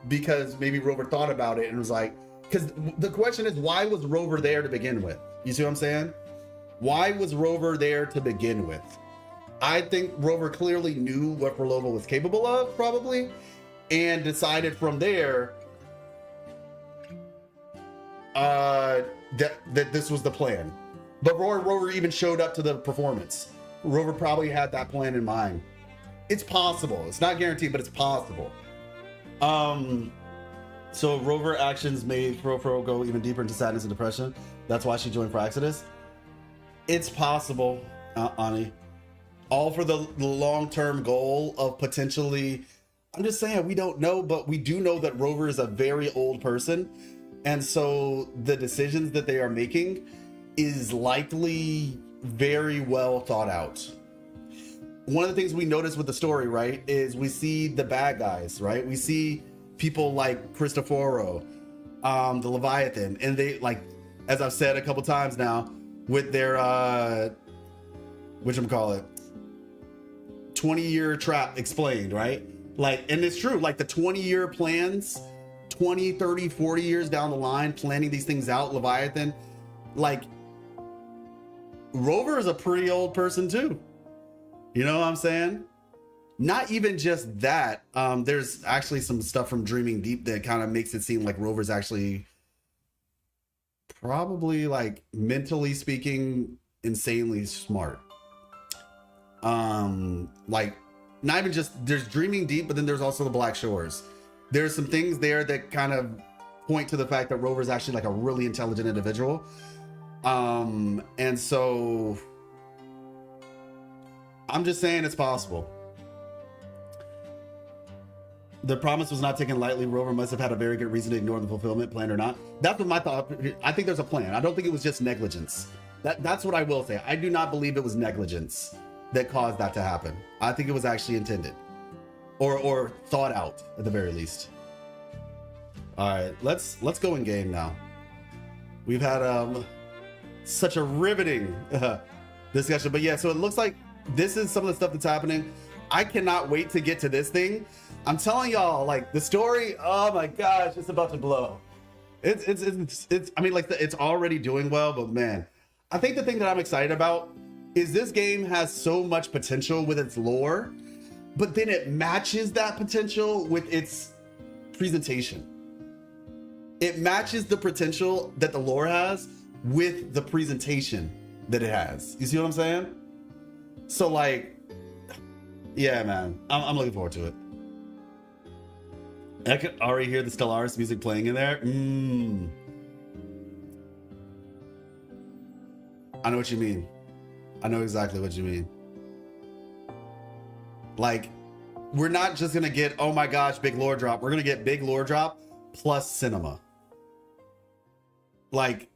because maybe Rover thought about it and was like, because the question is, why was Rover there to begin with? You see what I'm saying? Why was Rover there to begin with? I think Rover clearly knew what Frolova was capable of, probably, and decided from there that this was the plan. But Rover even showed up to the performance. Rover probably had that plan in mind. It's possible. It's not guaranteed, but it's possible. So Rover actions made Fro go even deeper into sadness and depression. That's why she joined for Exodus. It's possible, Ani. All for the long-term goal of potentially, I'm just saying, we don't know, but we do know that Rover is a very old person. And so the decisions that they are making is likely very well thought out. One of the things we notice with the story, right, is we see the bad guys, right? We see people like Cristoforo, the Leviathan, and they, like, as I've said a couple times now, with their, whatchamacallit, 20-year trap explained, right? Like, and it's true, like the 20-year plans, 20, 30, 40 years down the line, planning these things out, Leviathan, like, Rover is a pretty old person too. You know what I'm saying? Not even just that. There's actually some stuff from Dreaming Deep that kind of makes it seem like Rover's actually probably, like, mentally speaking, insanely smart. Like, not even just, there's Dreaming Deep, but then there's also the Black Shores. There's some things there that kind of point to the fact that Rover's actually like a really intelligent individual. And so I'm just saying it's possible. The promise was not taken lightly. Rover must have had a very good reason to ignore the fulfillment, plan or not. That's what my thought. I think there's a plan. I don't think it was just negligence. That's what I will say. I do not believe it was negligence that caused that to happen. I think it was actually intended or thought out at the very least. All right, let's go in game now. We've had such a riveting discussion, but yeah, so it looks like this is some of the stuff that's happening. I cannot wait to get to this thing. I'm telling y'all, like, the story, oh my gosh, it's about to blow. It's I mean, like, it's already doing well, but man, I think the thing that I'm excited about is this game has so much potential with its lore, but then it matches that potential with its presentation. It matches the potential that the lore has with the presentation that it has. You see what I'm saying? So, like, yeah, man, I'm looking forward to it. I can already hear the Stellaris music playing in there. I know what you mean. I know exactly what you mean. Like, we're not just gonna get, oh my gosh, big lore drop. We're gonna get big lore drop plus cinema. Like,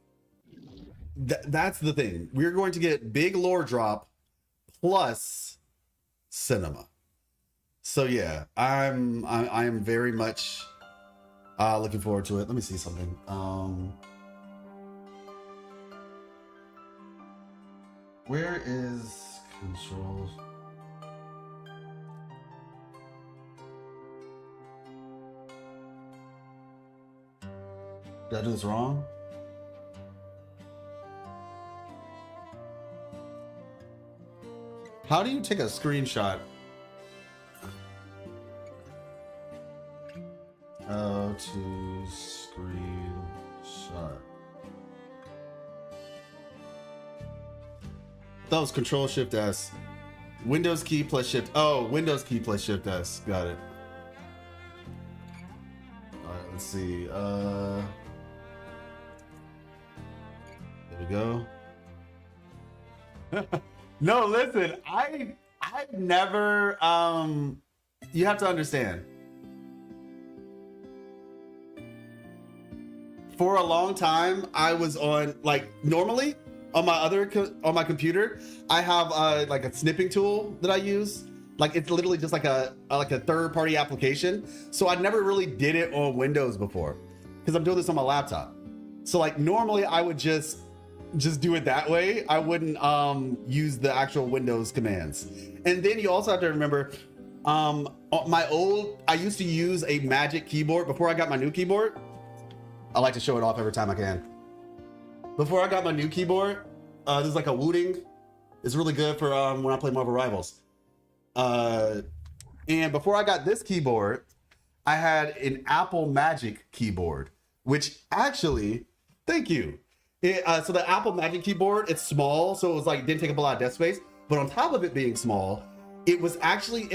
that's the thing. We're going to get big lore drop plus cinema. So yeah, I am very much looking forward to it. Let me see something. Where is controls? Did I do this wrong? How do you take a screenshot? How to screenshot? That was Control Shift S. Windows key plus Shift. Oh, Windows key plus Shift S. Got it. All right, let's see. There we go. No, listen. I've never. You have to understand. For a long time, I was on, like, normally on my computer, I have like a snipping tool that I use Like it's literally just like a third-party application. So I never really did it on Windows before because I'm doing this on my laptop. So like normally I would just do it that way. I wouldn't use the actual Windows commands. And then you also have to remember, I used to use a Magic keyboard before I got my new keyboard. I like to show it off every time I can. Before I got my new keyboard, this is like a Wooting. It's really good for when I play Marvel Rivals. And before I got this keyboard, I had an Apple Magic keyboard, which actually, thank you. So the Apple Magic keyboard, it's small, so it was like didn't take up a lot of desk space. But on top of it being small, it was actually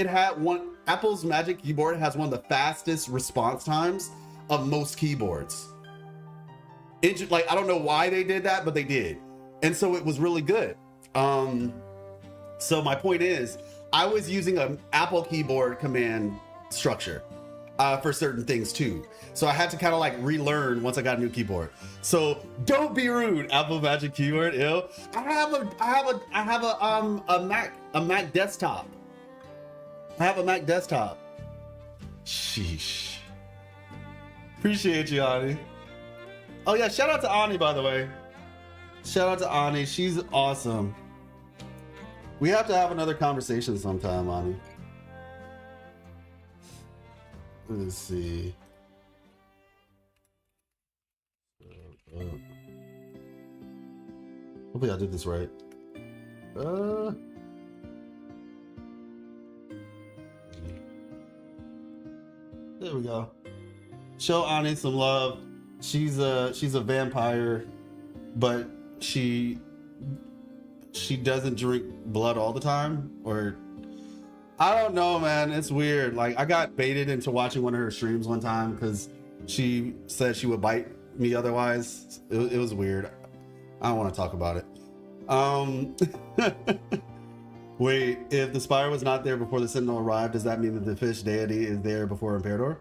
Apple's Magic keyboard has one of the fastest response times of most keyboards. Like I don't know why they did that, but they did, and so it was really good. So my point is, I was using an Apple keyboard command structure for certain things too. So I had to kind of like relearn once I got a new keyboard. So don't be rude, Apple Magic keyboard. Ew. I have a Mac desktop. I have a Mac desktop. Sheesh. Appreciate you, Ani. Oh yeah, shout out to Ani, by the way. Shout out to Ani. She's awesome. We have to have another conversation sometime, Ani. Let's see. Hopefully I did this right. There we go. Show Ani some love. She's a vampire, but she doesn't drink blood all the time, or I don't know, man. It's weird. Like I got baited into watching one of her streams one time because she said she would bite me otherwise. It was weird. I don't want to talk about it. Wait, if the Spire was not there before the Sentinel arrived, does that mean that the fish deity is there before Imperador?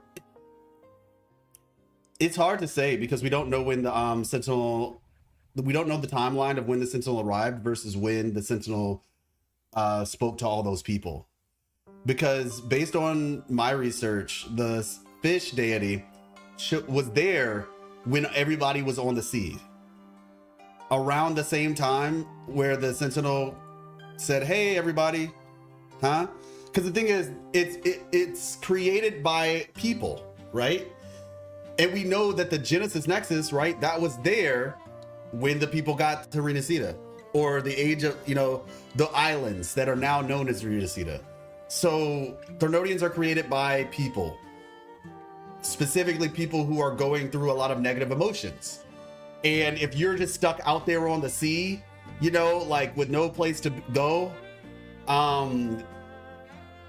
It's hard to say because we don't know when the Sentinel. We don't know the timeline of when the Sentinel arrived versus when the Sentinel spoke to all those people. Because based on my research, the fish deity was there when everybody was on the sea. Around the same time where the Sentinel said, "Hey, everybody," huh? Because the thing is, it's created by people, right? And we know that the Genesis Nexus, right, that was there when the people got to Renacida, or the age of, the islands that are now known as Renacida. So Threnodians are created by people, specifically people who are going through a lot of negative emotions. And if you're just stuck out there on the sea, like with no place to go,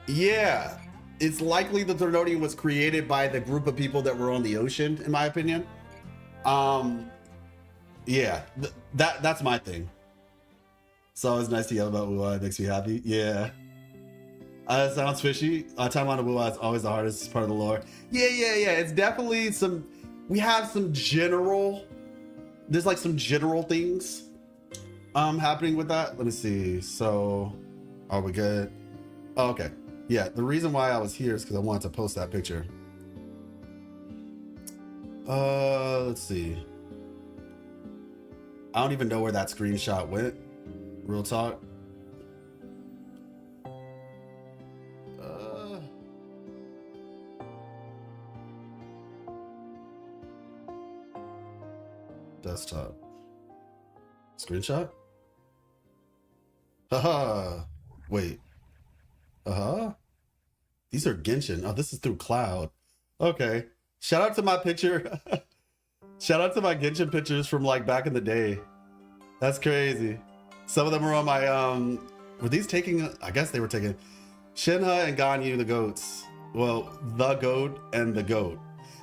yeah, it's likely the Threnodian was created by the group of people that were on the ocean, in my opinion. Yeah, that's my thing. It's always nice to yell about Wu-Wai. It makes me happy. Yeah. It sounds fishy. Timeline of Wu-Wai is always the hardest part of the lore. Yeah. It's definitely we have some general, there's like some general things happening with that. Let me see. So, are we good? Oh, okay. Yeah, the reason why I was here is because I wanted to post that picture. Let's see. I don't even know where that screenshot went. Real talk. Desktop. Screenshot? Haha. Wait. These are Genshin. Oh, this is through Cloud. Okay. Shout out to my picture. Shout out to my Genshin pictures from like back in the day. That's crazy. Some of them are on my were these taking, I guess they were taking Shinha and Ganyu, the goats. Well, the goat and the goat.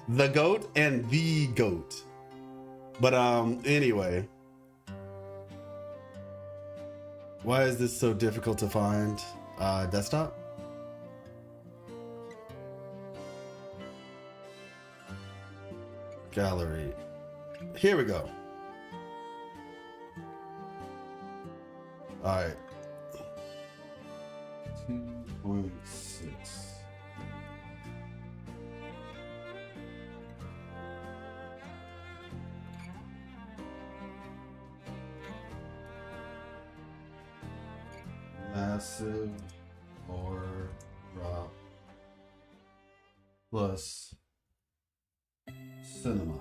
The goat and the goat. But anyway. Why is this so difficult to find? Desktop? Gallery. Here we go. All right. 2.6. Massive or drop plus cinema.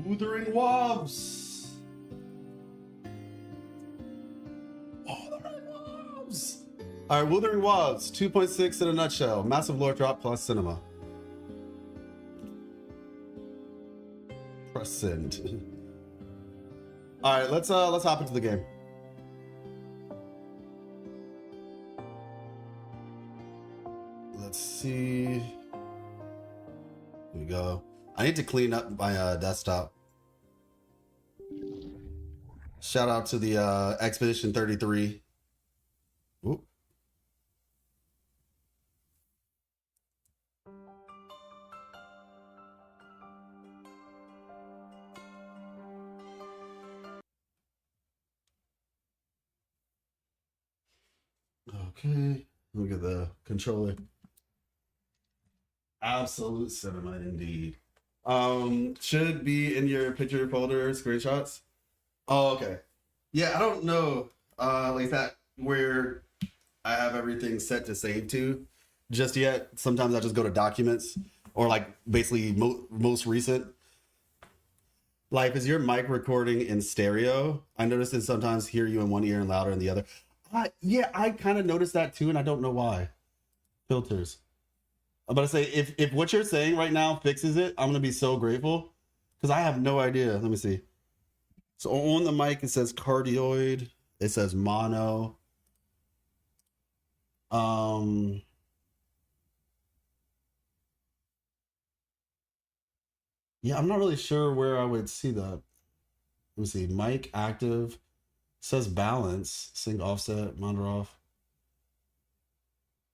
Wuthering Wolves. Wuthering Wolves. All right, Wuthering Wolves, 2.6 in a nutshell. Massive lore drop plus cinema. Press send. All right, let's hop into the game. Let's see. Here we go. I need to clean up my desktop. Shout out to the Expedition 33. Oop. Okay, look at the controller. Absolute cinema indeed. Should be in your picture folder screenshots. Oh, okay. Yeah, I don't know like that where I have everything set to save to just yet. Sometimes I just go to documents or like basically most recent. Like, is your mic recording in stereo? I noticed it sometimes hear you in one ear and louder in the other. Yeah, I kind of noticed that too, and I don't know why. Filters. I'm about to say, if what you're saying right now fixes it, I'm gonna be so grateful because I have no idea. Let me see. So on the mic it says cardioid. It says mono. Yeah, I'm not really sure where I would see that. Let me see. Mic active. It says balance. Sync offset. Monitor off.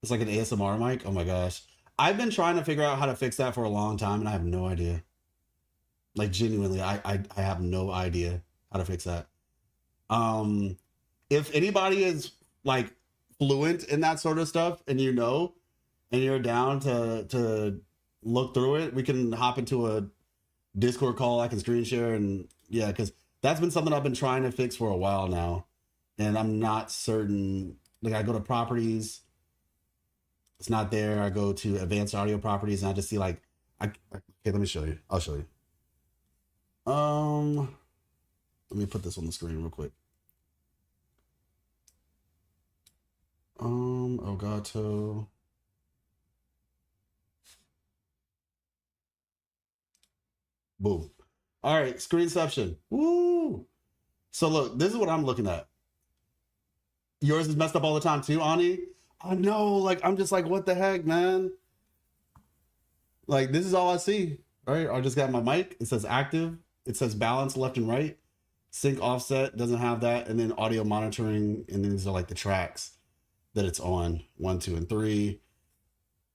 It's like an ASMR mic. Oh my gosh. I've been trying to figure out how to fix that for a long time and I have no idea. Like genuinely, I have no idea how to fix that. If anybody is like fluent in that sort of stuff and you know, and you're down to look through it, we can hop into a Discord call. I can screen share and yeah, because that's been something I've been trying to fix for a while now. And I'm not certain. Like I go to properties. It's not there. I go to advanced audio properties and I just see like, okay, let me show you. I'll show you. Let me put this on the screen real quick. Elgato. Boom. All right, screenception. Woo! So look, this is what I'm looking at. Yours is messed up all the time too, Ani? I know, like, I'm just like, what the heck, man? Like, this is all I see, right? I just got my mic. It says active. It says balance left and right. Sync offset doesn't have that. And then audio monitoring. And then these are like the tracks that it's on. 1, 2, and 3.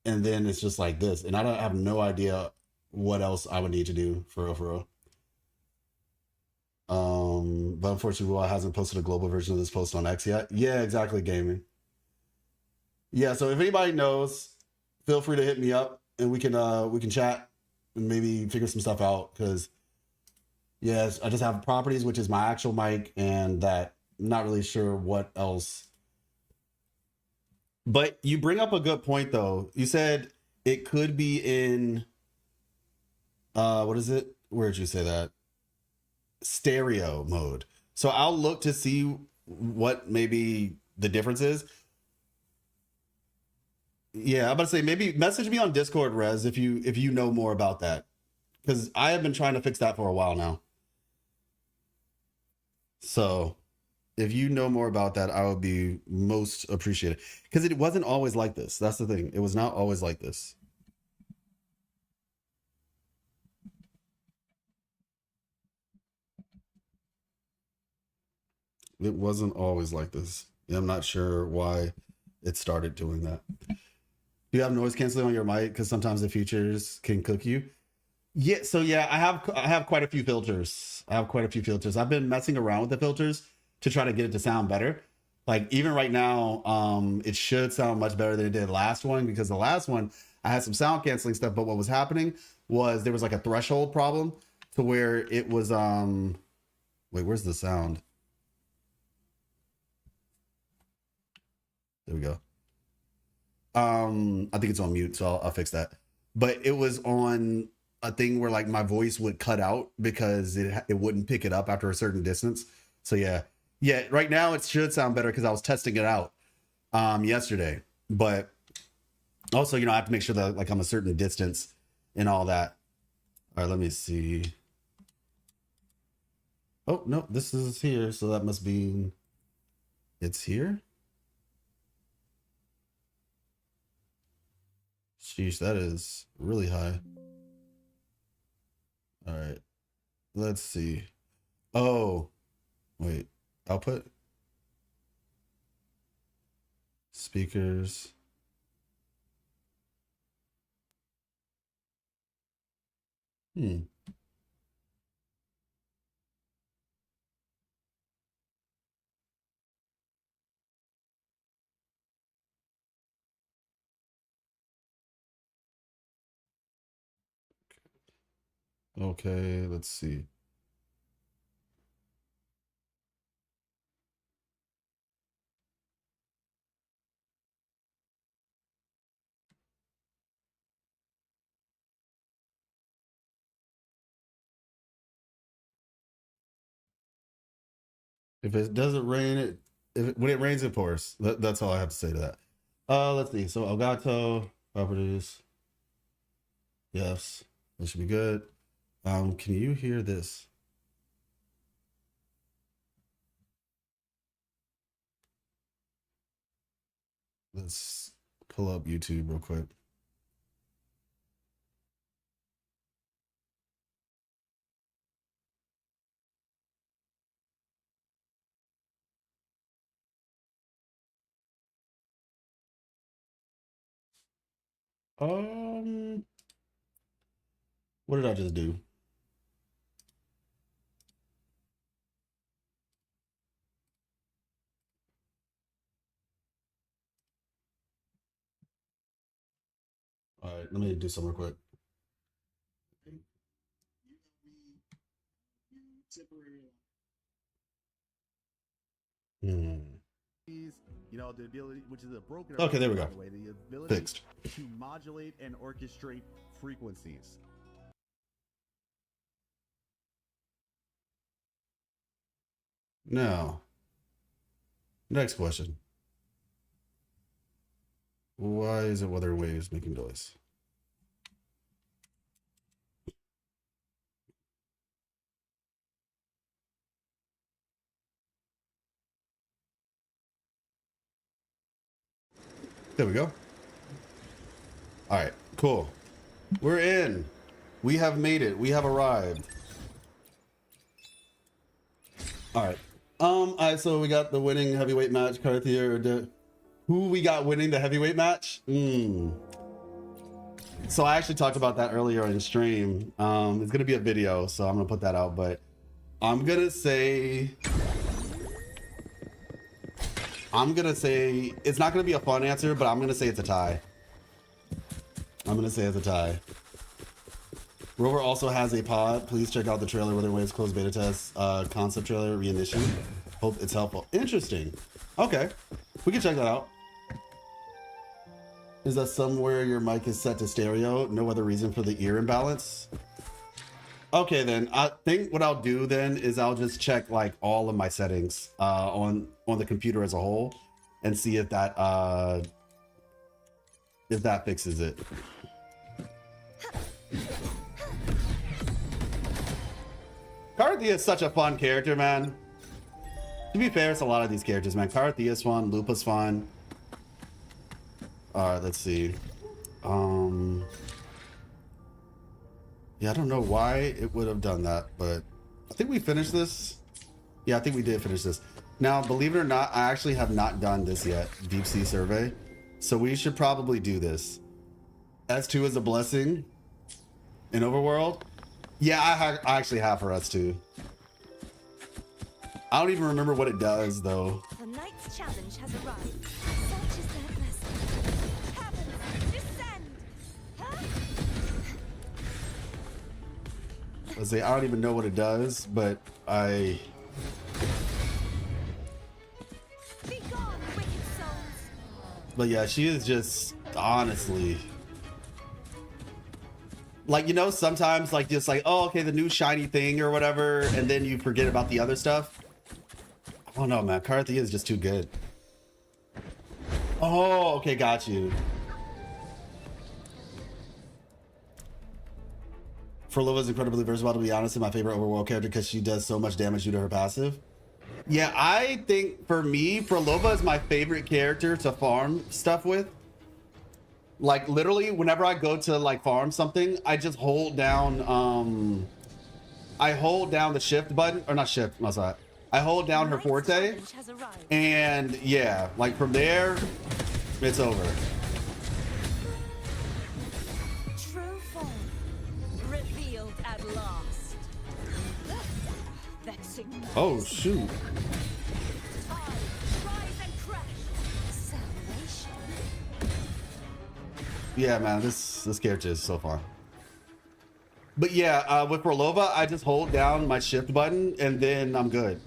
And then it's just like this. And I have no idea what else I would need to do for real. But unfortunately, Will hasn't posted a global version of this post on X yet. Yeah, exactly, gaming. Yeah, so if anybody knows, feel free to hit me up and we can chat and maybe figure some stuff out. Because yes, I just have properties, which is my actual mic, and that I'm not really sure what else. But you bring up a good point though. You said it could be in what is it? Where'd you say that? Stereo mode. So I'll look to see what maybe the difference is. Yeah, I'm about to say maybe message me on Discord, Rez, if you know more about that, because I have been trying to fix that for a while now. So if you know more about that, I would be most appreciated, because it wasn't always like this. That's the thing. It was not always like this. It wasn't always like this. I'm not sure why it started doing that. Do you have noise canceling on your mic? Because sometimes the features can cook you. Yeah, so yeah, I have quite a few filters. I've been messing around with the filters to try to get it to sound better. Like even right now, it should sound much better than it did last one, because the last one I had some sound canceling stuff, but what was happening was there was like a threshold problem to where it was wait, where's the sound? There we go. I think it's on mute, so I'll fix that. But it was on a thing where like my voice would cut out because it wouldn't pick it up after a certain distance. So yeah, right now it should sound better because I was testing it out yesterday. But also, I have to make sure that like I'm a certain distance and all that. All right, let me see. Oh no, this is here, so that must be it's here. Sheesh, that is really high. All right, let's see. Oh, wait, output, speakers. Okay, let's see. If it doesn't rain, when it rains, it pours. That's all I have to say to that. Let's see. So Elgato properties. Yes, that should be good. Can you hear this? Let's pull up YouTube real quick. What did I just do? All right, let me do something real quick. The ability, which is a broken. Okay, there we go. The ability Fixed. to modulate and orchestrate frequencies. Now, next question. Why is it Weather Waves making noise? There we go. All right, cool. We're in. We have made it. We have arrived. All right. All right, so we got the winning heavyweight match, Cartier. Who we got winning the heavyweight match? So I actually talked about that earlier in stream. It's gonna be a video, so I'm gonna put that out, but I'm gonna say it's not gonna be a fun answer, but I'm gonna say it's a tie. Rover also has a pod. Please check out the trailer, Weather Waves closed beta test, concept trailer reignition. Hope it's helpful. Interesting. Okay, we can check that out. Is that somewhere your mic is set to stereo? No other reason for the ear imbalance? Okay, then I think what I'll do then is I'll just check like all of my settings on the computer as a whole and see if that fixes it. Carthea is such a fun character, man. To be fair, it's a lot of these characters, man. Carthea is fun, Lupa's fun. All right, let's see. Yeah, I don't know why it would have done that, but I think we finished this. Yeah, I think we did finish this. Now, believe it or not, I actually have not done this yet, Deep Sea Survey. So we should probably do this. S2 is a blessing. in Overworld. Yeah, I actually have for us too. I don't even remember what it does though. The knight's challenge has arrived. Such is their blessing. Heavens, descend! Huh? Let's say I don't even know what it does, but Be gone, wicked souls! but yeah, she is just honestly like, you know, sometimes like just like, oh, okay, the new shiny thing or whatever, and then you forget about the other stuff. I don't know, man. Karthia is just too good. Oh, okay, got you. Frolova is incredibly versatile, to be honest, and my favorite overworld character because she does so much damage due to her passive. Yeah, I think for me, Frolova is my favorite character to farm stuff with. Like literally, whenever I go to like farm something, I just hold down. I hold down the shift button, or not shift. No, sorry. I hold down her forte, and yeah, like from there, it's over. True form revealed at last. Vexing. Oh shoot. Rise and crash. Salvation. Yeah, man, this character is so fun. But yeah, with Frolova, I just hold down my shift button and then I'm good.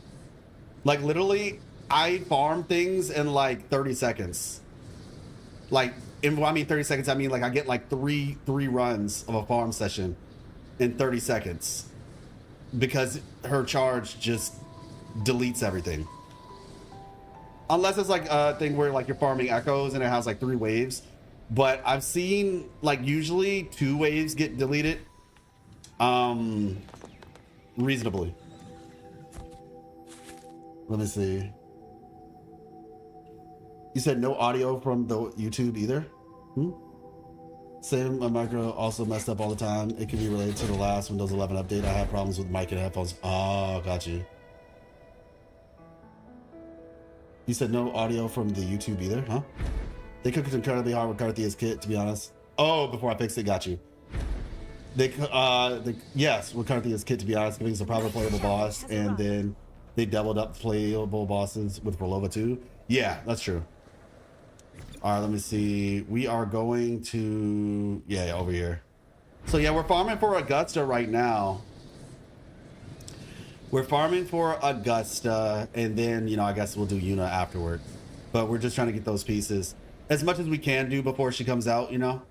Like literally, I farm things in like 30 seconds. Like, and when I mean 30 seconds, I mean like I get like three runs of a farm session in 30 seconds because her charge just deletes everything. Unless it's like a thing where like you're farming echoes and it has like 3 waves. But I've seen like usually 2 waves get deleted reasonably. Let me see. You said no audio from the YouTube either? Same, my micro also messed up all the time. It can be related to the last Windows 11 update. I had problems with mic and headphones. Oh, got you. You said no audio from the YouTube either, huh? They cooked it incredibly hard with Karthia's kit, to be honest. Oh, before I fixed it, got you. Yes, with Karthia's kit, to be honest, giving us a proper playable boss, and then they doubled up playable bosses with Frolova too. Yeah, that's true. All right, let me see. We are going to, yeah, over here. So yeah, we're farming for Augusta right now. We're farming for Augusta, and then, you know, I guess we'll do Yuna afterward. But we're just trying to get those pieces as much as we can do before she comes out, you know?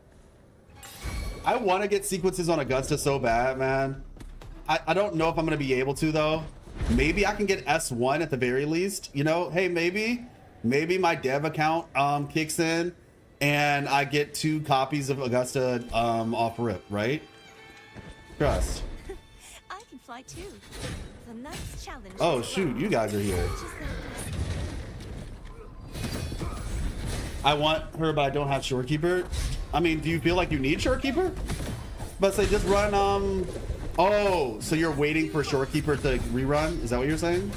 I want to get sequences on Augusta so bad, man. I don't know if I'm going to be able to, though. Maybe I can get S1 at the very least, you know? Hey, maybe my dev account kicks in and I get 2 copies of Augusta off rip, right? Trust. I can fly too. The knight's challenge. Oh shoot, you guys are here. I want her, but I don't have Shorekeeper. I mean, do you feel like you need Shorekeeper? But say just run oh, so you're waiting for Shorekeeper to rerun? Is that what you're saying?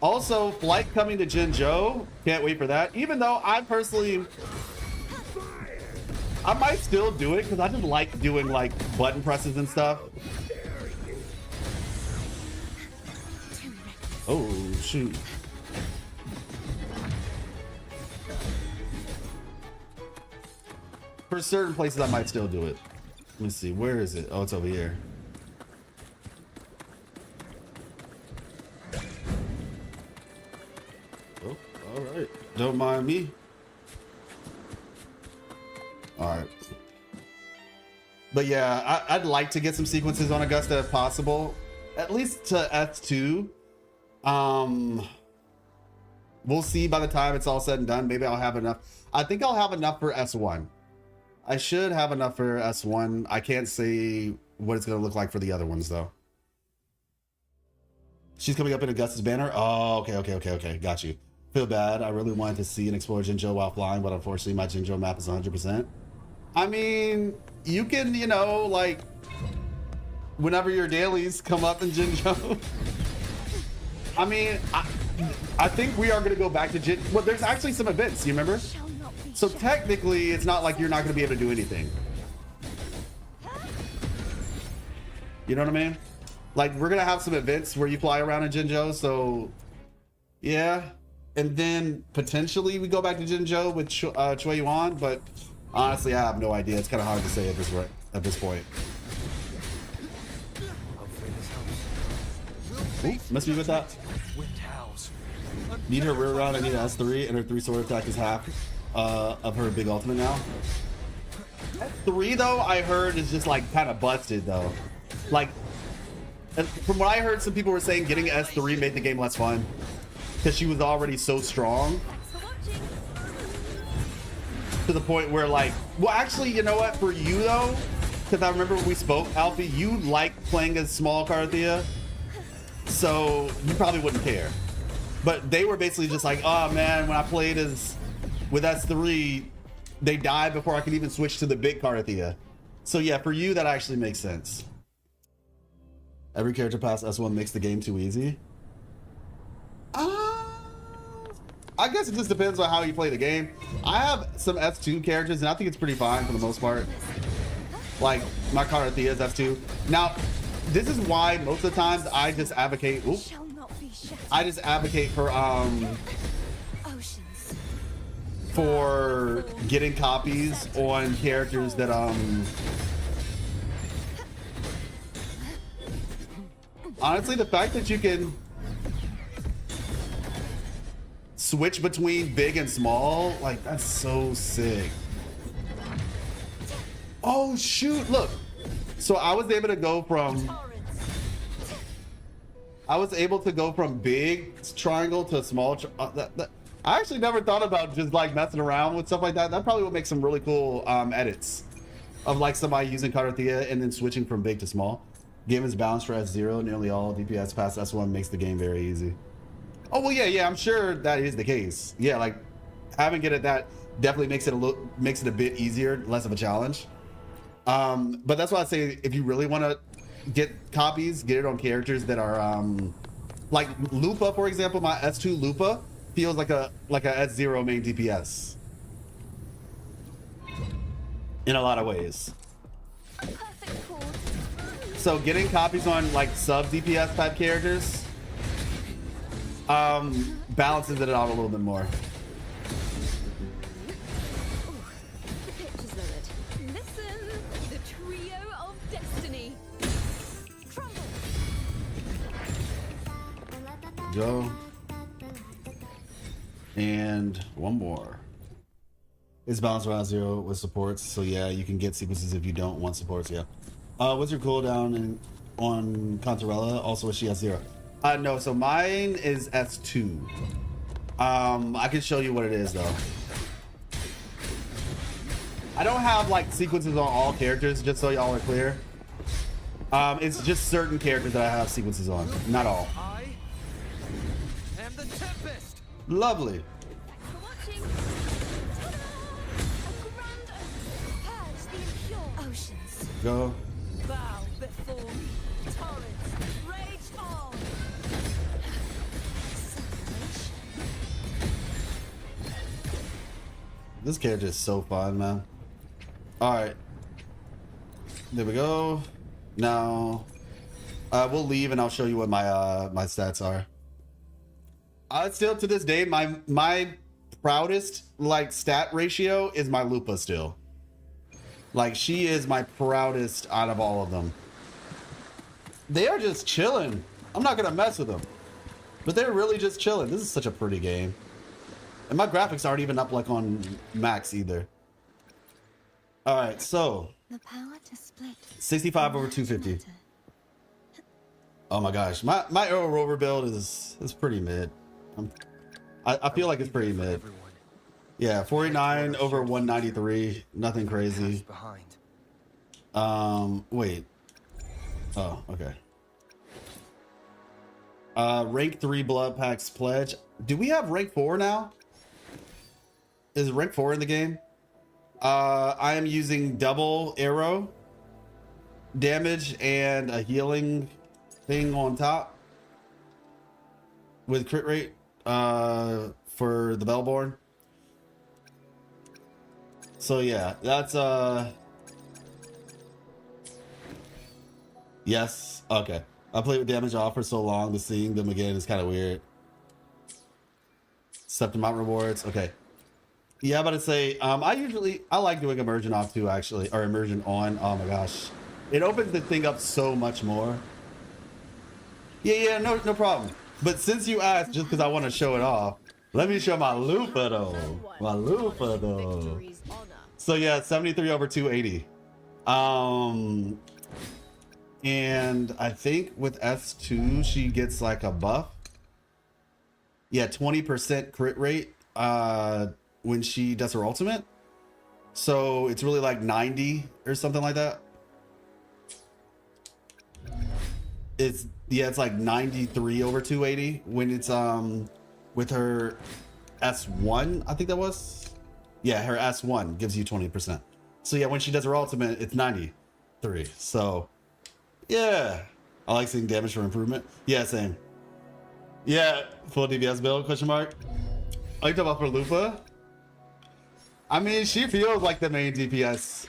Also, flight coming to Jinzhou. Can't wait for that. Even though I personally, I might still do it because I just like doing like button presses and stuff. Oh shoot. For certain places I might still do it. Let me see, where is it? Oh, it's over here. Oh, all right. Don't mind me. All right. But yeah, I'd like to get some sequences on Augusta if possible. At least to S2. We'll see by the time it's all said and done. Maybe I'll have enough. I think I'll have enough for S1. I should have enough for S1. I can't say what it's going to look like for the other ones, though. She's coming up in Augusta's banner? Oh, okay. Got you. Feel bad. I really wanted to see and explore Jinzhou while flying, but unfortunately my Jinzhou map is 100%. I mean, you can, you know, like, whenever your dailies come up in Jinzhou. I mean, I think we are going to go back to Jin. Well, there's actually some events, you remember? Shall not be So shattered. technically, it's not like you're not going to be able to do anything. You know what I mean? Like, we're going to have some events where you fly around in Jinzhou, so yeah. And then potentially we go back to Jinzhou with Chui Yuan, but honestly, I have no idea. It's kind of hard to say at this point. Ooh, must be with that. Need her rear round, I need an S3, and her 3 sword attack is half of her big ultimate now. S3 though, I heard is just like kind of busted though. Like, from what I heard, some people were saying getting S3 made the game less fun because she was already so strong Thanks for watching. to the point where like, well, actually, you know what? For you though, because I remember when we spoke, Alfie, you like playing as small Carthea, so you probably wouldn't care. But they were basically just like, oh man, when I played as with S3, they died before I could even switch to the big Carthea. So yeah, for you, that actually makes sense. Every character past S1 makes the game too easy. I guess it just depends on how you play the game. I have some S2 characters, and I think it's pretty fine for the most part. Like, my Carthea is S2. Now, this is why most of the times I just advocate... Oops. Shall not be shattered. I just advocate Oceans. for getting copies on characters that honestly, the fact that you can switch between big and small, like, that's so sick. Oh shoot, look. So I was able to go from big triangle to small I actually never thought about just like messing around with stuff like that. That probably would make some really cool edits of like somebody using Carthea and then switching from big to small. Game is balanced for S0. Nearly all DPS past S1 makes the game very easy. Oh well, yeah, I'm sure that is the case. Yeah, like having it at that definitely makes it a bit easier, less of a challenge. But that's why I say if you really want to get copies, get it on characters that are like Lupa, for example. My S2 Lupa feels like a S0 main DPS in a lot of ways. Perfect chord. So getting copies on like sub DPS type characters balances it out a little bit more. The picture's loaded. Listen, the trio of destiny. Crumble. Go. And one more. It's balanced around 0 with supports, so yeah, you can get sequences if you don't want supports. Yeah. What's your cooldown on Contarella? Also, is she S0? No, so mine is S2. I can show you what it is though. I don't have like sequences on all characters, just so y'all are clear. It's just certain characters that I have sequences on, not all. I am the Tempest. Lovely. Thanks for watching. Ta-da! A grand opening. Purge the impure oceans. Go. Bow before me. Torrents, rage on. Separation. This character is so fun, man. All right. There we go. Now, we'll leave and I'll show you what my my stats are. Still to this day, my proudest like stat ratio is my Lupa still. Like, she is my proudest out of all of them. They are just chilling. I'm not gonna mess with them, but they're really just chilling. This is such a pretty game, and my graphics aren't even up like on max either. All right, so The power to split. 65 over 250. Oh my gosh, my Arrow Rover build is pretty mid. I feel like it's pretty mid. Yeah, 49 over 193. Nothing crazy. Wait. Oh, okay. Rank 3 Blood Packs Pledge. Do we have rank 4 now? Is rank 4 in the game? I am using double arrow damage and a healing thing on top with crit rate. for the Bellborn. So yeah, that's yes, okay. I played with damage off for so long, the seeing them again is kind of weird. Septimont rewards, okay. Yeah, I'm about to say, I like doing immersion off too, actually, or immersion on. Oh my gosh, it opens the thing up so much more. Yeah, no problem. But since you asked, just because I want to show it off, let me show my Lupa though. My Lupa though. So yeah, 73 over 280. And I think with S2 she gets like a buff. Yeah, 20% crit rate when she does her ultimate. So it's really like 90 or something like that. It's like 93 over 280 when it's with her S1, I think that was. Yeah, her S1 gives you 20%. So yeah, when she does her ultimate, it's 93. So yeah, I like seeing damage for improvement. Yeah, same. Yeah, full DPS build, question mark. I talk about for Lupa. I mean, she feels like the main DPS.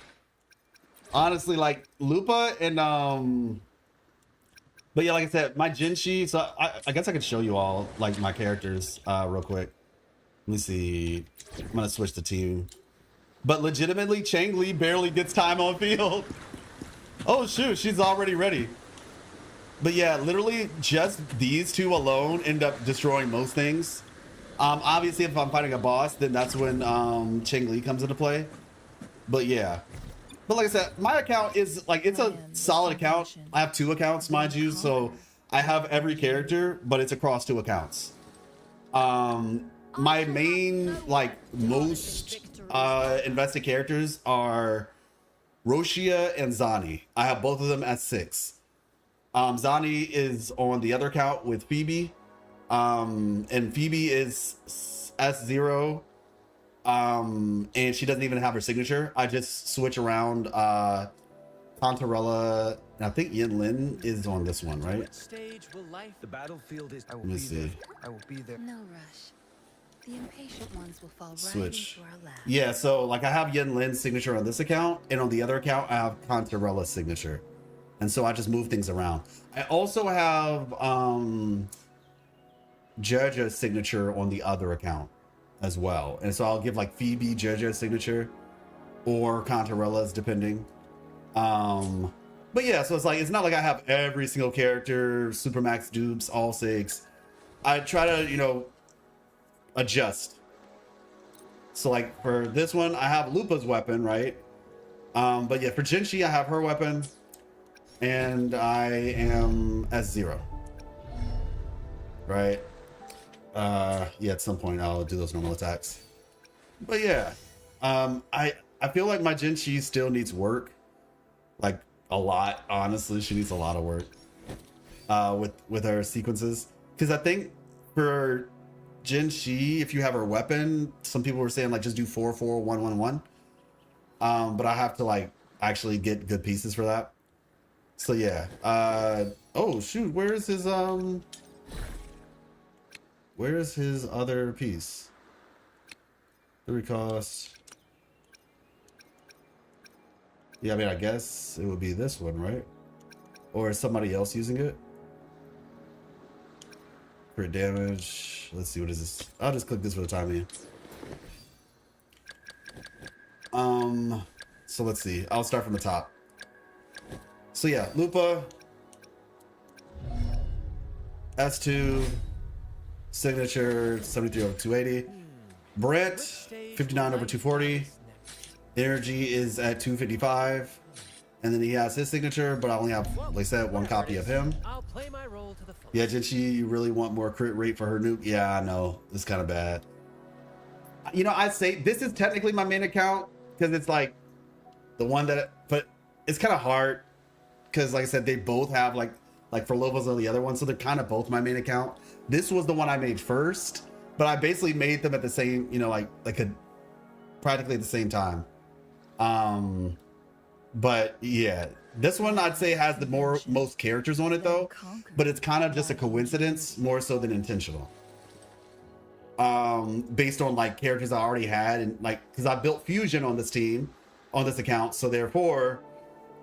Honestly, like Lupa and but yeah, like I said, my Jinshi, so I guess I could show you all like my characters real quick. Let me see. I'm gonna switch the team. But legitimately, Chang Li barely gets time on field. Oh shoot, she's already ready. But yeah, literally just these two alone end up destroying most things. Obviously if I'm fighting a boss, then that's when Chang Li comes into play. But yeah. But like I said, my account is like, it's a solid account. I have 2 accounts, mind you, so I have every character, but it's across 2 accounts. My main, like most invested characters are Roshia and Zani. I have both of them at 6. Zani is on the other account with Phoebe. And Phoebe is S0. And she doesn't even have her signature. I just switch around Contarella, and I think Yin Lin is on this one, right? What stage will life? The battlefield is. Let me see. I will be there. No rush. The impatient ones will fall right Switch. into our lap. Yeah, so like I have Yin Lin's signature on this account, and on the other account I have Contarella's signature. And so I just move things around. I also have Jerja's signature on the other account as well. And so I'll give like Phoebe Jerja's signature or Contarella's depending. But yeah, so it's like, it's not like I have every single character, Supermax dupes, all 6. I try to, you know, adjust. So like for this one, I have Lupa's weapon, right? But yeah, for Jinshi, I have her weapon. And I am S0. Right? Yeah, at some point I'll do those normal attacks. But yeah, I feel like my Jinshi still needs work. Like a lot, honestly. She needs a lot of work with her sequences. Because I think for Jinshi, if you have her weapon, some people were saying like just do 4-4-1-1-1. But I have to like actually get good pieces for that. So yeah. Oh shoot, where's his other piece? 3 cost. Yeah, I mean, I guess it would be this one, right? Or is somebody else using it? Crit damage. Let's see, what is this? I'll just click this for the time being. So let's see. I'll start from the top. So yeah, Lupa, S2, signature 73 over 280. Brent, 59 over 240. Energy is at 255. And then he has his signature, but I only have, like I said, 1 copy of him. I'll play my role to the full. Yeah, Jinshi, you really want more crit rate for her nuke? Yeah, I know. It's kind of bad. You know, I'd say this is technically my main account because it's like the one that, but it's kind of hard because like I said, they both have like for Lobos or the other one. So they're kind of both my main account. This was the one I made first, but I basically made them at the same, you know, like practically at the same time. But yeah, this one I'd say has the most characters on it though, but it's kind of just a coincidence more so than intentional. based on like characters I already had, and like because I built fusion on this team, on this account, so therefore,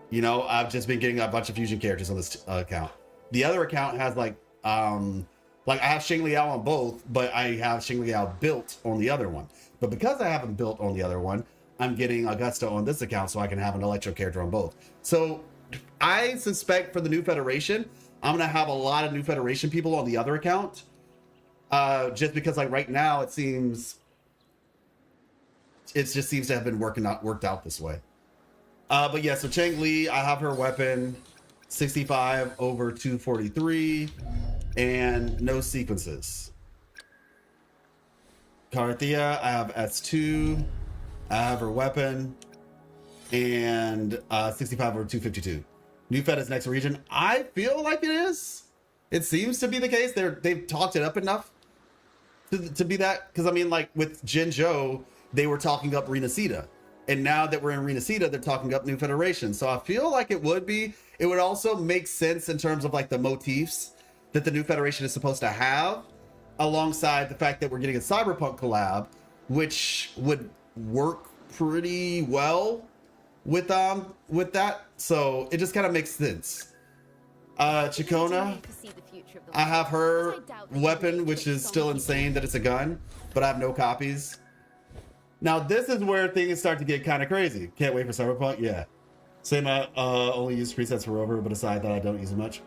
you know, I've just been getting a bunch of fusion characters on this account. The other account has like I have Xing Liao on both, but I have Xing Liao built on the other one. But because I haven't built on the other one, I'm getting Augusta on this account, so I can have an electro character on both. So I suspect for the new Federation, I'm gonna have a lot of new Federation people on the other account. Just because like right now it just seems to have been worked out this way. But yeah, so Chang Li, I have her weapon 65 over 243 and no sequences. Carthia, I have S2, I have her weapon and 65 over 252. New Fed is next region. I feel like it is. It seems to be the case. They've talked it up enough to be that, because I mean, like with Jinzhou, they were talking up Renacida, and now that we're in Renacida, they're talking up New Federation. So I feel like it would be. It would also make sense in terms of like the motifs that the New Federation is supposed to have, alongside the fact that we're getting a Cyberpunk collab, which would work pretty well with that. So it just kind of makes sense. Chikona, I have her weapon, which is still insane that it's a gun, but I have no copies. Now this is where things start to get kind of crazy. Can't wait for Cyberpunk. Yeah, same. I only use presets for Rover, but aside that, I don't use it much.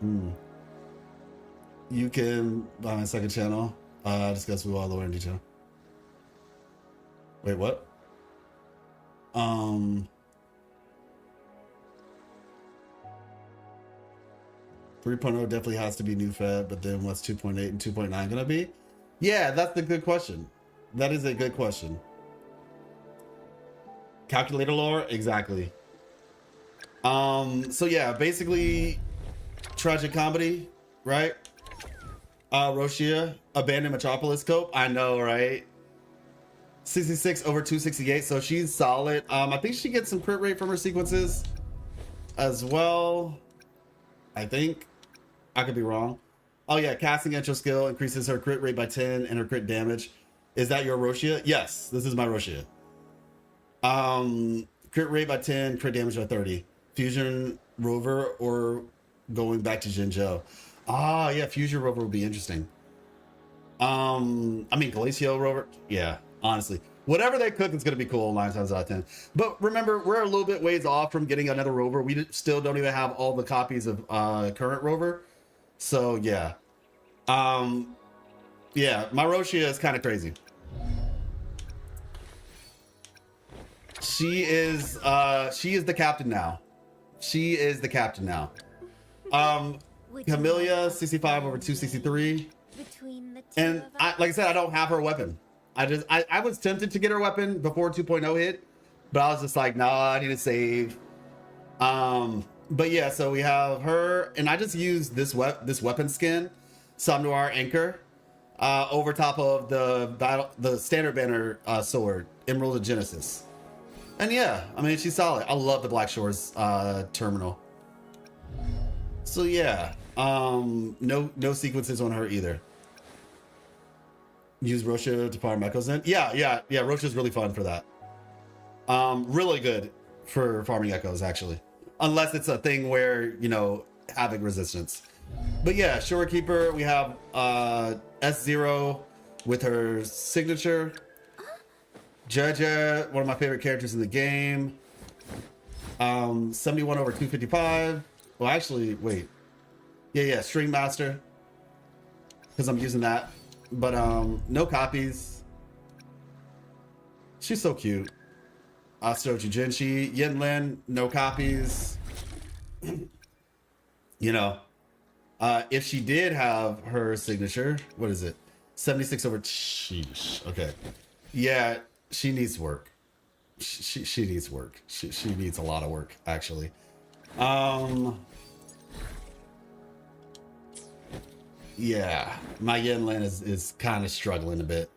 You can buy my second channel. Discuss with all the way in detail. Wait, what? 3.0 definitely has to be new Fed, but then what's 2.8 and 2.9 gonna be? Yeah, that's the good question. That is a good question. Calculator lore, exactly. So yeah, basically tragic comedy, right? Roshia, abandoned Metropolis Cope. I know, right? 66 over 268, so she's solid. I think she gets some crit rate from her sequences as well. I think. I could be wrong. Oh yeah, casting intro skill increases her crit rate by 10 and her crit damage. Is that your Roshia? Yes, this is my Roshia. Crit rate by 10, crit damage by 30. Fusion Rover or going back to Jinzhou. Ah, yeah, Fusion Rover would be interesting. I mean, Glacio Rover. Yeah, honestly. Whatever they cook is going to be cool 9 times out of 10. But remember, we're a little bit ways off from getting another Rover. We still don't even have all the copies of current Rover. So, yeah. Yeah, my Roshia is kind of crazy. She is the captain now. She is the captain now. Camellia, 65 over 263. And like I said, I don't have her weapon. I was tempted to get her weapon before 2.0 hit, but I was just like, nah, I need to save. But yeah, so we have her, and I just used this weapon skin, Somnoir Anchor, over top of the standard banner sword, Emerald of Genesis. And yeah, I mean, she's solid. I love the Black Shores terminal. So yeah, no sequences on her either. Use Roshia to farm Echoes in. Yeah. Roshia's really fun for that. Really good for farming Echoes, actually. Unless it's a thing where, you know, Havoc resistance. But yeah, Shorekeeper, we have S0 with her signature. Jaja, one of my favorite characters in the game. 71 over 255. Well, actually, wait. Yeah, String Master. Because I'm using that. But no copies. She's so cute. Astro Jujinshi, Yinlin, no copies. You know, if she did have her signature, what is it? 76 over. Sheesh. Okay. Yeah, she needs work. She needs work. She needs a lot of work, actually. Yeah, my Yinlin is kind of struggling a bit.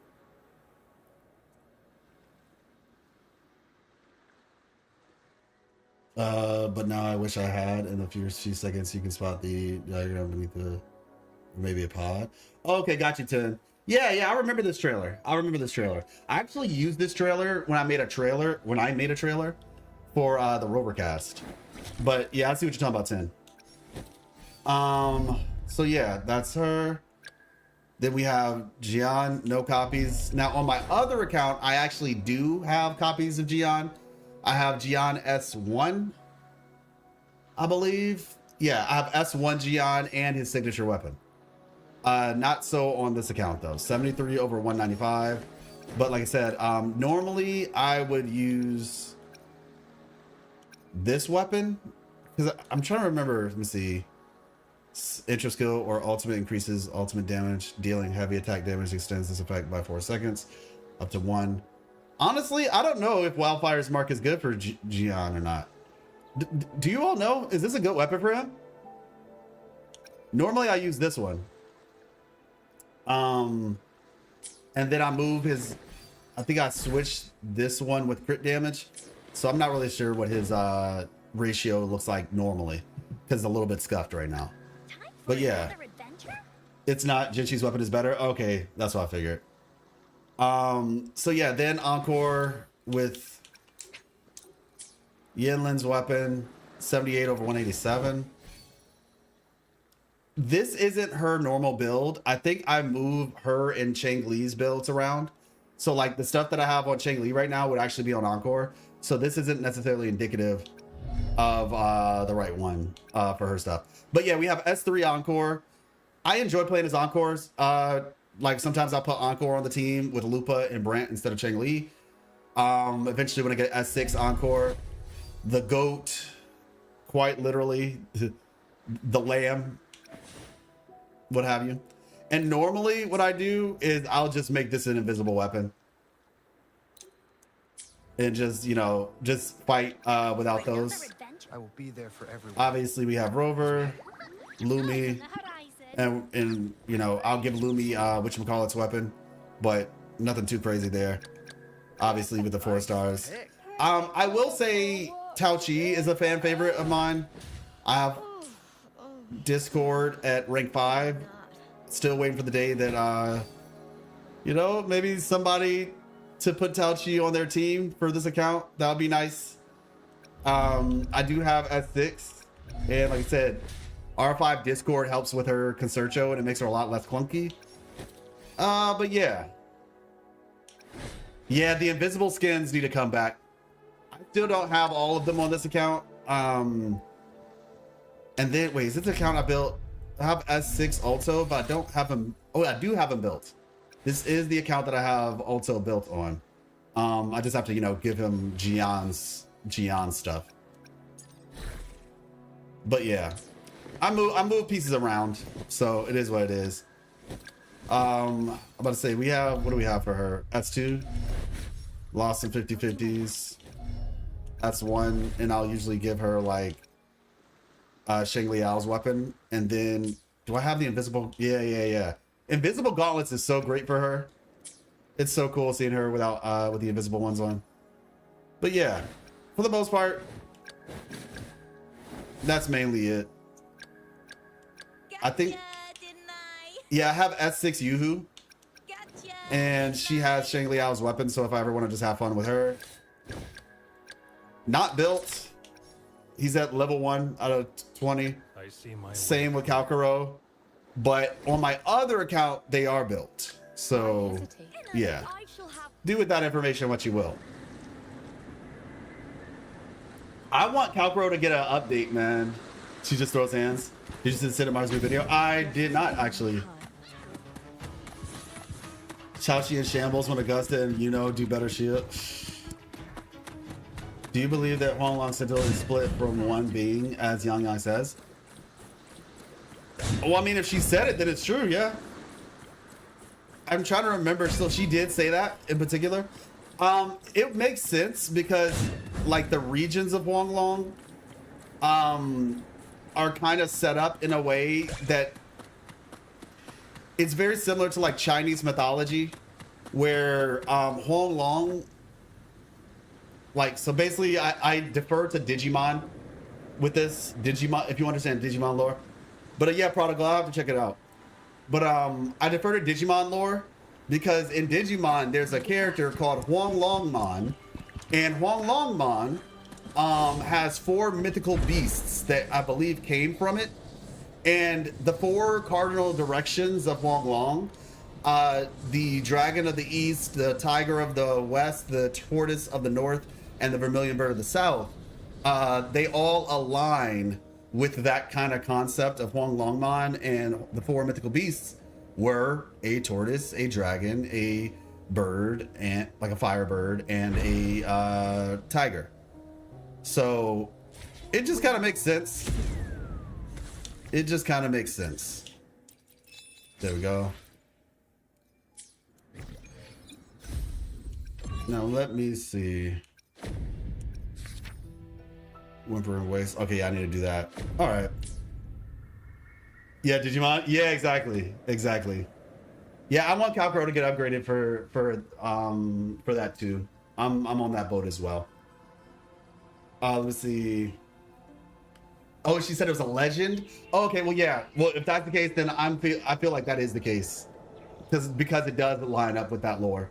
But now I wish I had. In a few seconds, you can spot the diagram beneath maybe a pod. Oh, okay, got you, 10. Yeah, I remember this trailer. I actually used this trailer when I made a trailer for the Rovercast. But yeah, I see what you're talking about, 10. So yeah, that's her. Then we have Gian, no copies. Now on my other account, I actually do have copies of Gian. I have Gian S1, I believe. Yeah, I have S1 Gian and his signature weapon. Not so on this account though. 73 over 195. But like I said, normally I would use this weapon because I'm trying to remember. Let me see. Intro skill or ultimate increases ultimate damage. Dealing heavy attack damage extends this effect by 4 seconds up to 1. Honestly, I don't know if Wildfire's mark is good for Gian or not. Do you all know? Is this a good weapon for him? Normally I use this one. And then I move his, I think I switched this one with crit damage. So I'm not really sure what his ratio looks like normally because it's a little bit scuffed right now. But yeah, it's not. Jinchi's weapon is better. Okay, that's what I figured. So yeah, then Encore with Yinlin's weapon, 78 over 187. This isn't her normal build. I think I move her and Chang Li's builds around. So like the stuff that I have on Chang Li right now would actually be on Encore. So this isn't necessarily indicative of the right one for her stuff. But yeah, we have S3 Encore. I enjoy playing as Encores. Like sometimes I'll put Encore on the team with Lupa and Brant instead of Chang Li. Eventually when I get S6 Encore, the goat, quite literally, the lamb, what have you. And normally what I do is I'll just make this an invisible weapon. And just, you know, just fight without those. I will be there for everyone. Obviously we have Rover, Lumi, and you know, I'll give Lumi whatchamacallit's weapon, but nothing too crazy there. Obviously with the 4 stars. I will say Tao Chi is a fan favorite of mine. I have Discord at rank 5. Still waiting for the day that you know, maybe somebody to put Tao Chi on their team for this account. That would be nice. I do have S6, and like I said, R5 Discord helps with her Concerto and it makes her a lot less clunky. But yeah, the invisible skins need to come back. I still don't have all of them on this account. And then wait, is this account I built? I have S6 Alto, but I don't have him. Oh, I do have him built. This is the account that I have Alto built on. I just have to, you know, give him Gian stuff. But yeah, I move pieces around, so it is what it is. I'm about to say we have, what do we have for her? S2, lost in 50/50s. That's 1, and I'll usually give her like Sheng Liao's weapon, and then do I have the invisible? Yeah. Invisible gauntlets is so great for her. It's so cool seeing her without with the invisible ones on. But yeah, for the most part, that's mainly it. I think, yeah, I have S6 Yuhu, and she has Sheng Liao's weapon, so if I ever want to just have fun with her. Not built. He's at level 1 out of 20. Same with Kalkaro. But on my other account, they are built. So, yeah. Do with that information what you will. I want Kalkaro to get an update, man. She just throws hands. Did you see Cinemar's new video? I did not, actually. Chaochi and Shambles when Augusta and iuno do better shit. Do you believe that Huanglong Sentinel is split from one being, as Yang Yang says? Well, I mean, if she said it, then it's true, yeah. I'm trying to remember, so she did say that in particular. It makes sense because, like, the regions of Huanglong are kind of set up in a way that it's very similar to, like, Chinese mythology, where Huanglong, like, so basically I defer to Digimon with this. Digimon, if you understand Digimon lore. But yeah, Prodigal, I'll have to check it out. But I defer to Digimon lore because in Digimon there's a character called Huang Longmon, and Huang Longmon has 4 mythical beasts that I believe came from it, and the 4 cardinal directions of Huang Long, the dragon of the east, the tiger of the west, the tortoise of the north, and the vermilion bird of the south, they all align with that kind of concept of Huang Longmon, and the 4 mythical beasts were a tortoise, a dragon, a bird, and like a firebird, and a tiger. So it just kind of makes sense. It just kind of makes sense. There we go. Now let me see. Whimpering Waste. Okay, yeah, I need to do that. All right. Yeah, Digimon. Yeah, exactly. Exactly. Yeah, I want Calcro to get upgraded for that too. I'm on that boat as well. Let's see. Oh, she said it was a legend. Oh, okay, well, yeah. Well, if that's the case, then I feel like that is the case, because it does line up with that lore.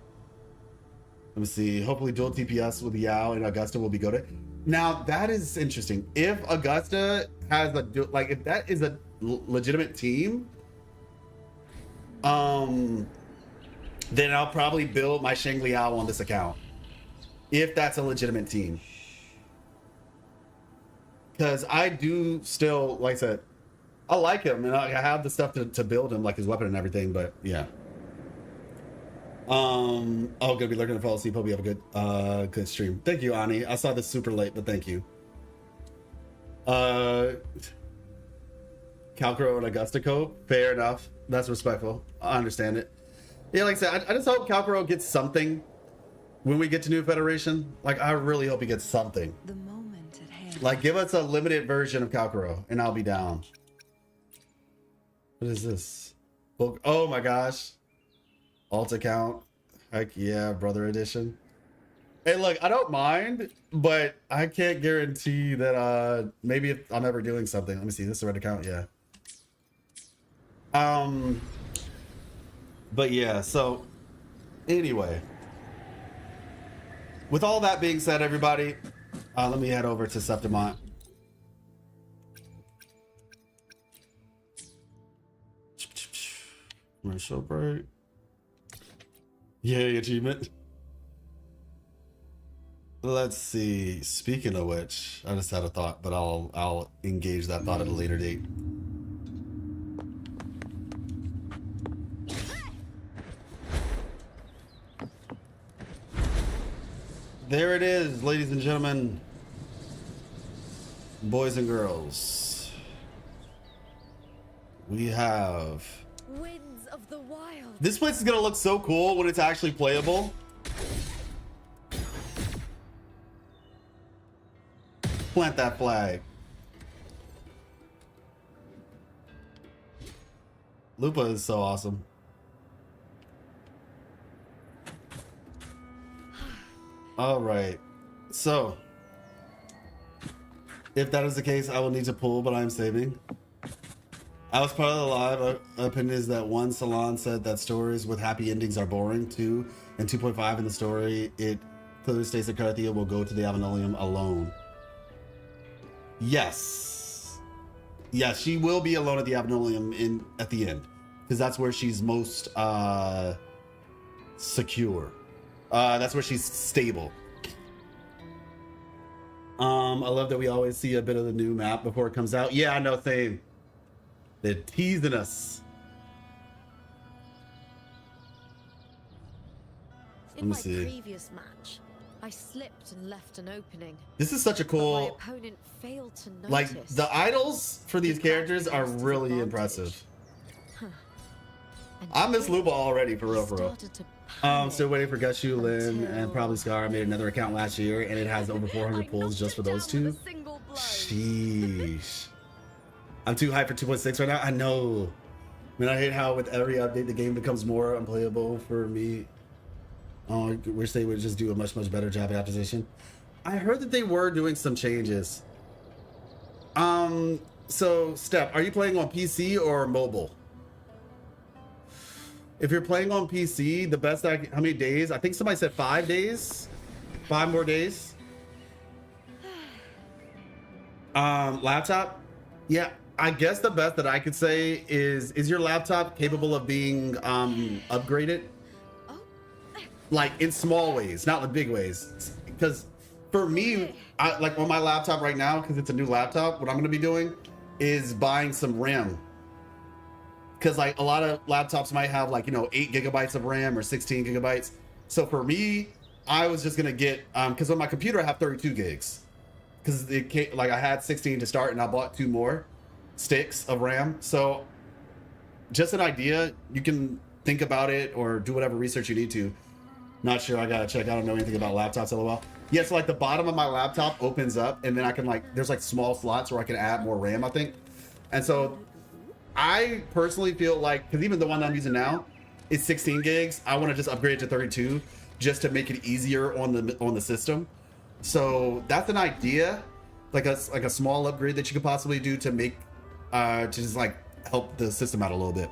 Let me see. Hopefully, dual TPS with Yao and Augusta will be good. Now that is interesting. If Augusta has if that is a legitimate team, then I'll probably build my Sheng Liao on this account. If that's a legitimate team. Because I do still, like I said, I like him and I have the stuff to build him, like his weapon and everything, but yeah. Oh, gonna be lurking to fall asleep. Hope you have a good stream. Thank you, Ani. I saw this super late, but thank you. Calcro and Augusta cope. Fair enough. That's respectful. I understand it. Yeah, like I said, I just hope Calcro gets something when we get to New Federation. Like, I really hope he gets something. The moment at hand. Like, give us a limited version of Calcro, and I'll be down. What is this? Book. Oh my gosh. Alt account. Heck yeah, brother edition. Hey, look, I don't mind, but I can't guarantee that maybe if I'm ever doing something. Let me see. This is the red account, yeah. But yeah, so anyway. With all that being said, everybody, let me head over to Septimont. Commercial break. Yay, achievement. Let's see. Speaking of which, I just had a thought, but I'll engage that thought at a later date. There it is, ladies and gentlemen, boys and girls. We have Winds of the wild. this place is gonna look so cool when it's actually playable. Plant that flag. Lupa is so awesome. All right, so if that is the case, I will need to pull, but I'm saving. I was part of the live opinion is that one salon said that stories with happy endings are boring. 2 and 2.5 in the story, it clearly states that Carthia will go to the Avenolium alone. Yes, yes, she will be alone at the Avenolium at the end, because that's where she's most secure. That's where she's stable. I love that we always see a bit of the new map before it comes out. Yeah, I know, same. They're teasing us. In my previous match, I slipped and left an opening. This is such a But my cool, opponent failed to notice. like, the idols for these characters are really impressive. And I miss quick, Luba already, for real, for real. started to panic. Still waiting for Gushu, Lin, and probably Scar. I made another account last year, and it has over 400 pulls just for those two. Sheesh. I'm too hyped for 2.6 right now. I know. I mean, I hate how with every update the game becomes more unplayable for me. Oh, I wish they would just do a much better job at optimization. I heard that they were doing some changes. So Steph, are you playing on PC or mobile? If you're playing on PC, the best how many days? I think somebody said 5 days. 5 more days. Laptop? Yeah, I guess the best that I could say is your laptop capable of being upgraded? Like in small ways, not in big ways. Because for me, like on my laptop right now, because it's a new laptop, what I'm gonna be doing is buying some RAM. Because like a lot of laptops might have like, 8 gigabytes of RAM or 16 gigabytes. So for me, I was just gonna get, because on my computer I have 32 gigs. Because like I had 16 to start and I bought 2 more sticks of RAM. So just an idea, you can think about it or do whatever research you need to. Not sure, I gotta check. I don't know anything about laptops LOL. Yeah, so like the bottom of my laptop opens up and then I can there's like small slots where I can add more RAM, I think. And so I personally feel like, because even the one I'm using now is 16 gigs, I want to just upgrade it to 32 just to make it easier on the system. So that's an idea, like a small upgrade that you could possibly do to make to just like help the system out a little bit.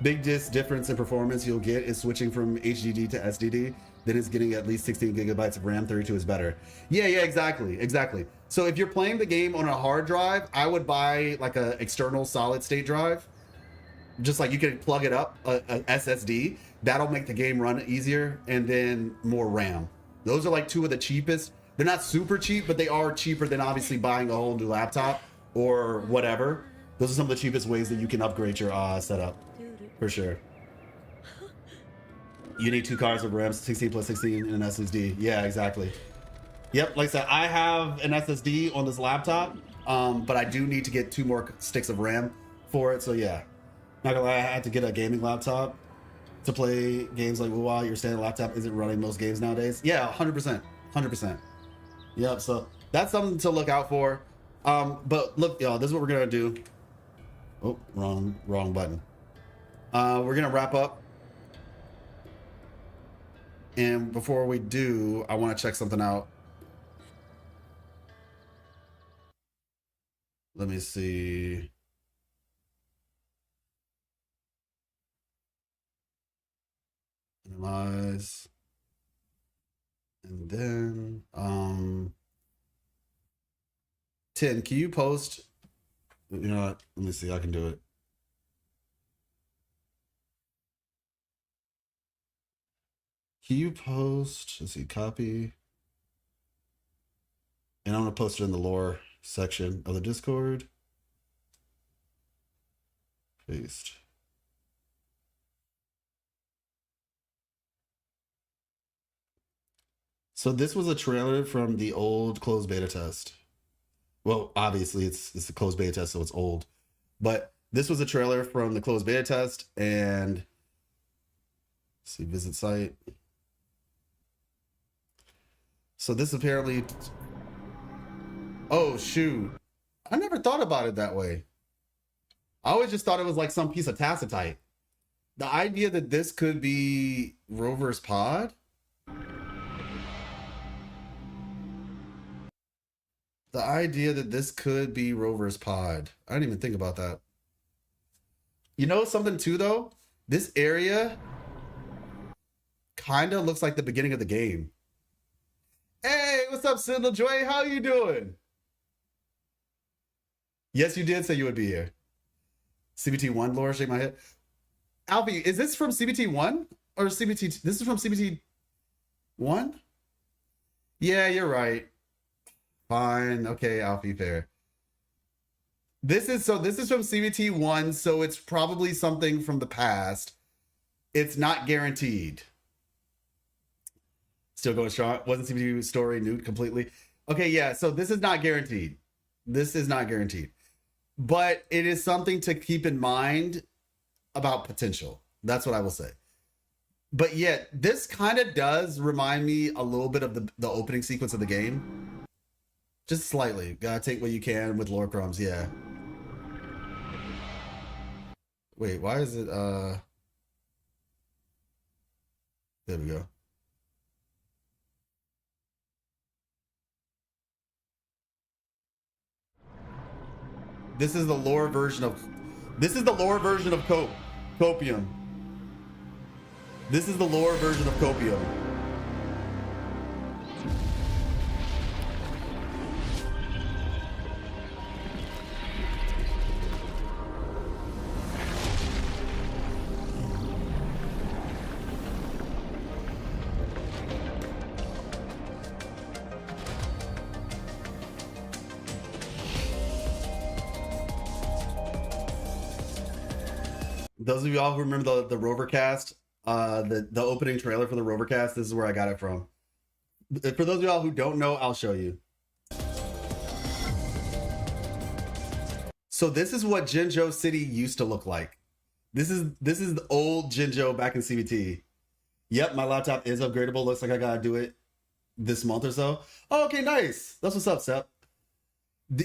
Big difference in performance you'll get is switching from HDD to SDD. Then it's getting at least 16 gigabytes of RAM. 32 is better. Yeah, exactly. So if you're playing the game on a hard drive, I would buy like a external solid state drive. Just like you can plug it up, a SSD. That'll make the game run easier, and then more RAM. Those are like 2 of the cheapest. They're not super cheap, but they are cheaper than obviously buying a whole new laptop or whatever. Those are some of the cheapest ways that you can upgrade your setup, for sure. You need 2 cards of RAM, 16 plus 16 and an SSD. Yeah, exactly. Yep, like I said, I have an SSD on this laptop, but I do need to get 2 more sticks of RAM for it. So yeah, not gonna lie, I had to get a gaming laptop to play games like WoW. Your standard laptop isn't running most games nowadays. Yeah, 100%. Yep, so that's something to look out for. But look, y'all, this is what we're gonna do. Oh, wrong button. We're gonna wrap up. And before we do, I want to check something out. Let me see. Analyze. And then 10, can you post? You know what? Let me see, I can do it. Can you post? Let's see, copy. And I'm gonna post it in the lore section of the Discord. Paste. So this was a trailer from the old closed beta test. Well, obviously it's a closed beta test, so it's old. But this was a trailer from the closed beta test, and let's see, visit site. So this apparently, oh shoot, I never thought about it that way. I always just thought it was like some piece of tacitite. The idea that this could be Rover's pod? The idea that this could be Rover's pod. I didn't even think about that. You know something too though? This area kind of looks like the beginning of the game. Hey, what's up, Sentinel Joy? How you doing? Yes, you did say you would be here. CBT1 lore, shake my head. Alfie, is this from CBT1 or CBT? This is from CBT1? Yeah, you're right. Fine. Okay, Alfie, fair. This is from CBT1, so it's probably something from the past. It's not guaranteed. Still going strong. Wasn't CBT story new completely? Okay, yeah, so this is not guaranteed. This is not guaranteed. But it is something to keep in mind about potential. That's what I will say. But yet, this kind of does remind me a little bit of the opening sequence of the game. Just slightly. Gotta take what you can with lore crumbs, yeah. Wait, why is it, there we go. This is the lore version of Copium. This is the lore version of Copium. Those of y'all who remember the Rovercast, the opening trailer for the Rovercast, this is where I got it from. For those of y'all who don't know, I'll show you. So this is what Jinzhou City used to look like. This is the old Jinzhou back in CBT. Yep, my laptop is upgradable. Looks like I gotta do it this month or so. Oh, okay, nice. That's what's up, Sep.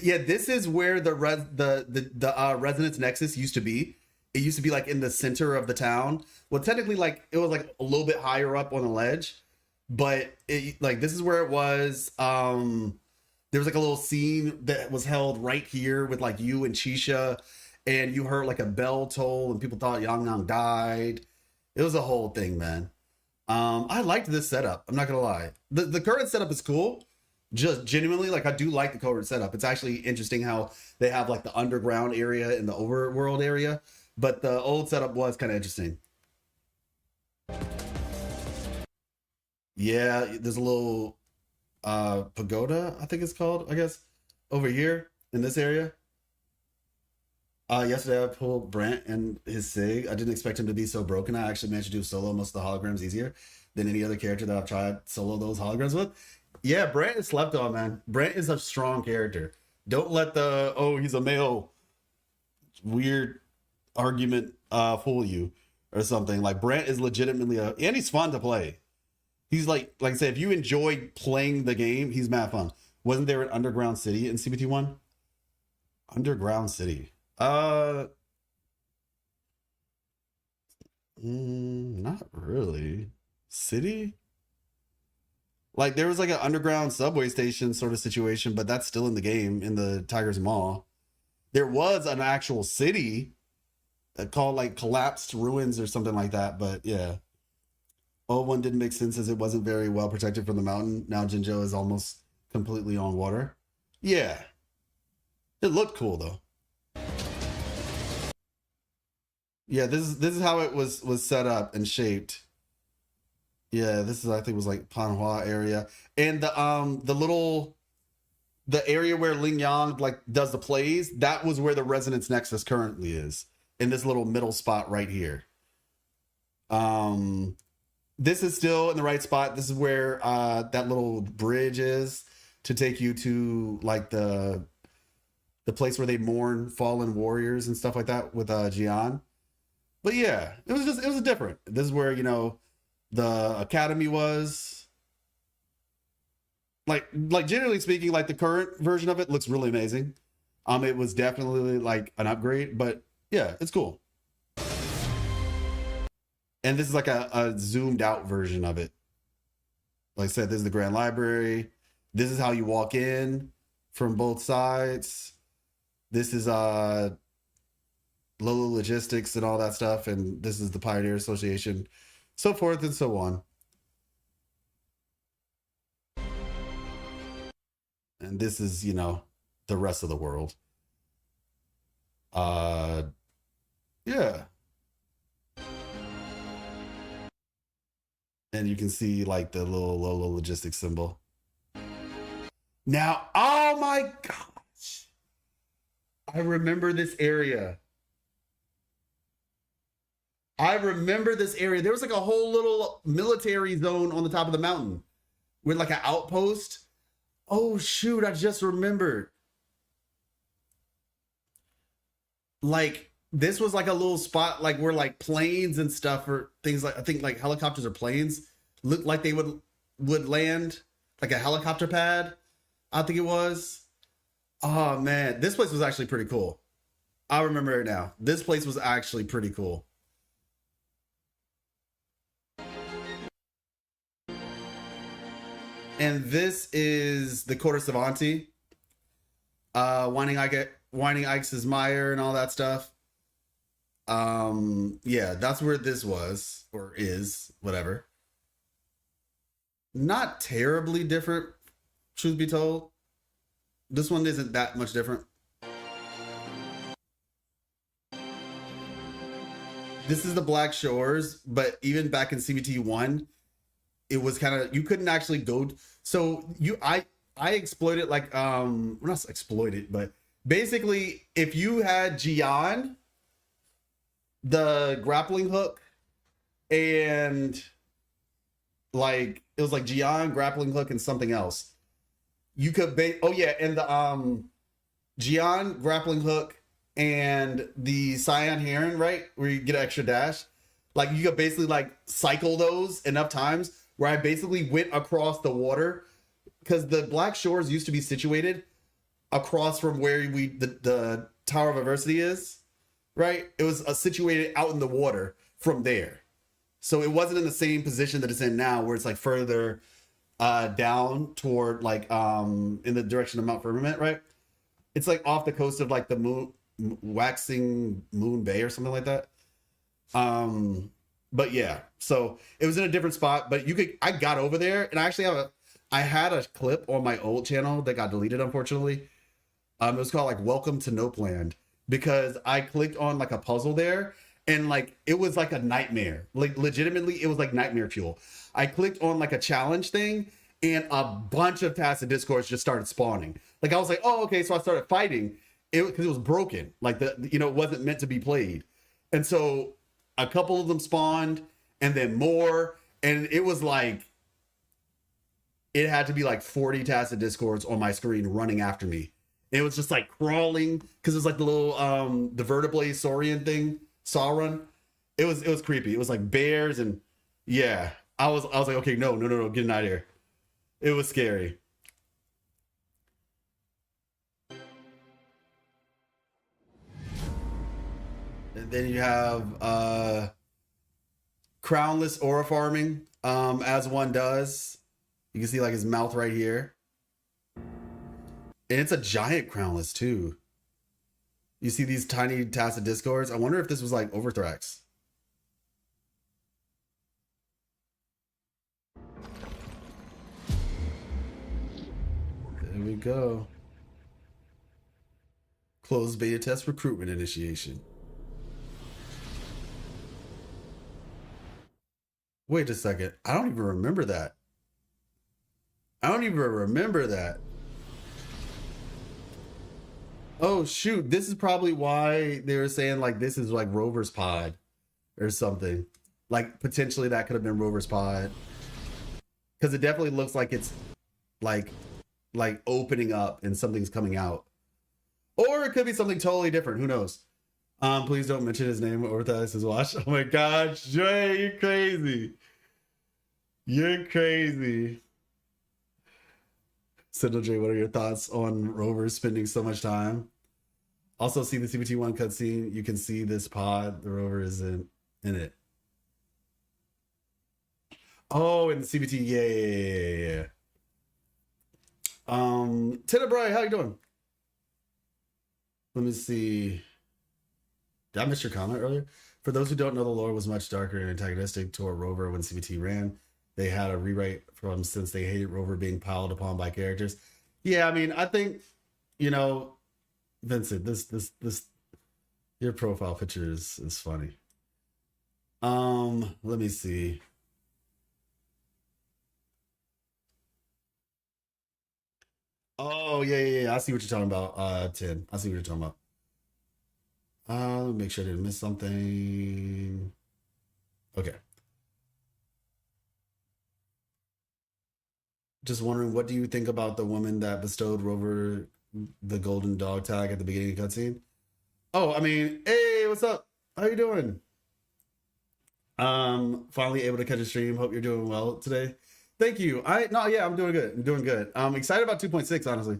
Yeah, this is where the Resonance Nexus used to be. It used to be like in the center of the town. Well, technically, like it was like a little bit higher up on the ledge, but it, like this is where it was. There was like a little scene that was held right here with like you and Chisha, and you heard like a bell toll, and people thought Yang Yang died. It was a whole thing, man. I liked this setup. I'm not gonna lie. The current setup is cool. Just genuinely, like I do like the current setup. It's actually interesting how they have like the underground area and the overworld area. But the old setup was kind of interesting. Yeah, there's a little pagoda, I think it's called, I guess, over here in this area. Yesterday I pulled Brant and his Sig. I didn't expect him to be so broken. I actually managed to do solo most of the holograms easier than any other character that I've tried solo those holograms with. Yeah, Brant is slept on, man. Brant is a strong character. Don't let the, oh, he's a male weird argument fool you or something. Like Brant is legitimately and he's fun to play. He's like I said, if you enjoy playing the game, he's mad fun. Wasn't there an underground city in CBT1? Underground city. Not really. City? Like there was like an underground subway station sort of situation, but that's still in the game in the Tigers Mall. There was an actual city called like Collapsed Ruins or something like that, but yeah. Old one didn't make sense as it wasn't very well protected from the mountain. Now Jinzhou is almost completely on water. Yeah. It looked cool though. Yeah, this is how it was set up and shaped. Yeah, this is I think was like Panhua area. And the area where Ling Yang like does the plays, that was where the Resonance Nexus currently is. In this little middle spot right here. This is still in the right spot. This is where that little bridge is to take you to like the place where they mourn fallen warriors and stuff like that with Jian. But yeah, it was different. This is where, you know, the academy was. Like generally speaking, like the current version of it looks really amazing. It was definitely like an upgrade, but yeah, it's cool. And this is like a zoomed out version of it. Like I said, this is the Grand Library. This is how you walk in from both sides. This is Lolo Logistics and all that stuff. And this is the Pioneer Association, so forth and so on. And this is, you know, the rest of the world. Yeah. And you can see like the little Lolo Logistics symbol. Now, oh my gosh. I remember this area. There was like a whole little military zone on the top of the mountain with like an outpost. Oh shoot, I just remembered. Like this was like a little spot like where like planes and stuff or things like I think like helicopters or planes looked like they would land, like a helicopter pad. I think it was. Oh man, this place was actually pretty cool. I remember it now. This place was actually pretty cool. And this is the Quarter Savanti. Winding Ike's Meyer and all that stuff. Yeah, that's where this was or is, whatever. Not terribly different, truth be told. This one isn't that much different. This is the Black Shores, but even back in CBT 1, it was kind of, you couldn't actually go. So I exploited like, well, not exploited, but basically if you had Gian, the grappling hook, and like, it was like Gian, grappling hook, and something else. You could oh yeah, and the Gian, grappling hook, and the Scion Heron, right? Where you get an extra dash. Like you could basically like cycle those enough times where I basically went across the water, because the Black Shores used to be situated across from where the Tower of Adversity is, right? It was situated out in the water from there. So it wasn't in the same position that it's in now, where it's like further down toward like in the direction of Mount Firmament, right? It's like off the coast of like the Waxing Moon Bay or something like that. But yeah, so it was in a different spot, but I got over there, and I actually had a clip on my old channel that got deleted, unfortunately. It was called like Welcome to Nope Land, because I clicked on like a puzzle there, and like it was like a nightmare. Like legitimately, it was like nightmare fuel. I clicked on like a challenge thing, and a bunch of tacit discords just started spawning. Like I was like, oh, okay, so I started fighting it because it was broken. Like it wasn't meant to be played, and so a couple of them spawned, and then more, and it was like it had to be like 40 tacit discords on my screen running after me. It was just like crawling, because it was like the little the vertebrae saurian thing, Sauron. It was creepy. It was like bears, and yeah, I was like, okay, no, getting out of here. It was scary. And then you have crownless aura farming, as one does. You can see like his mouth right here. And it's a giant crownless too. You see these tiny tacit discords. I wonder if this was like Overthrax. There we go. Closed beta test recruitment initiation. Wait a second. I don't even remember that. Oh shoot, this is probably why they were saying like this is like Rover's pod or something. Like potentially that could have been Rover's pod. Because it definitely looks like it's like opening up and something's coming out. Or it could be something totally different. Who knows? Please don't mention his name or that his watch. Oh my god, Jay, you're crazy. You're crazy. Sentinel J, what are your thoughts on Rover spending so much time? Also, see the CBT1 cutscene. You can see this pod. The Rover is in it. Oh, in the CBT, yeah. Tenebrae, how you doing? Let me see. Did I miss your comment earlier? For those who don't know, the lore was much darker and antagonistic toward Rover when CBT ran. They had a rewrite from since they hated Rover being piled upon by characters. Yeah, I mean, I think, Vincent, this your profile picture is funny. Let me see. Oh, yeah. I see what you're talking about, 10. I see what you're talking about. Let me make sure I didn't miss something. Okay. Just wondering, what do you think about the woman that bestowed Rover the golden dog tag at the beginning of the cutscene? Oh, I mean, hey, what's up? How you doing? Finally able to catch a stream. Hope you're doing well today. Thank you. I'm doing good. I'm excited about 2.6, honestly.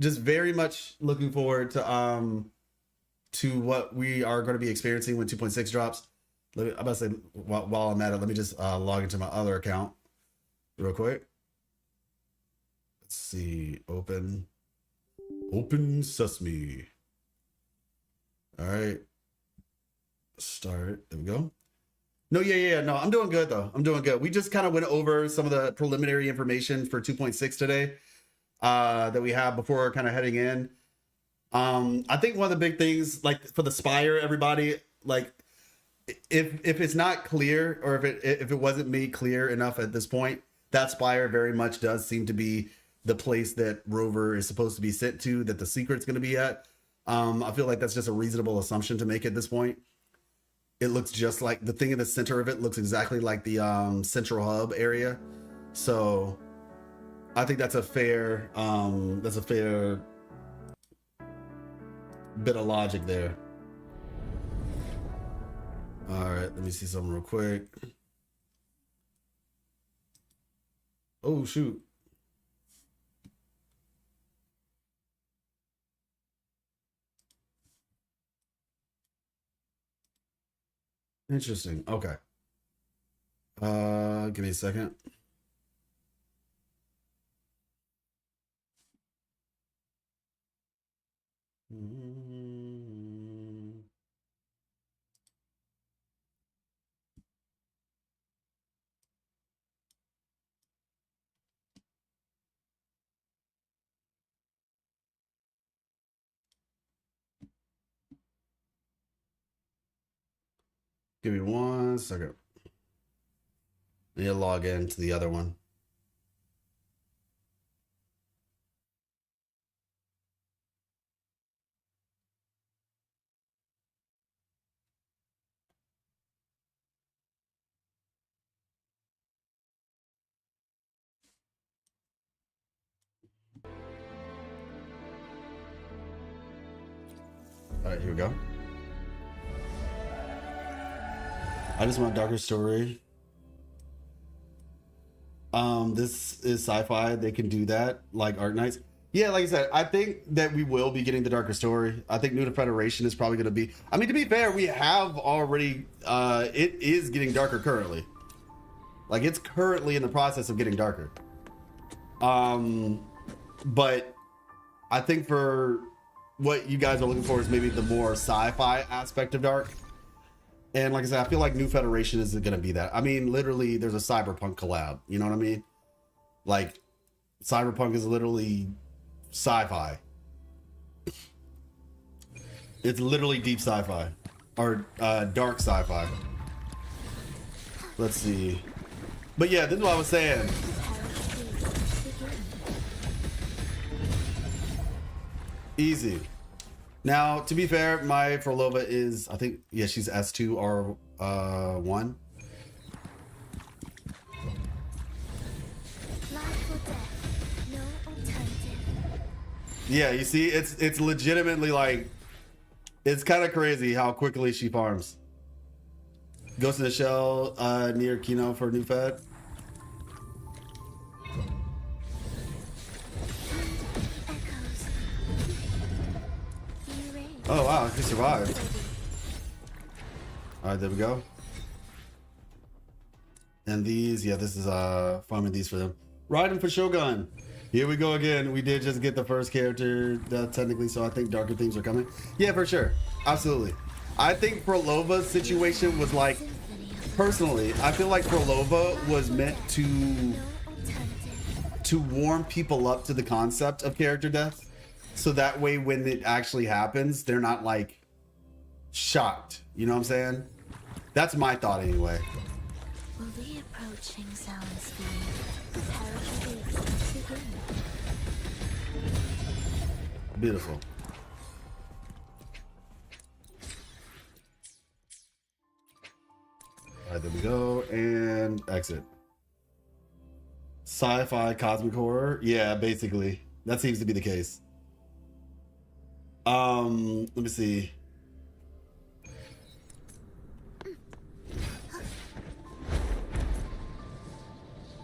Just very much looking forward to what we are going to be experiencing when 2.6 drops. I'm about to say, while I'm at it, let me just log into my other account real quick. Let's see, open sesame. All right. Start. There we go. No, yeah. No, I'm doing good though. I'm doing good. We just kind of went over some of the preliminary information for 2.6 today that we have before kind of heading in. I think one of the big things, like for the Spire, everybody, like if it's not clear, or if it wasn't made clear enough at this point, that Spire very much does seem to be the place that Rover is supposed to be sent to, that the secret's going to be at. I feel like that's just a reasonable assumption to make at this point. It looks just like the thing in the center of it looks exactly like the central hub area. So I think that's a fair bit of logic there. All right, let me see something real quick. Oh, shoot. Interesting. Okay. Give me a second. Give me 1 second. I need to log in to the other one. All right, here we go. I just want darker story. This is sci-fi. They can do that, like Arknights. Yeah, like I said, I think that we will be getting the darker story. I think New to Federation is probably going to be. I mean, to be fair, we have already. It is getting darker currently. Like it's currently in the process of getting darker. But I think for what you guys are looking for is maybe the more sci-fi aspect of dark. And like I said, I feel like New Federation isn't going to be that. I mean, literally, there's a Cyberpunk collab. You know what I mean? Like, Cyberpunk is literally sci-fi. It's literally deep sci-fi. Or dark sci-fi. Let's see. But yeah, this is what I was saying. Easy. Now, to be fair, my Frolova is, I think, yeah, she's S2 or 1. Yeah, you see, it's legitimately like, it's kind of crazy how quickly she farms. Ghost in the Shell near Kino for New Fed. Oh wow, he survived. All right, there we go. And these, yeah, this is farming these for them. Riding for Shogun. Here we go again. We did just get the first character technically, so I think darker themes are coming. Yeah, for sure, absolutely. I think Frolova's situation was like, personally, I feel like Frolova was meant to warm people up to the concept of character death. So that way, when it actually happens, they're not like shocked. You know what I'm saying? That's my thought anyway. Will the approaching sounds be Beautiful. All right, there we go. And exit. Sci-fi cosmic horror. Yeah, basically. That seems to be the case. Let me see.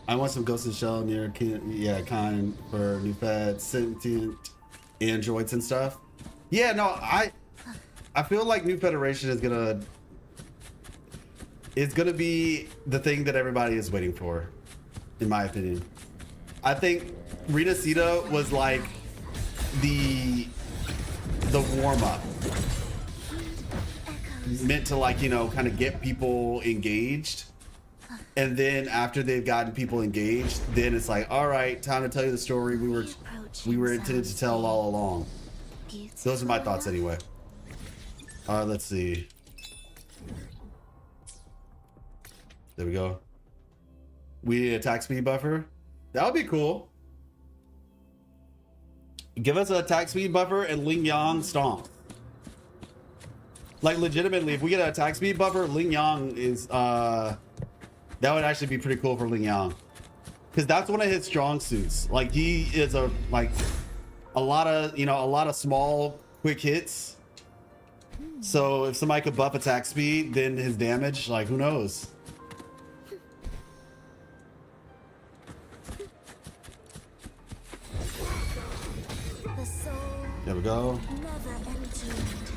I want some Ghost in the Shell near, yeah, kind for New Fed, sentient androids and stuff. Yeah, no, I feel like New Federation is gonna be the thing that everybody is waiting for, in my opinion. I think Rita Sita was like the warm-up. meant to, like, you know, kind of get people engaged. And then after they've gotten people engaged, then it's like, all right, time to tell you the story we were intended to tell all along. Those are my thoughts anyway. Let's see. There we go. We need an attack speed buffer. That would be cool. Give us an attack speed buffer and Ling Yang stomp. Like, legitimately, if we get an attack speed buffer, Ling Yang is that would actually be pretty cool for Ling Yang, because that's one of his strong suits. Like, he is a lot of small quick hits. So if somebody could buff attack speed, then his damage, like, who knows? The soul There we go. never entombed.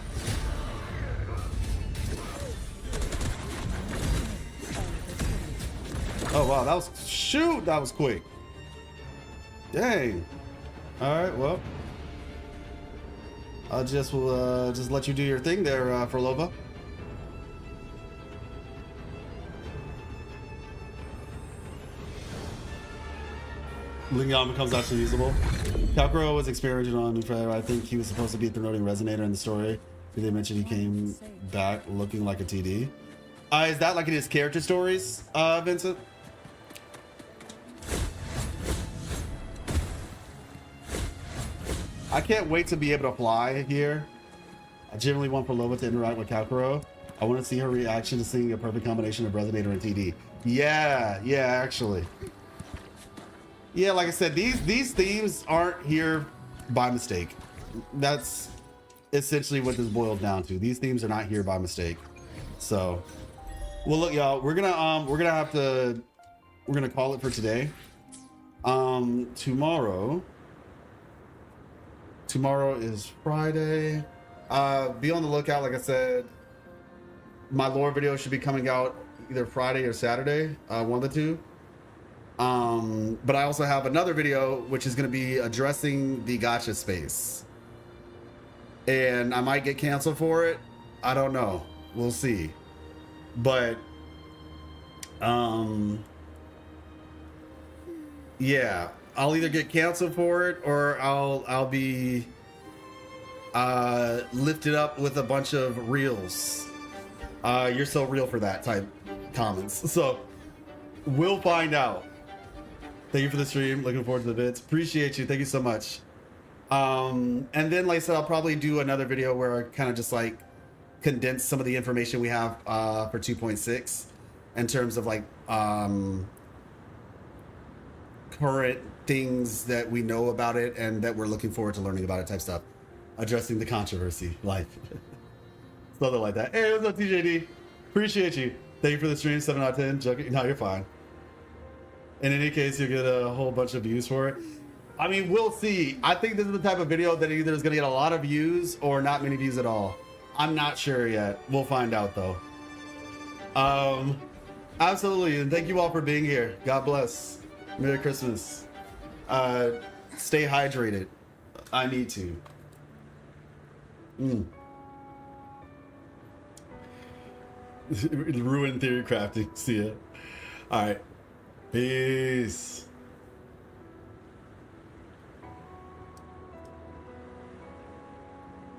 Oh wow, that was quick. Dang. All right, well, I'll just let you do your thing there, Frolova. Ling Yang becomes actually usable. Kalkuro was experimented on. I think he was supposed to be the promoting resonator in the story. Did they mention he came back looking like a TD? Is that like in his character stories, Vincent? I can't wait to be able to fly here. I generally want Prolova to interact with Kalkuro. I want to see her reaction to seeing a perfect combination of Resonator and TD. Yeah, actually. Yeah, like I said, these themes aren't here by mistake. That's essentially what this boils down to. These themes are not here by mistake. So, well, look, y'all, we're gonna call it for today. Tomorrow is Friday. Be on the lookout. Like I said, my lore video should be coming out either Friday or Saturday, one of the two. But I also have another video which is going to be addressing the gacha space, and I might get canceled for it. I don't know. We'll see. But yeah, I'll either get canceled for it or I'll be lifted up with a bunch of reels. You're so real for that type comments. So we'll find out. Thank you for the stream. Looking forward to the vids. Appreciate you. Thank you so much. And then, like I said, I'll probably do another video where I kind of just like condense some of the information we have for 2.6 in terms of like current things that we know about it and that we're looking forward to learning about it type stuff. Addressing the controversy, like something like that. Hey, what's up, TJD? Appreciate you. Thank you for the stream. 7 out of 10. Joking. No, you're fine. In any case, you'll get a whole bunch of views for it. I mean, we'll see. I think this is the type of video that either is going to get a lot of views or not many views at all. I'm not sure yet. We'll find out though. Absolutely. And thank you all for being here. God bless. Merry Christmas. Stay hydrated. I need to. Ruin theory crafting. See ya. All right. Peace.